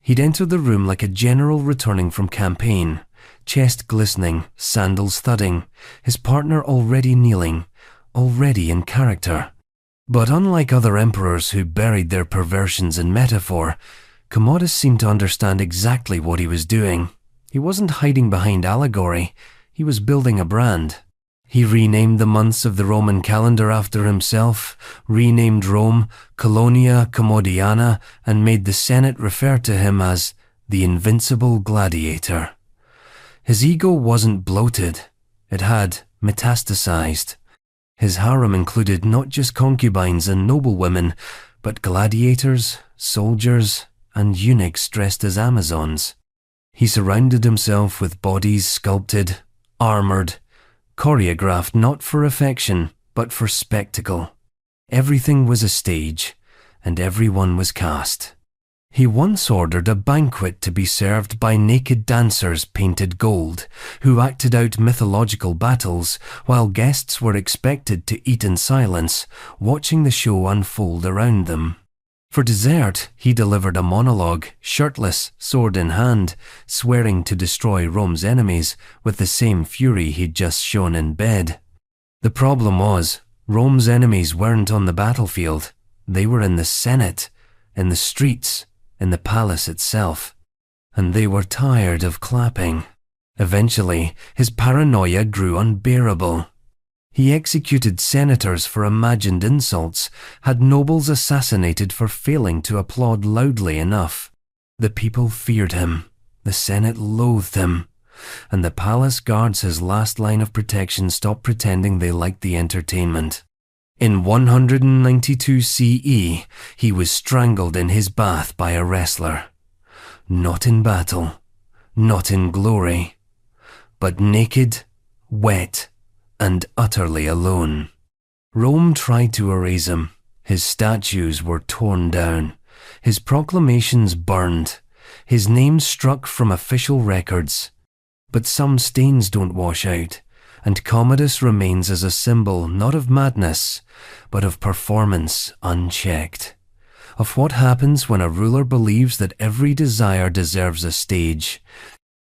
He'd enter the room like a general returning from campaign, chest glistening, sandals thudding, his partner already kneeling, already in character. But unlike other emperors who buried their perversions in metaphor, Commodus seemed to understand exactly what he was doing. He wasn't hiding behind allegory, he was building a brand. He renamed the months of the Roman calendar after himself, renamed Rome Colonia Commodiana, and made the Senate refer to him as the invincible gladiator. His ego wasn't bloated, it had metastasized. His harem included not just concubines and noblewomen, but gladiators, soldiers, and eunuchs dressed as Amazons. He surrounded himself with bodies sculpted, armored, choreographed not for affection, but for spectacle. Everything was a stage, and everyone was cast. He once ordered a banquet to be served by naked dancers painted gold, who acted out mythological battles, while guests were expected to eat in silence, watching the show unfold around them. For dessert, he delivered a monologue, shirtless, sword in hand, swearing to destroy Rome's enemies with the same fury he'd just shown in bed. The problem was, Rome's enemies weren't on the battlefield. They were in the Senate, in the streets, in the palace itself. And they were tired of clapping. Eventually, his paranoia grew unbearable. He executed senators for imagined insults, had nobles assassinated for failing to applaud loudly enough. The people feared him, the Senate loathed him, and the palace guards, his last line of protection, stopped pretending they liked the entertainment. In 192 CE, he was strangled in his bath by a wrestler. Not in battle, not in glory, but naked, wet, and utterly alone. Rome tried to erase him. His statues were torn down, his proclamations burned, his name struck from official records. But some stains don't wash out, and Commodus remains as a symbol not of madness, but of performance unchecked, of what happens when a ruler believes that every desire deserves a stage.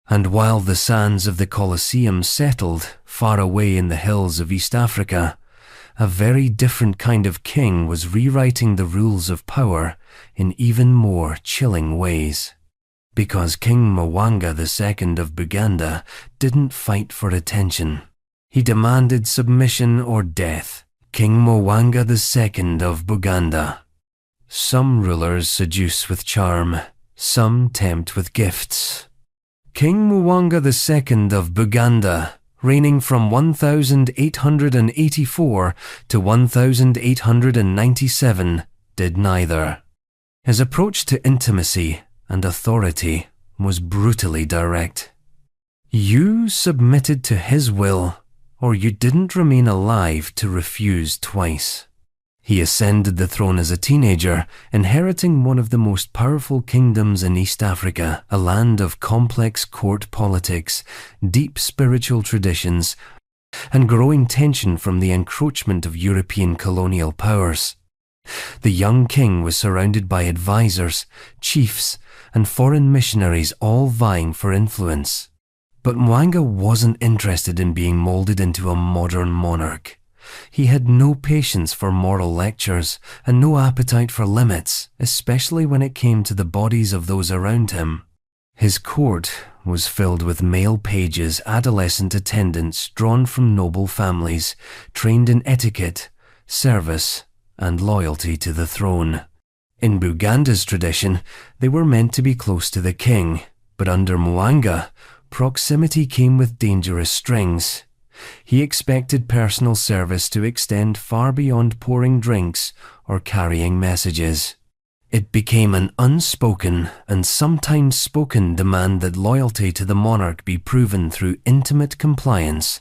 And while the sands of the Colosseum settled far away in the hills of East Africa, a very different kind of king was rewriting the rules of power in even more chilling ways. Because King Mwanga II of Buganda didn't fight for attention. He demanded submission or death. King Mwanga II of Buganda. Some rulers seduce with charm, some tempt with gifts. King Mwanga II of Buganda, reigning from 1884 to 1897, did neither. His approach to intimacy and authority was brutally direct. You submitted to his will, or you didn't remain alive to refuse twice. He ascended the throne as a teenager, inheriting one of the most powerful kingdoms in East Africa, a land of complex court politics, deep spiritual traditions, and growing tension from the encroachment of European colonial powers. The young king was surrounded by advisors, chiefs, and foreign missionaries all vying for influence. But Mwanga wasn't interested in being molded into a modern monarch. He had no patience for moral lectures and no appetite for limits, especially when it came to the bodies of those around him. His court was filled with male pages, adolescent attendants drawn from noble families, trained in etiquette, service, and loyalty to the throne. In Buganda's tradition, they were meant to be close to the king, but under Mwanga, proximity came with dangerous strings. He expected personal service to extend far beyond pouring drinks or carrying messages. It became an unspoken and sometimes spoken demand that loyalty to the monarch be proven through intimate compliance.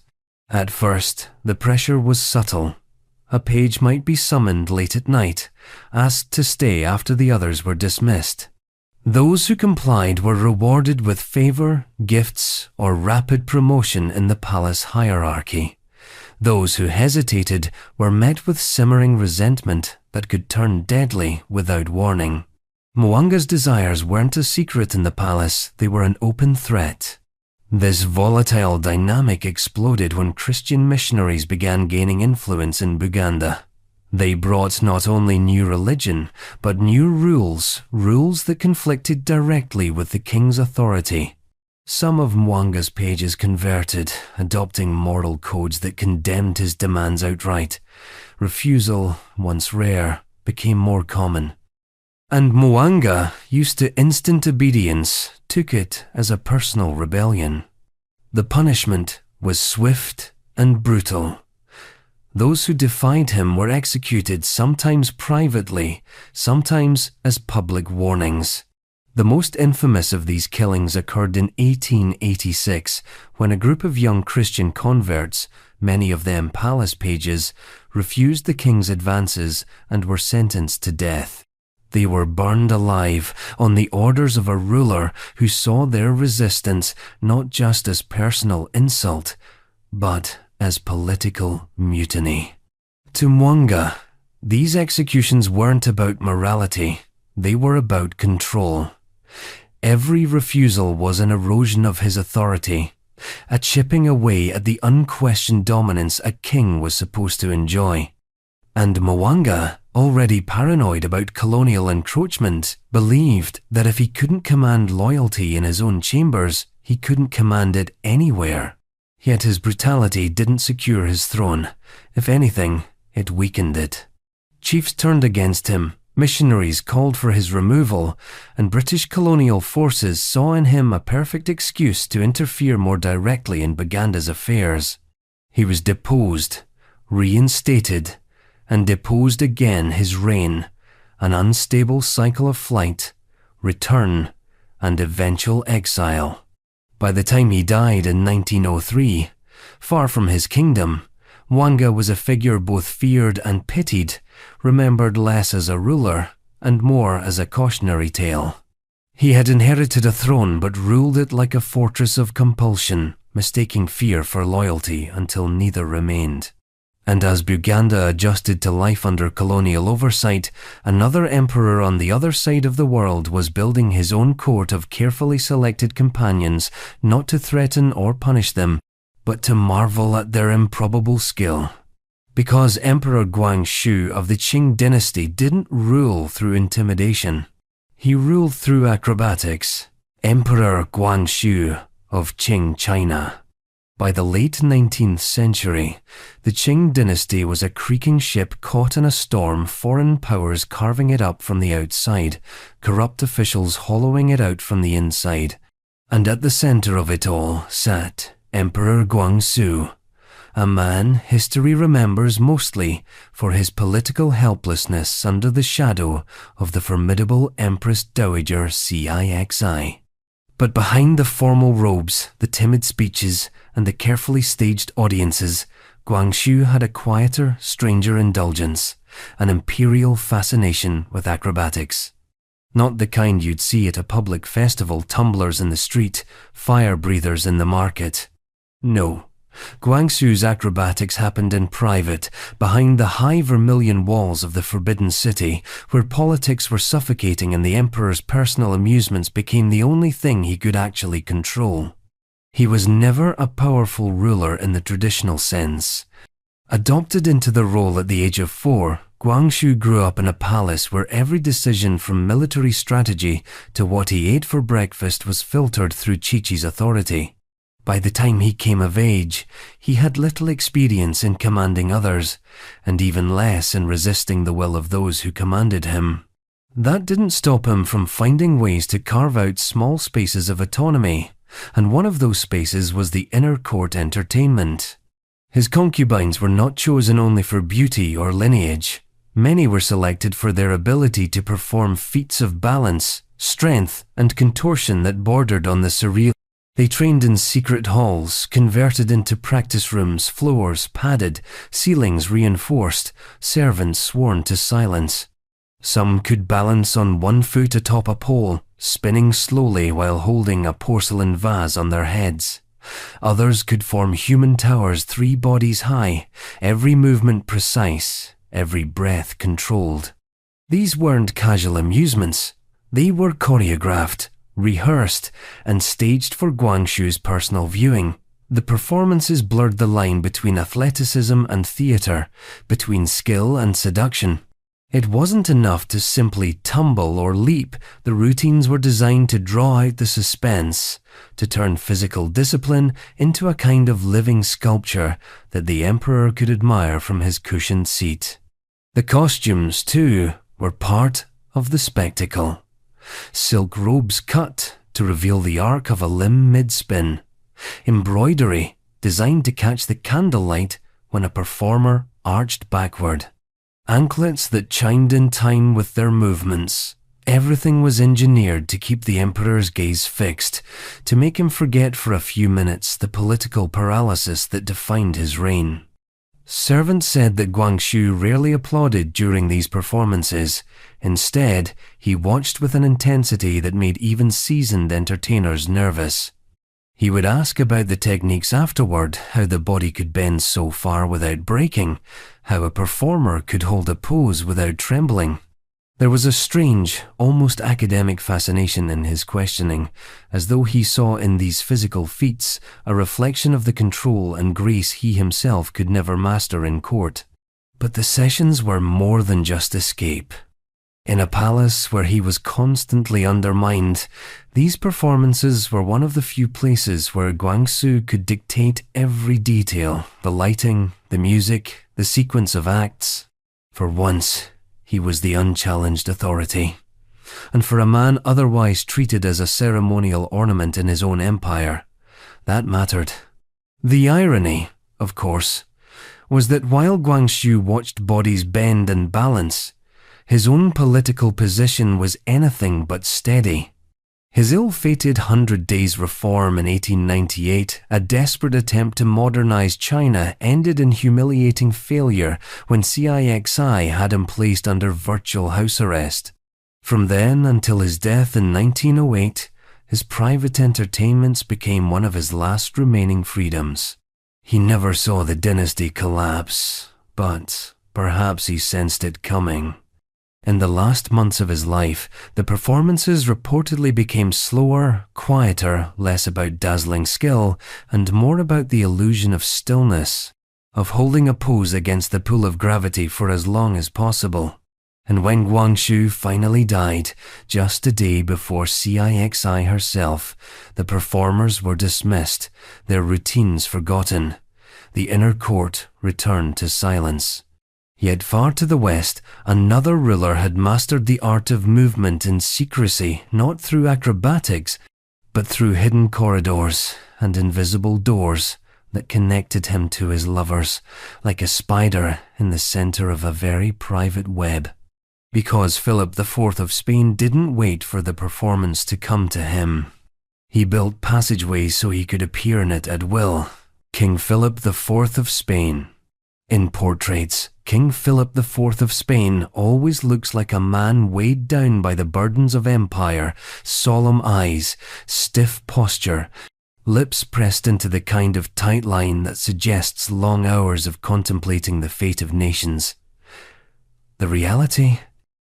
At first, the pressure was subtle. A page might be summoned late at night, asked to stay after the others were dismissed. Those who complied were rewarded with favor, gifts, or rapid promotion in the palace hierarchy. Those who hesitated were met with simmering resentment that could turn deadly without warning. Mwanga's desires weren't a secret in the palace, they were an open threat. This volatile dynamic exploded when Christian missionaries began gaining influence in Buganda. They brought not only new religion, but new rules that conflicted directly with the king's authority. Some of Mwanga's pages converted, adopting moral codes that condemned his demands outright. Refusal, once rare, became more common. And Mwanga, used to instant obedience, took it as a personal rebellion. The punishment was swift and brutal. Those who defied him were executed, sometimes privately, sometimes as public warnings. The most infamous of these killings occurred in 1886, when a group of young Christian converts, many of them palace pages, refused the king's advances and were sentenced to death. They were burned alive on the orders of a ruler who saw their resistance not just as personal insult, but as political mutiny. To Mwanga, these executions weren't about morality, they were about control. Every refusal was an erosion of his authority, a chipping away at the unquestioned dominance a king was supposed to enjoy. And Mwanga, already paranoid about colonial encroachment, believed that if he couldn't command loyalty in his own chambers, he couldn't command it anywhere. Yet his brutality didn't secure his throne. If anything, it weakened it. Chiefs turned against him, missionaries called for his removal, and British colonial forces saw in him a perfect excuse to interfere more directly in Buganda's affairs. He was deposed, reinstated, and deposed again. His reign, an unstable cycle of flight, return, and eventual exile. By the time he died in 1903, far from his kingdom, Mwanga was a figure both feared and pitied, remembered less as a ruler and more as a cautionary tale. He had inherited a throne but ruled it like a fortress of compulsion, mistaking fear for loyalty until neither remained. And as Buganda adjusted to life under colonial oversight, another emperor on the other side of the world was building his own court of carefully selected companions, not to threaten or punish them, but to marvel at their improbable skill. Because Emperor Guangxu of the Qing dynasty didn't rule through intimidation. He ruled through acrobatics. Emperor Guangxu of Qing China. By the late 19th century, the Qing dynasty was a creaking ship caught in a storm, foreign powers carving it up from the outside, corrupt officials hollowing it out from the inside. And at the center of it all sat Emperor Guangxu, a man history remembers mostly for his political helplessness under the shadow of the formidable Empress Dowager Cixi. But behind the formal robes, the timid speeches, and the carefully staged audiences, Guangxu had a quieter, stranger indulgence, an imperial fascination with acrobatics. Not the kind you'd see at a public festival, tumblers in the street, fire breathers in the market. No, Guangxu's acrobatics happened in private, behind the high vermilion walls of the Forbidden City, where politics were suffocating and the emperor's personal amusements became the only thing he could actually control. He was never a powerful ruler in the traditional sense. Adopted into the role at the age of 4, Guangxu grew up in a palace where every decision from military strategy to what he ate for breakfast was filtered through Qiqi's authority. By the time he came of age, he had little experience in commanding others, and even less in resisting the will of those who commanded him. That didn't stop him from finding ways to carve out small spaces of autonomy, and one of those spaces was the inner court entertainment. His concubines were not chosen only for beauty or lineage. Many were selected for their ability to perform feats of balance, strength, and contortion that bordered on the surreal. They trained in secret halls, converted into practice rooms, floors padded, ceilings reinforced, servants sworn to silence. Some could balance on one foot atop a pole, spinning slowly while holding a porcelain vase on their heads. Others could form human towers 3 bodies high, every movement precise, every breath controlled. These weren't casual amusements. They were choreographed, rehearsed, and staged for Guangxu's personal viewing. The performances blurred the line between athleticism and theater, between skill and seduction. It wasn't enough to simply tumble or leap. The routines were designed to draw out the suspense, to turn physical discipline into a kind of living sculpture that the emperor could admire from his cushioned seat. The costumes, too, were part of the spectacle. Silk robes cut to reveal the arc of a limb mid-spin. Embroidery designed to catch the candlelight when a performer arched backward. Anklets that chimed in time with their movements. Everything was engineered to keep the emperor's gaze fixed, to make him forget for a few minutes the political paralysis that defined his reign. Servants said that Guangxu rarely applauded during these performances. Instead, he watched with an intensity that made even seasoned entertainers nervous. He would ask about the techniques afterward, how the body could bend so far without breaking, how a performer could hold a pose without trembling. There was a strange, almost academic fascination in his questioning, as though he saw in these physical feats a reflection of the control and grace he himself could never master in court. But the sessions were more than just escape. In a palace where he was constantly undermined, these performances were one of the few places where Guangxu could dictate every detail, the lighting, the music, the sequence of acts. For once, he was the unchallenged authority. And for a man otherwise treated as a ceremonial ornament in his own empire, that mattered. The irony, of course, was that while Guangxu watched bodies bend and balance, his own political position was anything but steady. His ill-fated 100 Days Reform in 1898, a desperate attempt to modernize China, ended in humiliating failure when Cixi had him placed under virtual house arrest. From then until his death in 1908, his private entertainments became one of his last remaining freedoms. He never saw the dynasty collapse, but perhaps he sensed it coming. In the last months of his life, the performances reportedly became slower, quieter, less about dazzling skill, and more about the illusion of stillness, of holding a pose against the pull of gravity for as long as possible. And when Guangxu finally died, just a day before Cixi herself, the performers were dismissed, their routines forgotten. The inner court returned to silence. Yet far to the west, another ruler had mastered the art of movement in secrecy, not through acrobatics, but through hidden corridors and invisible doors that connected him to his lovers, like a spider in the center of a very private web. Because Philip IV of Spain didn't wait for the performance to come to him. He built passageways so he could appear in it at will. King Philip IV of Spain. In portraits, King Philip IV of Spain always looks like a man weighed down by the burdens of empire, solemn eyes, stiff posture, lips pressed into the kind of tight line that suggests long hours of contemplating the fate of nations. The reality?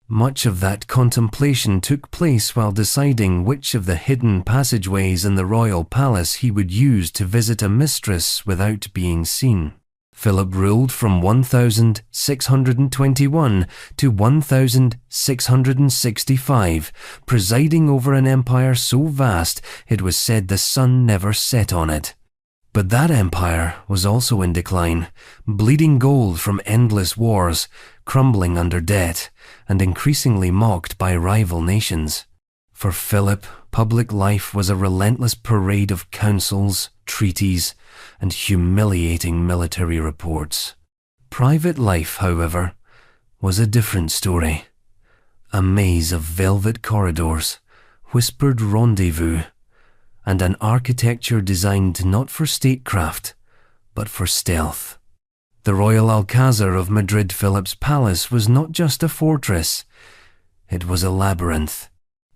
Much of that contemplation took place while deciding which of the hidden passageways in the royal palace he would use to visit a mistress without being seen. Philip ruled from 1621 to 1665, presiding over an empire so vast it was said the sun never set on it. But that empire was also in decline, bleeding gold from endless wars, crumbling under debt, and increasingly mocked by rival nations. For Philip, public life was a relentless parade of councils, treaties, and humiliating military reports. Private life, however, was a different story. A maze of velvet corridors, whispered rendezvous, and an architecture designed not for statecraft, but for stealth. The Royal Alcázar of Madrid, Philip's palace, was not just a fortress, it was a labyrinth.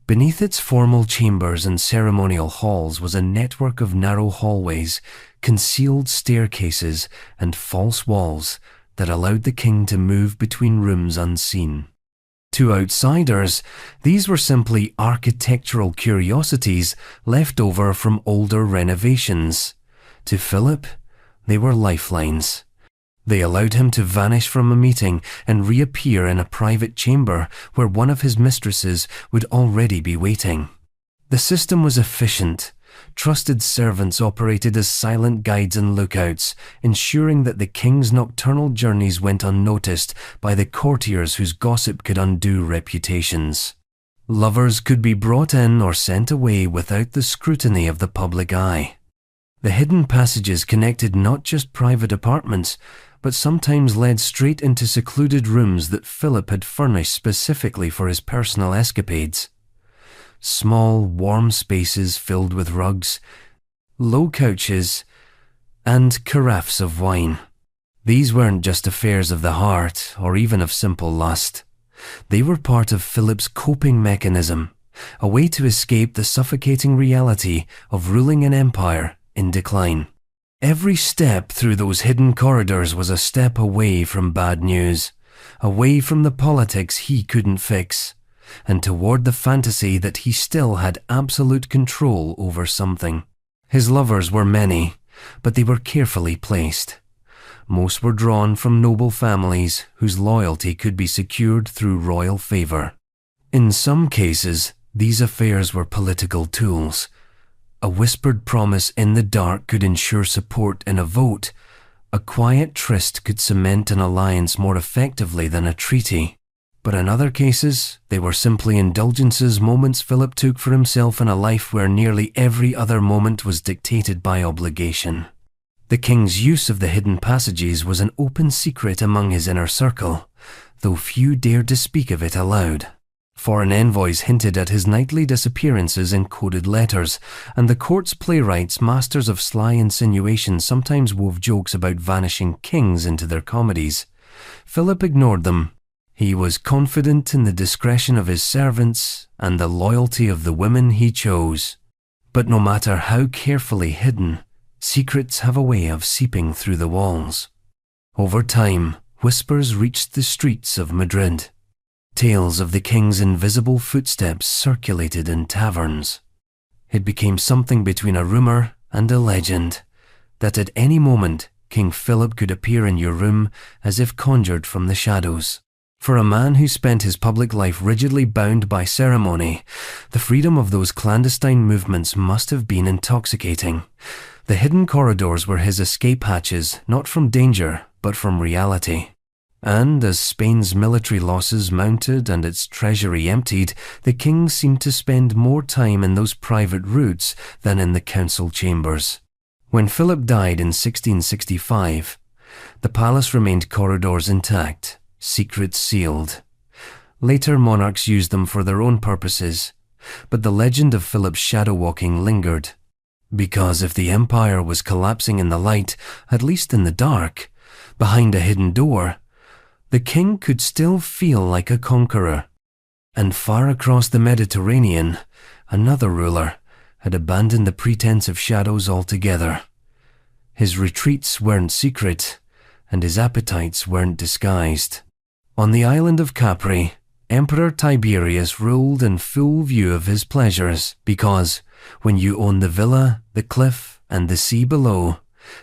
Beneath its formal chambers and ceremonial halls was a network of narrow hallways, concealed staircases, and false walls that allowed the king to move between rooms unseen. To outsiders, these were simply architectural curiosities left over from older renovations. To Philip, they were lifelines. They allowed him to vanish from a meeting and reappear in a private chamber where one of his mistresses would already be waiting. The system was efficient. Trusted servants operated as silent guides and lookouts, ensuring that the king's nocturnal journeys went unnoticed by the courtiers whose gossip could undo reputations. Lovers could be brought in or sent away without the scrutiny of the public eye. The hidden passages connected not just private apartments, but sometimes led straight into secluded rooms that Philip had furnished specifically for his personal escapades. Small, warm spaces filled with rugs, low couches, and carafes of wine. These weren't just affairs of the heart or even of simple lust. They were part of Philip's coping mechanism, a way to escape the suffocating reality of ruling an empire in decline. Every step through those hidden corridors was a step away from bad news, away from the politics he couldn't fix, and toward the fantasy that he still had absolute control over something. His lovers were many, but they were carefully placed. Most were drawn from noble families whose loyalty could be secured through royal favor. In some cases, these affairs were political tools. A whispered promise in the dark could ensure support in a vote. A quiet tryst could cement an alliance more effectively than a treaty. But in other cases, they were simply indulgences, moments Philip took for himself in a life where nearly every other moment was dictated by obligation. The king's use of the hidden passages was an open secret among his inner circle, though few dared to speak of it aloud. Foreign envoys hinted at his nightly disappearances in coded letters, and the court's playwrights, masters of sly insinuation, sometimes wove jokes about vanishing kings into their comedies. Philip ignored them. He was confident in the discretion of his servants and the loyalty of the women he chose. But no matter how carefully hidden, secrets have a way of seeping through the walls. Over time, whispers reached the streets of Madrid. Tales of the king's invisible footsteps circulated in taverns. It became something between a rumor and a legend, that at any moment King Philip could appear in your room as if conjured from the shadows. For a man who spent his public life rigidly bound by ceremony, the freedom of those clandestine movements must have been intoxicating. The hidden corridors were his escape hatches, not from danger, but from reality. And as Spain's military losses mounted and its treasury emptied, the king seemed to spend more time in those private routes than in the council chambers. When Philip died in 1665, the palace remained corridors intact, secrets sealed. Later monarchs used them for their own purposes, but the legend of Philip's shadow-walking lingered. Because if the empire was collapsing in the light, at least in the dark, behind a hidden door, the king could still feel like a conqueror. And far across the Mediterranean, another ruler had abandoned the pretense of shadows altogether. His retreats weren't secret, and his appetites weren't disguised. On the island of Capri, Emperor Tiberius ruled in full view of his pleasures, because when you own the villa, the cliff, and the sea below,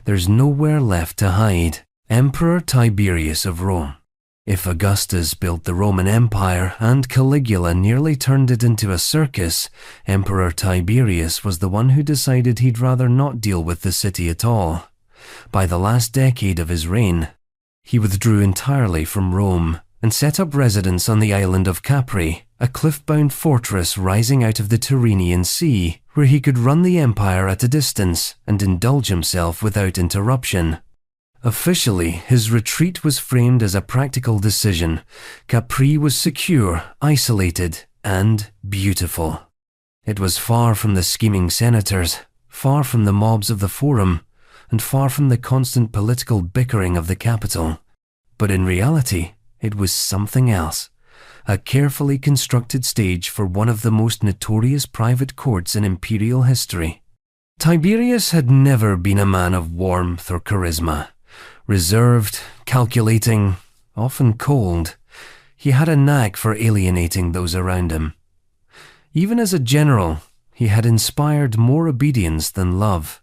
there's nowhere left to hide. Emperor Tiberius of Rome. If Augustus built the Roman Empire and Caligula nearly turned it into a circus, Emperor Tiberius was the one who decided he'd rather not deal with the city at all. By the last decade of his reign, he withdrew entirely from Rome and set up residence on the island of Capri, a cliff-bound fortress rising out of the Tyrrhenian Sea, where he could run the empire at a distance and indulge himself without interruption. Officially, his retreat was framed as a practical decision. Capri was secure, isolated, and beautiful. It was far from the scheming senators, far from the mobs of the Forum, and far from the constant political bickering of the capital. But in reality, it was something else. A carefully constructed stage for one of the most notorious private courts in imperial history. Tiberius had never been a man of warmth or charisma. Reserved, calculating, often cold, he had a knack for alienating those around him. Even as a general, he had inspired more obedience than love.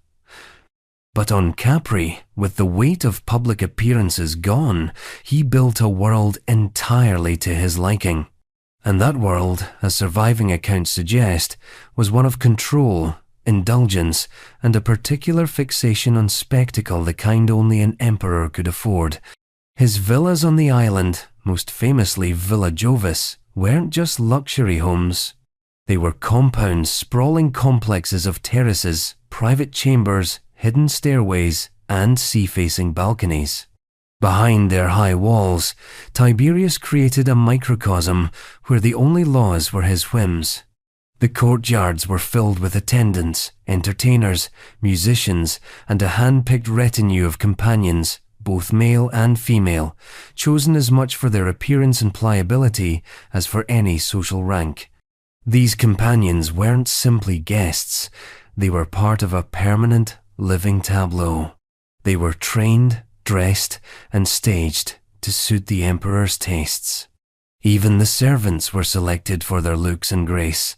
But on Capri, with the weight of public appearances gone, he built a world entirely to his liking. And that world, as surviving accounts suggest, was one of control, indulgence, and a particular fixation on spectacle, the kind only an emperor could afford. His villas on the island, most famously Villa Jovis, weren't just luxury homes. They were compounds, sprawling complexes of terraces, private chambers, hidden stairways, and sea-facing balconies. Behind their high walls, Tiberius created a microcosm where the only laws were his whims. The courtyards were filled with attendants, entertainers, musicians, and a hand-picked retinue of companions, both male and female, chosen as much for their appearance and pliability as for any social rank. These companions weren't simply guests, they were part of a permanent, living tableau. They were trained, dressed, and staged to suit the emperor's tastes. Even the servants were selected for their looks and grace.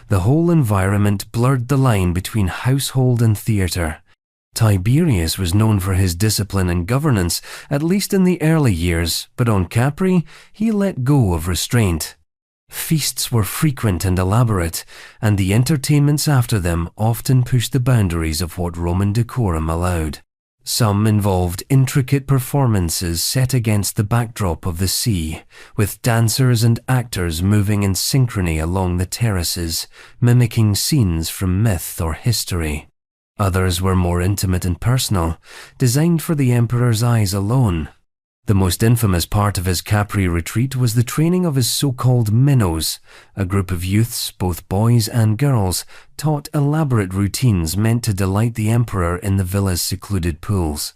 The whole environment blurred the line between household and theatre. Tiberius was known for his discipline and governance, at least in the early years, but on Capri, he let go of restraint. Feasts were frequent and elaborate, and the entertainments after them often pushed the boundaries of what Roman decorum allowed. Some involved intricate performances set against the backdrop of the sea, with dancers and actors moving in synchrony along the terraces, mimicking scenes from myth or history. Others were more intimate and personal, designed for the emperor's eyes alone. The most infamous part of his Capri retreat was the training of his so-called minnows, a group of youths, both boys and girls, taught elaborate routines meant to delight the emperor in the villa's secluded pools.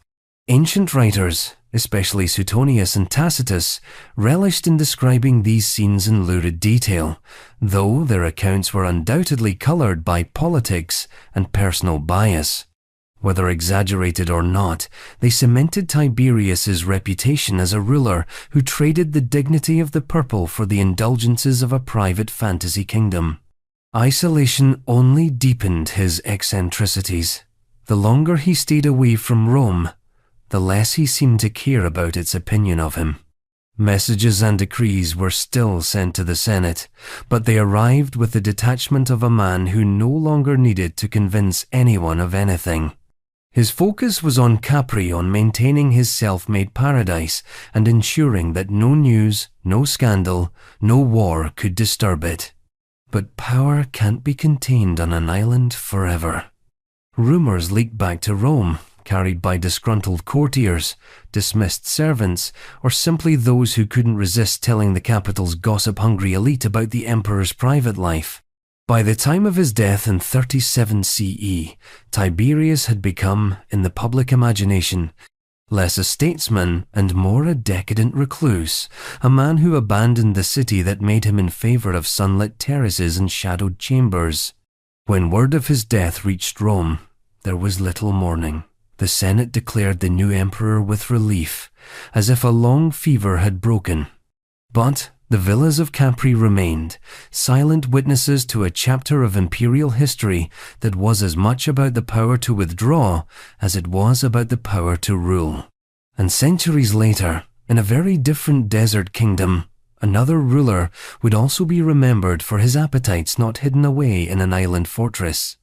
Ancient writers, especially Suetonius and Tacitus, relished in describing these scenes in lurid detail, though their accounts were undoubtedly coloured by politics and personal bias. Whether exaggerated or not, they cemented Tiberius's reputation as a ruler who traded the dignity of the purple for the indulgences of a private fantasy kingdom. Isolation only deepened his eccentricities. The longer he stayed away from Rome, the less he seemed to care about its opinion of him. Messages and decrees were still sent to the Senate, but they arrived with the detachment of a man who no longer needed to convince anyone of anything. His focus was on Capri, on maintaining his self-made paradise and ensuring that no news, no scandal, no war could disturb it. But power can't be contained on an island forever. Rumors leaked back to Rome, carried by disgruntled courtiers, dismissed servants, or simply those who couldn't resist telling the capital's gossip-hungry elite about the emperor's private life. By the time of his death in 37 CE, Tiberius had become, in the public imagination, less a statesman and more a decadent recluse, a man who abandoned the city that made him in favor of sunlit terraces and shadowed chambers. When word of his death reached Rome, there was little mourning. The Senate declared the new emperor with relief, as if a long fever had broken. But the villas of Capri remained, silent witnesses to a chapter of imperial history that was as much about the power to withdraw as it was about the power to rule. And centuries later, in a very different desert kingdom, another ruler would also be remembered for his appetites not hidden away in an island fortress,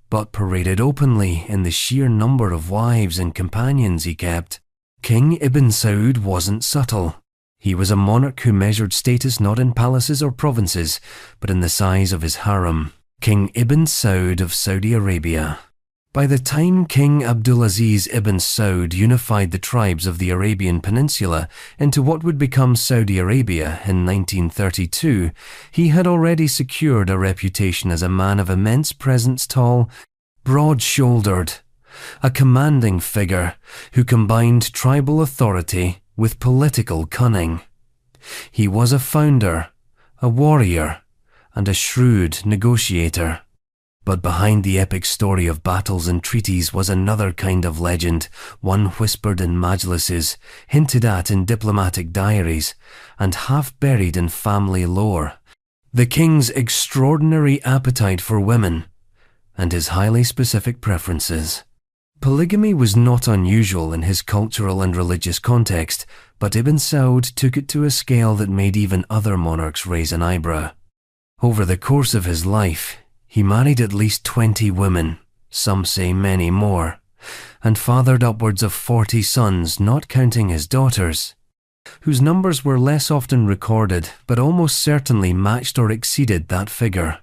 but paraded openly in the sheer number of wives and companions he kept. King Ibn Saud wasn't subtle. He was a monarch who measured status not in palaces or provinces, but in the size of his harem. King Ibn Saud of Saudi Arabia. By the time King Abdulaziz ibn Saud unified the tribes of the Arabian Peninsula into what would become Saudi Arabia in 1932, he had already secured a reputation as a man of immense presence, tall, broad-shouldered, a commanding figure who combined tribal authority with political cunning. He was a founder, a warrior, and a shrewd negotiator. But behind the epic story of battles and treaties was another kind of legend, one whispered in majlises, hinted at in diplomatic diaries, and half buried in family lore. The king's extraordinary appetite for women, and his highly specific preferences. Polygamy was not unusual in his cultural and religious context, but Ibn Saud took it to a scale that made even other monarchs raise an eyebrow. Over the course of his life, he married at least 20 women, some say many more, and fathered upwards of 40 sons, not counting his daughters, whose numbers were less often recorded, but almost certainly matched or exceeded that figure.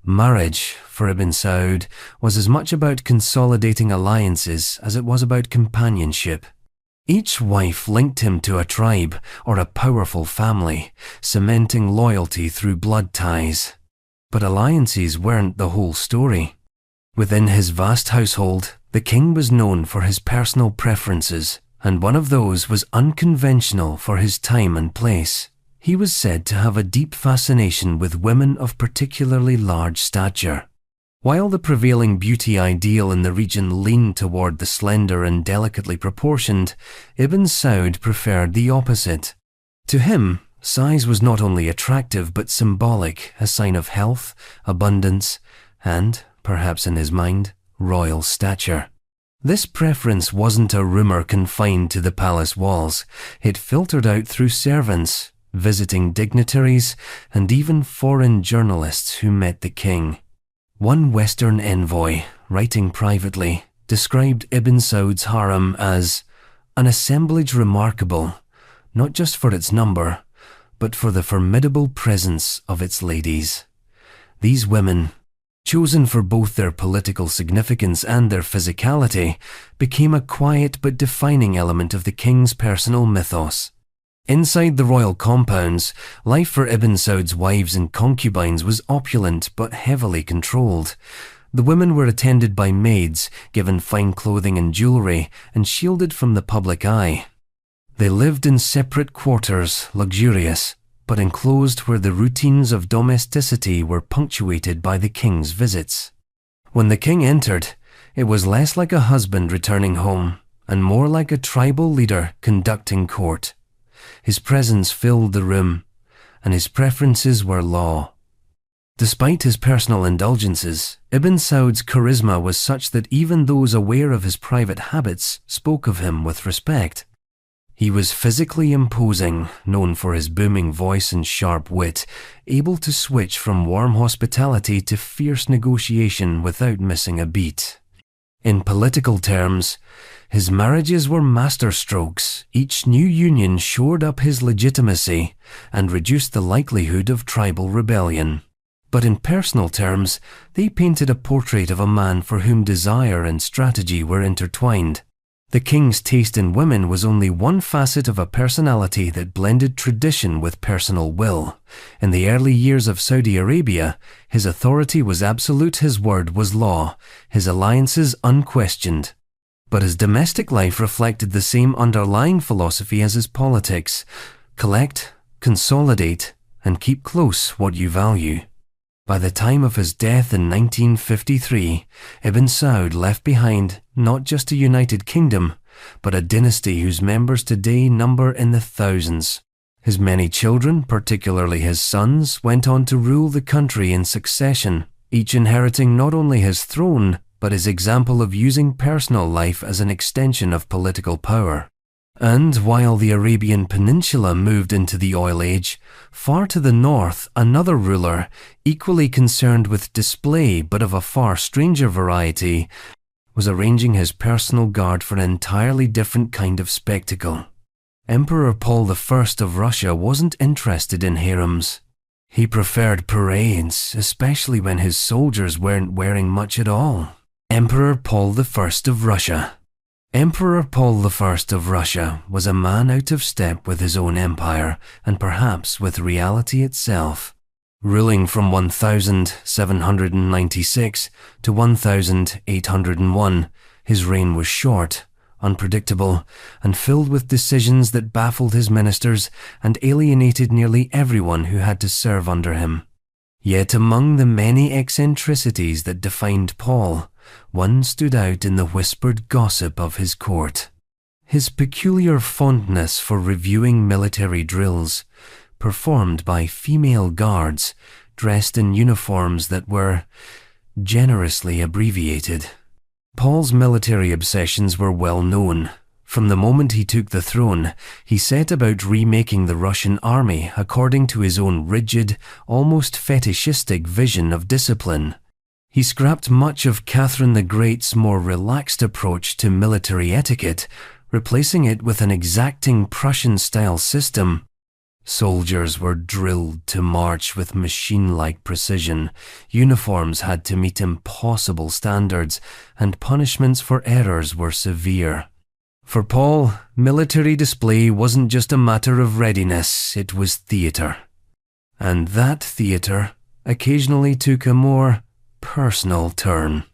Marriage, for Ibn Saud, was as much about consolidating alliances as it was about companionship. Each wife linked him to a tribe or a powerful family, cementing loyalty through blood ties. But alliances weren't the whole story. Within his vast household, the king was known for his personal preferences, and one of those was unconventional for his time and place. He was said to have a deep fascination with women of particularly large stature. While the prevailing beauty ideal in the region leaned toward the slender and delicately proportioned, Ibn Saud preferred the opposite. To him, size was not only attractive but symbolic, a sign of health, abundance, and, perhaps in his mind, royal stature. This preference wasn't a rumor confined to the palace walls. It filtered out through servants, visiting dignitaries, and even foreign journalists who met the king. One Western envoy, writing privately, described Ibn Saud's harem as an assemblage remarkable, not just for its number, but for the formidable presence of its ladies. These women, chosen for both their political significance and their physicality, became a quiet but defining element of the king's personal mythos. Inside the royal compounds, life for Ibn Saud's wives and concubines was opulent but heavily controlled. The women were attended by maids, given fine clothing and jewelry, and shielded from the public eye. They lived in separate quarters, luxurious, but enclosed where the routines of domesticity were punctuated by the king's visits. When the king entered, it was less like a husband returning home, and more like a tribal leader conducting court. His presence filled the room, and his preferences were law. Despite his personal indulgences, Ibn Saud's charisma was such that even those aware of his private habits spoke of him with respect. He was physically imposing, known for his booming voice and sharp wit, able to switch from warm hospitality to fierce negotiation without missing a beat. In political terms, his marriages were masterstrokes. Each new union shored up his legitimacy and reduced the likelihood of tribal rebellion. But in personal terms, they painted a portrait of a man for whom desire and strategy were intertwined. The king's taste in women was only one facet of a personality that blended tradition with personal will. In the early years of Saudi Arabia, his authority was absolute, his word was law, his alliances unquestioned. But his domestic life reflected the same underlying philosophy as his politics: collect, consolidate, and keep close what you value. By the time of his death in 1953, Ibn Saud left behind not just a united kingdom, but a dynasty whose members today number in the thousands. His many children, particularly his sons, went on to rule the country in succession, each inheriting not only his throne, but his example of using personal life as an extension of political power. And while the Arabian Peninsula moved into the Oil Age, far to the north, another ruler, equally concerned with display but of a far stranger variety, was arranging his personal guard for an entirely different kind of spectacle. Emperor Paul I of Russia wasn't interested in harems. He preferred parades, especially when his soldiers weren't wearing much at all. Emperor Paul I of Russia. Emperor Paul I of Russia was a man out of step with his own empire, and perhaps with reality itself. Ruling from 1796 to 1801, his reign was short, unpredictable, and filled with decisions that baffled his ministers and alienated nearly everyone who had to serve under him. Yet among the many eccentricities that defined Paul, one stood out in the whispered gossip of his court: his peculiar fondness for reviewing military drills, performed by female guards dressed in uniforms that were generously abbreviated. Paul's military obsessions were well known. From the moment he took the throne, he set about remaking the Russian army according to his own rigid, almost fetishistic vision of discipline. He scrapped much of Catherine the Great's more relaxed approach to military etiquette, replacing it with an exacting Prussian-style system. Soldiers were drilled to march with machine-like precision, uniforms had to meet impossible standards, and punishments for errors were severe. For Paul, military display wasn't just a matter of readiness, it was theatre. And that theatre occasionally took a more personal turn.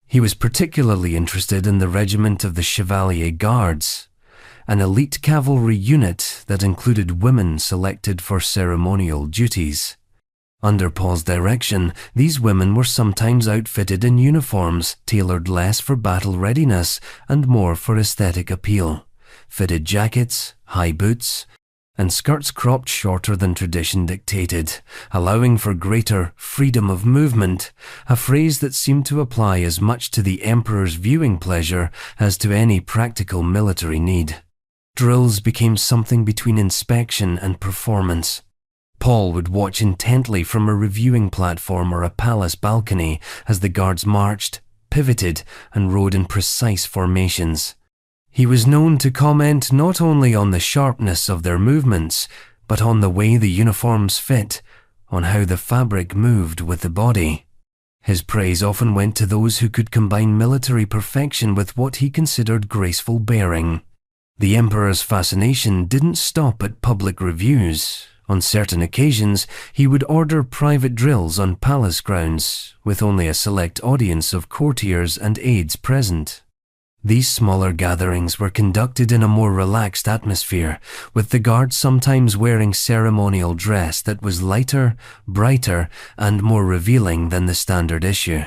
He was particularly interested in the regiment of the Chevalier Guards, an elite cavalry unit that included women selected for ceremonial duties. Under Paul's direction, these women were sometimes outfitted in uniforms tailored less for battle readiness and more for aesthetic appeal: fitted jackets, high boots, and skirts cropped shorter than tradition dictated, allowing for greater freedom of movement, a phrase that seemed to apply as much to the emperor's viewing pleasure as to any practical military need. Drills became something between inspection and performance. Paul would watch intently from a reviewing platform or a palace balcony as the guards marched, pivoted, and rode in precise formations. He was known to comment not only on the sharpness of their movements, but on the way the uniforms fit, on how the fabric moved with the body. His praise often went to those who could combine military perfection with what he considered graceful bearing. The emperor's fascination didn't stop at public reviews. On certain occasions, he would order private drills on palace grounds, with only a select audience of courtiers and aides present. These smaller gatherings were conducted in a more relaxed atmosphere, with the guards sometimes wearing ceremonial dress that was lighter, brighter, and more revealing than the standard issue.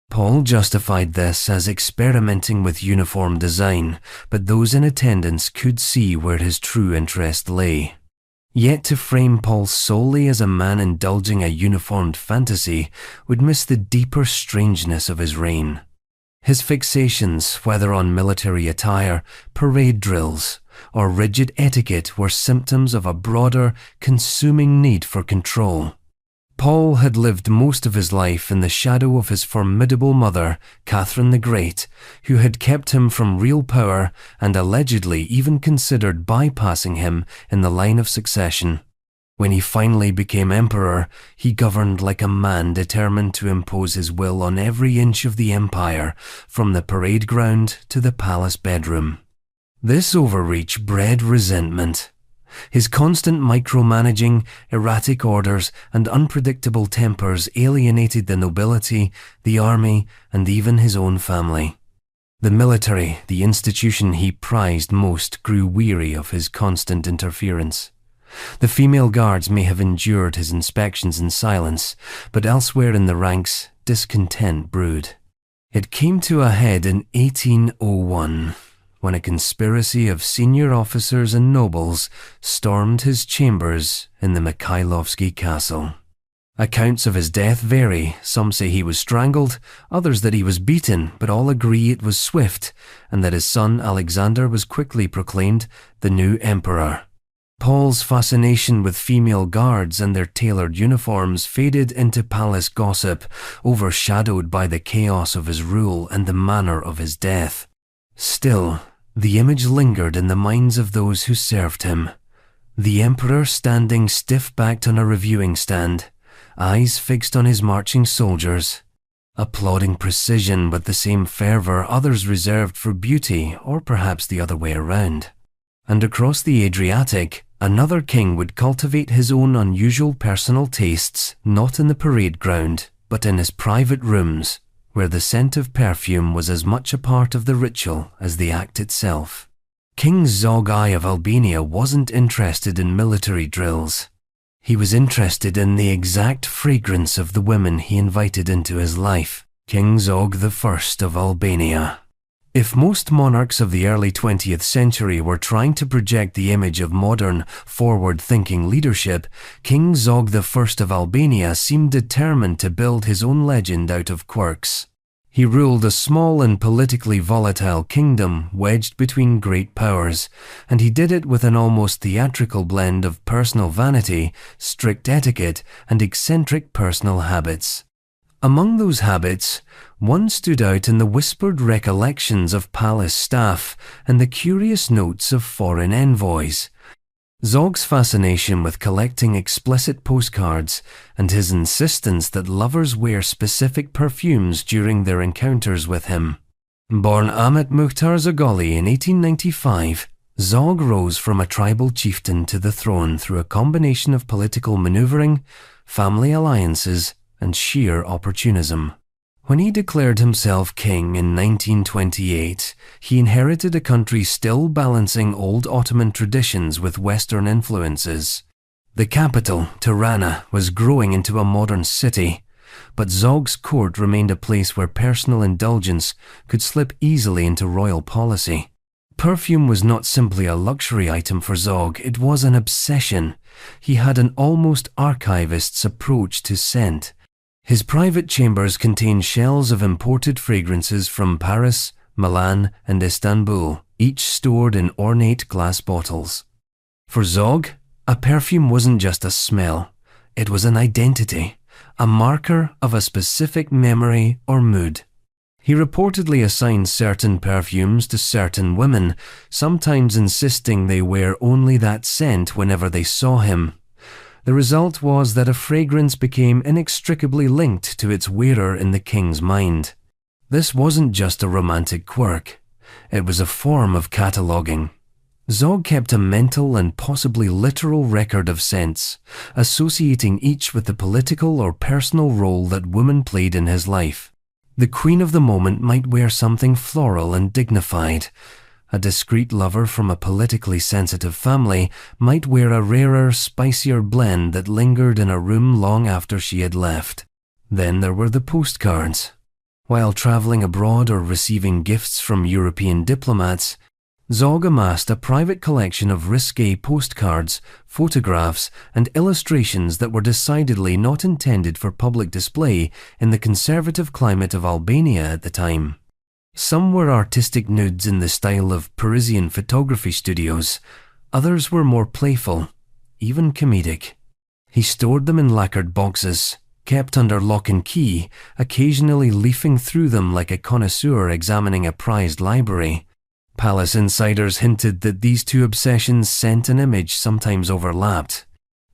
Paul justified this as experimenting with uniform design, but those in attendance could see where his true interest lay. Yet to frame Paul solely as a man indulging a uniformed fantasy would miss the deeper strangeness of his reign. His fixations, whether on military attire, parade drills, or rigid etiquette were symptoms of a broader, consuming need for control. Paul had lived most of his life in the shadow of his formidable mother, Catherine the Great, who had kept him from real power and allegedly even considered bypassing him in the line of succession. When he finally became emperor, he governed like a man determined to impose his will on every inch of the empire, from the parade ground to the palace bedroom. This overreach bred resentment. His constant micromanaging, erratic orders, and unpredictable tempers alienated the nobility, the army, and even his own family. The military, the institution he prized most, grew weary of his constant interference. The female guards may have endured his inspections in silence, but elsewhere in the ranks, discontent brewed. It came to a head in 1801, when a conspiracy of senior officers and nobles stormed his chambers in the Mikhailovsky castle. Accounts of his death vary. Some say he was strangled, others that he was beaten, but all agree it was swift, and that his son Alexander was quickly proclaimed the new emperor. Paul's fascination with female guards and their tailored uniforms faded into palace gossip, overshadowed by the chaos of his rule and the manner of his death. Still, the image lingered in the minds of those who served him. The emperor standing stiff-backed on a reviewing stand, eyes fixed on his marching soldiers, applauding precision with the same fervor others reserved for beauty, or perhaps the other way around. And across the Adriatic, another king would cultivate his own unusual personal tastes, not in the parade ground, but in his private rooms, where the scent of perfume was as much a part of the ritual as the act itself. King Zog I of Albania wasn't interested in military drills. He was interested in the exact fragrance of the women he invited into his life. King Zog I of Albania. If most monarchs of the early 20th century were trying to project the image of modern, forward-thinking leadership, King Zog I of Albania seemed determined to build his own legend out of quirks. He ruled a small and politically volatile kingdom wedged between great powers, and he did it with an almost theatrical blend of personal vanity, strict etiquette, and eccentric personal habits. Among those habits, one stood out in the whispered recollections of palace staff and the curious notes of foreign envoys. Zog's fascination with collecting explicit postcards and his insistence that lovers wear specific perfumes during their encounters with him. Born Ahmet Muhtar Zagoli in 1895, Zog rose from a tribal chieftain to the throne through a combination of political maneuvering, family alliances, and sheer opportunism. When he declared himself king in 1928, he inherited a country still balancing old Ottoman traditions with Western influences. The capital, Tirana, was growing into a modern city, but Zog's court remained a place where personal indulgence could slip easily into royal policy. Perfume was not simply a luxury item for Zog, it was an obsession. He had an almost archivist's approach to scent. His private chambers contained shelves of imported fragrances from Paris, Milan, and Istanbul, each stored in ornate glass bottles. For Zog, a perfume wasn't just a smell, it was an identity, a marker of a specific memory or mood. He reportedly assigned certain perfumes to certain women, sometimes insisting they wear only that scent whenever they saw him. The result was that a fragrance became inextricably linked to its wearer in the king's mind. This wasn't just a romantic quirk, it was a form of cataloguing. Zog kept a mental and possibly literal record of scents, associating each with the political or personal role that woman played in his life. The queen of the moment might wear something floral and dignified. A discreet lover from a politically sensitive family might wear a rarer, spicier blend that lingered in a room long after she had left. Then there were the postcards. While traveling abroad or receiving gifts from European diplomats, Zog amassed a private collection of risque postcards, photographs, and illustrations that were decidedly not intended for public display in the conservative climate of Albania at the time. Some were artistic nudes in the style of Parisian photography studios. Others were more playful, even comedic. He stored them in lacquered boxes, kept under lock and key, occasionally leafing through them like a connoisseur examining a prized library. Palace insiders hinted that these two obsessions sent an image sometimes overlapped.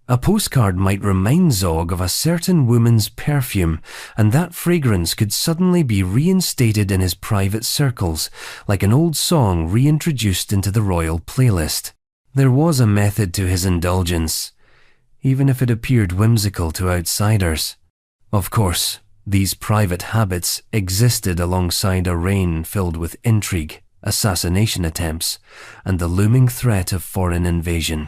A postcard might remind Zog of a certain woman's perfume, and that fragrance could suddenly be reinstated in his private circles, like an old song reintroduced into the royal playlist. There was a method to his indulgence, even if it appeared whimsical to outsiders. Of course, these private habits existed alongside a reign filled with intrigue, assassination attempts, and the looming threat of foreign invasion.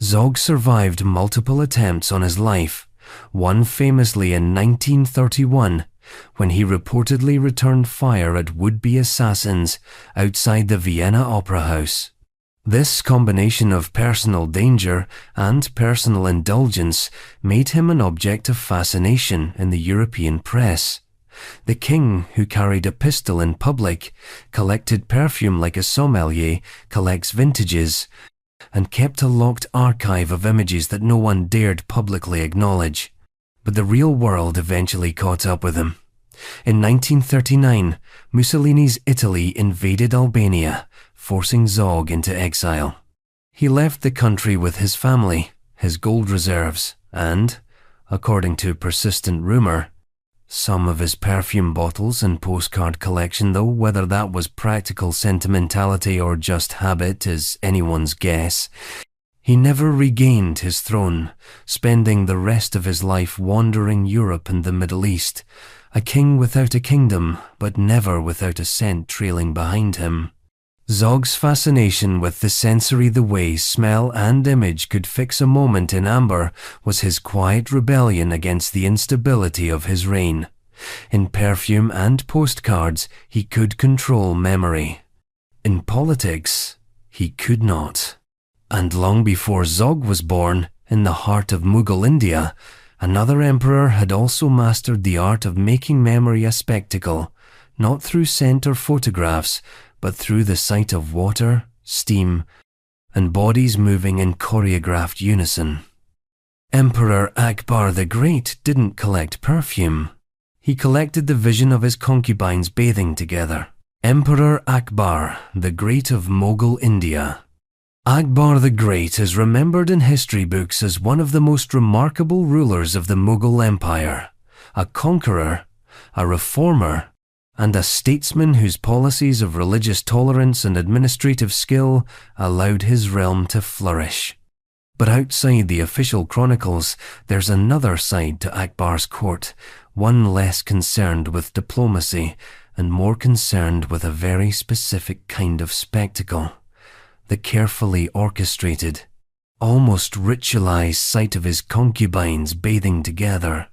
Zog survived multiple attempts on his life, one famously in 1931, when he reportedly returned fire at would-be assassins outside the Vienna Opera House. This combination of personal danger and personal indulgence made him an object of fascination in the European press. The king, who carried a pistol in public, collected perfume like a sommelier collects vintages, and kept a locked archive of images that no one dared publicly acknowledge. But the real world eventually caught up with him. In 1939, Mussolini's Italy invaded Albania, forcing Zog into exile. He left the country with his family, his gold reserves, and, according to persistent rumor, some of his perfume bottles and postcard collection, though whether that was practical sentimentality or just habit is anyone's guess. He never regained his throne, spending the rest of his life wandering Europe and the Middle East, a king without a kingdom, but never without a scent trailing behind him. Zog's fascination with the sensory, the way smell and image could fix a moment in amber, was his quiet rebellion against the instability of his reign. In perfume and postcards, he could control memory. In politics, he could not. And long before Zog was born, in the heart of Mughal India, another emperor had also mastered the art of making memory a spectacle, not through scent or photographs, but through the sight of water, steam, and bodies moving in choreographed unison. Emperor Akbar the Great didn't collect perfume. He collected the vision of his concubines bathing together. Emperor Akbar, the Great of Mughal India. Akbar the Great is remembered in history books as one of the most remarkable rulers of the Mughal Empire, a conqueror, a reformer, and a statesman whose policies of religious tolerance and administrative skill allowed his realm to flourish. But outside the official chronicles, there's another side to Akbar's court, one less concerned with diplomacy and more concerned with a very specific kind of spectacle, the carefully orchestrated, almost ritualized sight of his concubines bathing together.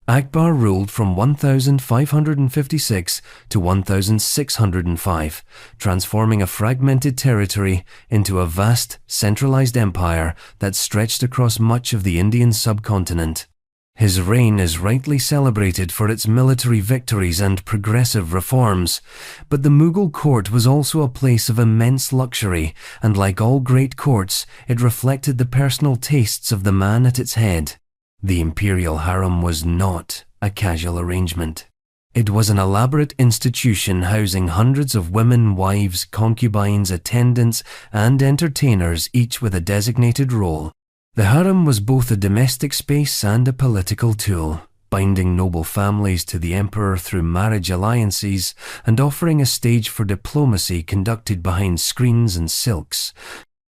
Akbar ruled from 1556 to 1605, transforming a fragmented territory into a vast, centralized empire that stretched across much of the Indian subcontinent. His reign is rightly celebrated for its military victories and progressive reforms, but the Mughal court was also a place of immense luxury, and like all great courts, it reflected the personal tastes of the man at its head. The imperial harem was not a casual arrangement. It was an elaborate institution housing hundreds of women, wives, concubines, attendants, and entertainers, each with a designated role. The harem was both a domestic space and a political tool, binding noble families to the emperor through marriage alliances and offering a stage for diplomacy conducted behind screens and silks.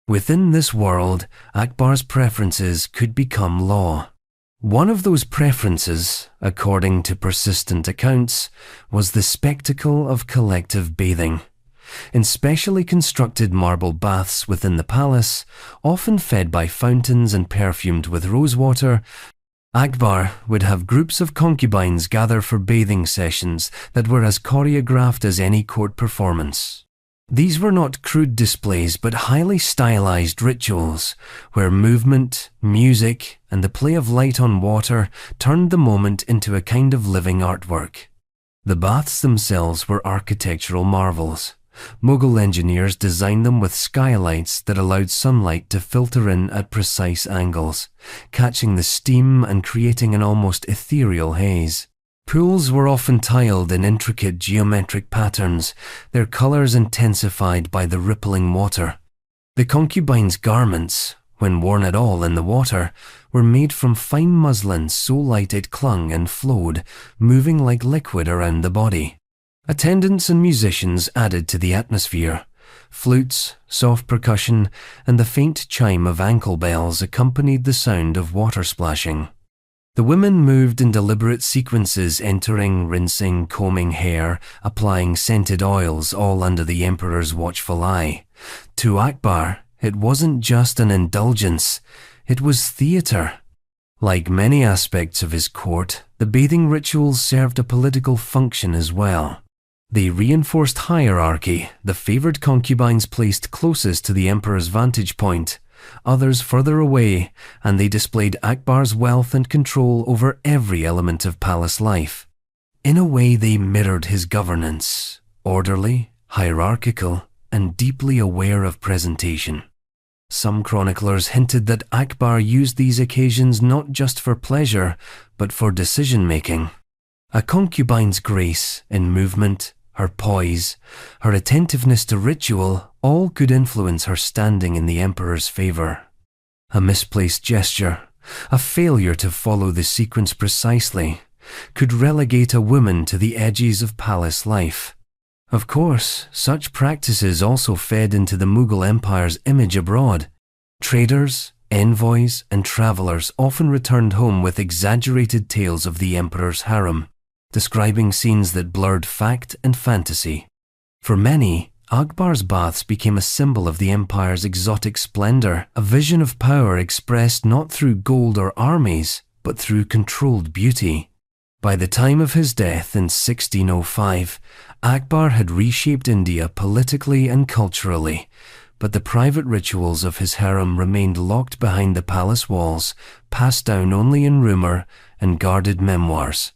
Within this world, Akbar's preferences could become law. One of those preferences, according to persistent accounts, was the spectacle of collective bathing. In specially constructed marble baths within the palace, often fed by fountains and perfumed with rosewater, Akbar would have groups of concubines gather for bathing sessions that were as choreographed as any court performance. These were not crude displays but highly stylized rituals, where movement, music, and the play of light on water turned the moment into a kind of living artwork. The baths themselves were architectural marvels. Mughal engineers designed them with skylights that allowed sunlight to filter in at precise angles, catching the steam and creating an almost ethereal haze. Pools were often tiled in intricate geometric patterns, their colors intensified by the rippling water. The concubines' garments, when worn at all in the water, were made from fine muslin so light it clung and flowed, moving like liquid around the body. Attendants and musicians added to the atmosphere. Flutes, soft percussion, and the faint chime of ankle bells accompanied the sound of water splashing. The women moved in deliberate sequences, entering, rinsing, combing hair, applying scented oils, all under the emperor's watchful eye. To Akbar, it wasn't just an indulgence, it was theatre. Like many aspects of his court, the bathing rituals served a political function as well. They reinforced hierarchy, the favoured concubines placed closest to the emperor's vantage point, others further away, and they displayed Akbar's wealth and control over every element of palace life. In a way, they mirrored his governance, orderly, hierarchical, and deeply aware of presentation. Some chroniclers hinted that Akbar used these occasions not just for pleasure, but for decision-making. A concubine's grace in movement, her poise, her attentiveness to ritual, all could influence her standing in the emperor's favour. A misplaced gesture, a failure to follow the sequence precisely, could relegate a woman to the edges of palace life. Of course, such practices also fed into the Mughal Empire's image abroad. Traders, envoys, and travellers often returned home with exaggerated tales of the emperor's harem, describing scenes that blurred fact and fantasy. For many, Akbar's baths became a symbol of the empire's exotic splendour, a vision of power expressed not through gold or armies, but through controlled beauty. By the time of his death in 1605, Akbar had reshaped India politically and culturally, but the private rituals of his harem remained locked behind the palace walls, passed down only in rumour and guarded memoirs.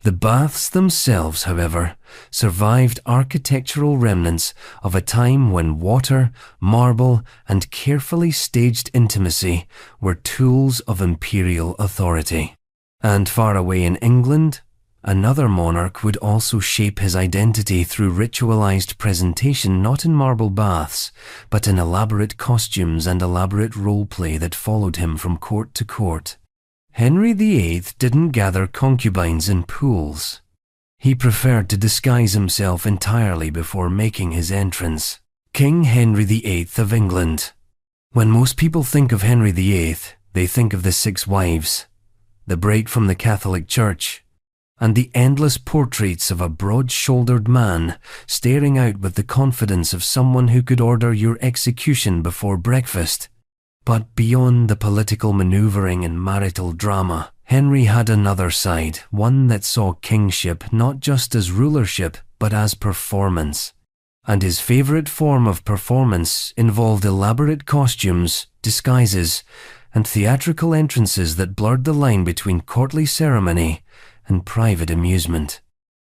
The baths themselves, however, survived architectural remnants of a time when water, marble, and carefully staged intimacy were tools of imperial authority. And far away in England, another monarch would also shape his identity through ritualized presentation, not in marble baths, but in elaborate costumes and elaborate role-play that followed him from court to court. Henry VIII didn't gather concubines in pools. He preferred to disguise himself entirely before making his entrance. King Henry VIII of England. When most people think of Henry VIII, they think of the 6 wives, the break from the Catholic Church, and the endless portraits of a broad-shouldered man staring out with the confidence of someone who could order your execution before breakfast. But beyond the political manoeuvring and marital drama, Henry had another side, one that saw kingship not just as rulership, but as performance. And his favourite form of performance involved elaborate costumes, disguises, and theatrical entrances that blurred the line between courtly ceremony and private amusement.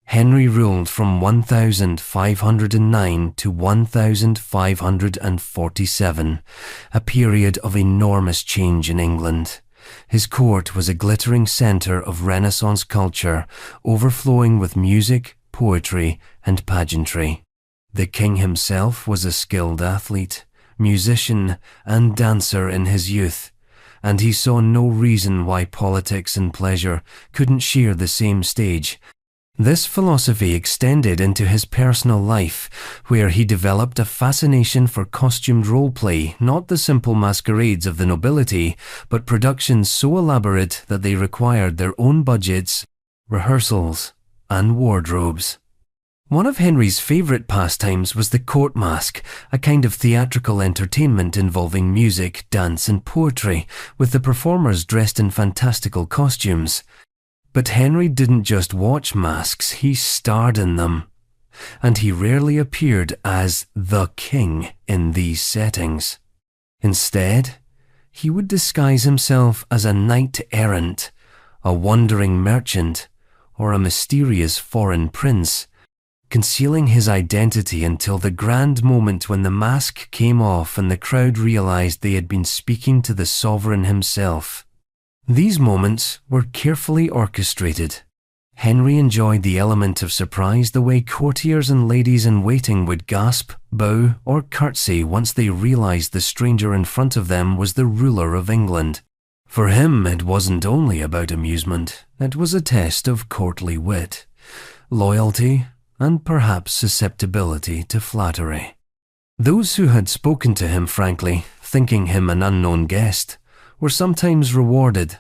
Henry ruled from 1509 to 1547, a period of enormous change in England. His court was a glittering centre of Renaissance culture, overflowing with music, poetry, and pageantry. The king himself was a skilled athlete, musician, and dancer in his youth, and he saw no reason why politics and pleasure couldn't share the same stage. This philosophy extended into his personal life, where he developed a fascination for costumed role-play, not the simple masquerades of the nobility, but productions so elaborate that they required their own budgets, rehearsals, and wardrobes. One of Henry's favourite pastimes was the court masque, a kind of theatrical entertainment involving music, dance, and poetry, with the performers dressed in fantastical costumes. But Henry didn't just watch masks, he starred in them. And he rarely appeared as the king in these settings. Instead, he would disguise himself as a knight-errant, a wandering merchant, or a mysterious foreign prince, concealing his identity until the grand moment when the mask came off and the crowd realized they had been speaking to the sovereign himself. These moments were carefully orchestrated. Henry enjoyed the element of surprise the way courtiers and ladies in waiting would gasp, bow, or curtsy once they realized the stranger in front of them was the ruler of England. For him, it wasn't only about amusement, it was a test of courtly wit, loyalty, and perhaps susceptibility to flattery. Those who had spoken to him frankly, thinking him an unknown guest, were sometimes rewarded.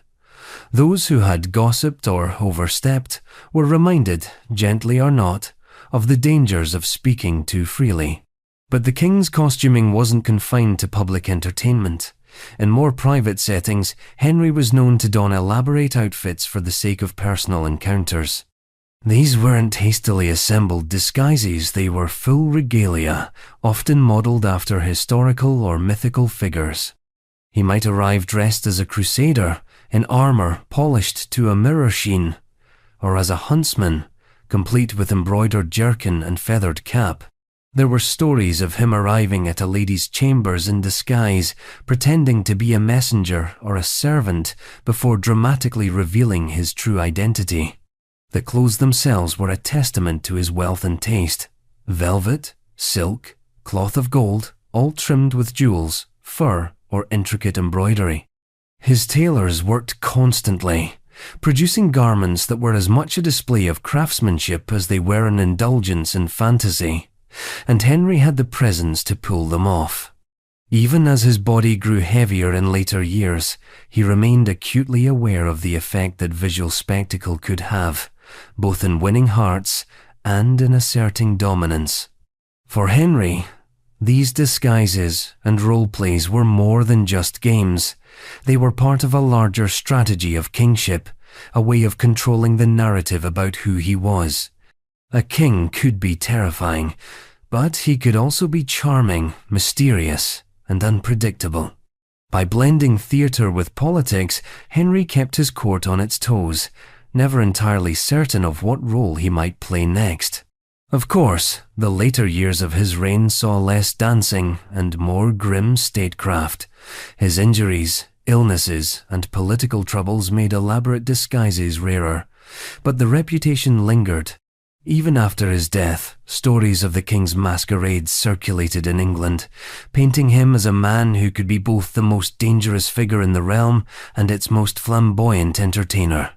Those who had gossiped or overstepped were reminded, gently or not, of the dangers of speaking too freely. But the king's costuming wasn't confined to public entertainment. In more private settings, Henry was known to don elaborate outfits for the sake of personal encounters. These weren't hastily assembled disguises, they were full regalia, often modelled after historical or mythical figures. He might arrive dressed as a crusader, in armour polished to a mirror sheen, or as a huntsman, complete with embroidered jerkin and feathered cap. There were stories of him arriving at a lady's chambers in disguise, pretending to be a messenger or a servant before dramatically revealing his true identity. The clothes themselves were a testament to his wealth and taste. Velvet, silk, cloth of gold, all trimmed with jewels, fur, or intricate embroidery. His tailors worked constantly, producing garments that were as much a display of craftsmanship as they were an indulgence in fantasy, and Henry had the presence to pull them off. Even as his body grew heavier in later years, he remained acutely aware of the effect that visual spectacle could have, both in winning hearts and in asserting dominance. For Henry, these disguises and role-plays were more than just games. They were part of a larger strategy of kingship, a way of controlling the narrative about who he was. A king could be terrifying, but he could also be charming, mysterious, and unpredictable. By blending theatre with politics, Henry kept his court on its toes, never entirely certain of what role he might play next. Of course, the later years of his reign saw less dancing and more grim statecraft. His injuries, illnesses, and political troubles made elaborate disguises rarer, but the reputation lingered. Even after his death, stories of the king's masquerades circulated in England, painting him as a man who could be both the most dangerous figure in the realm and its most flamboyant entertainer.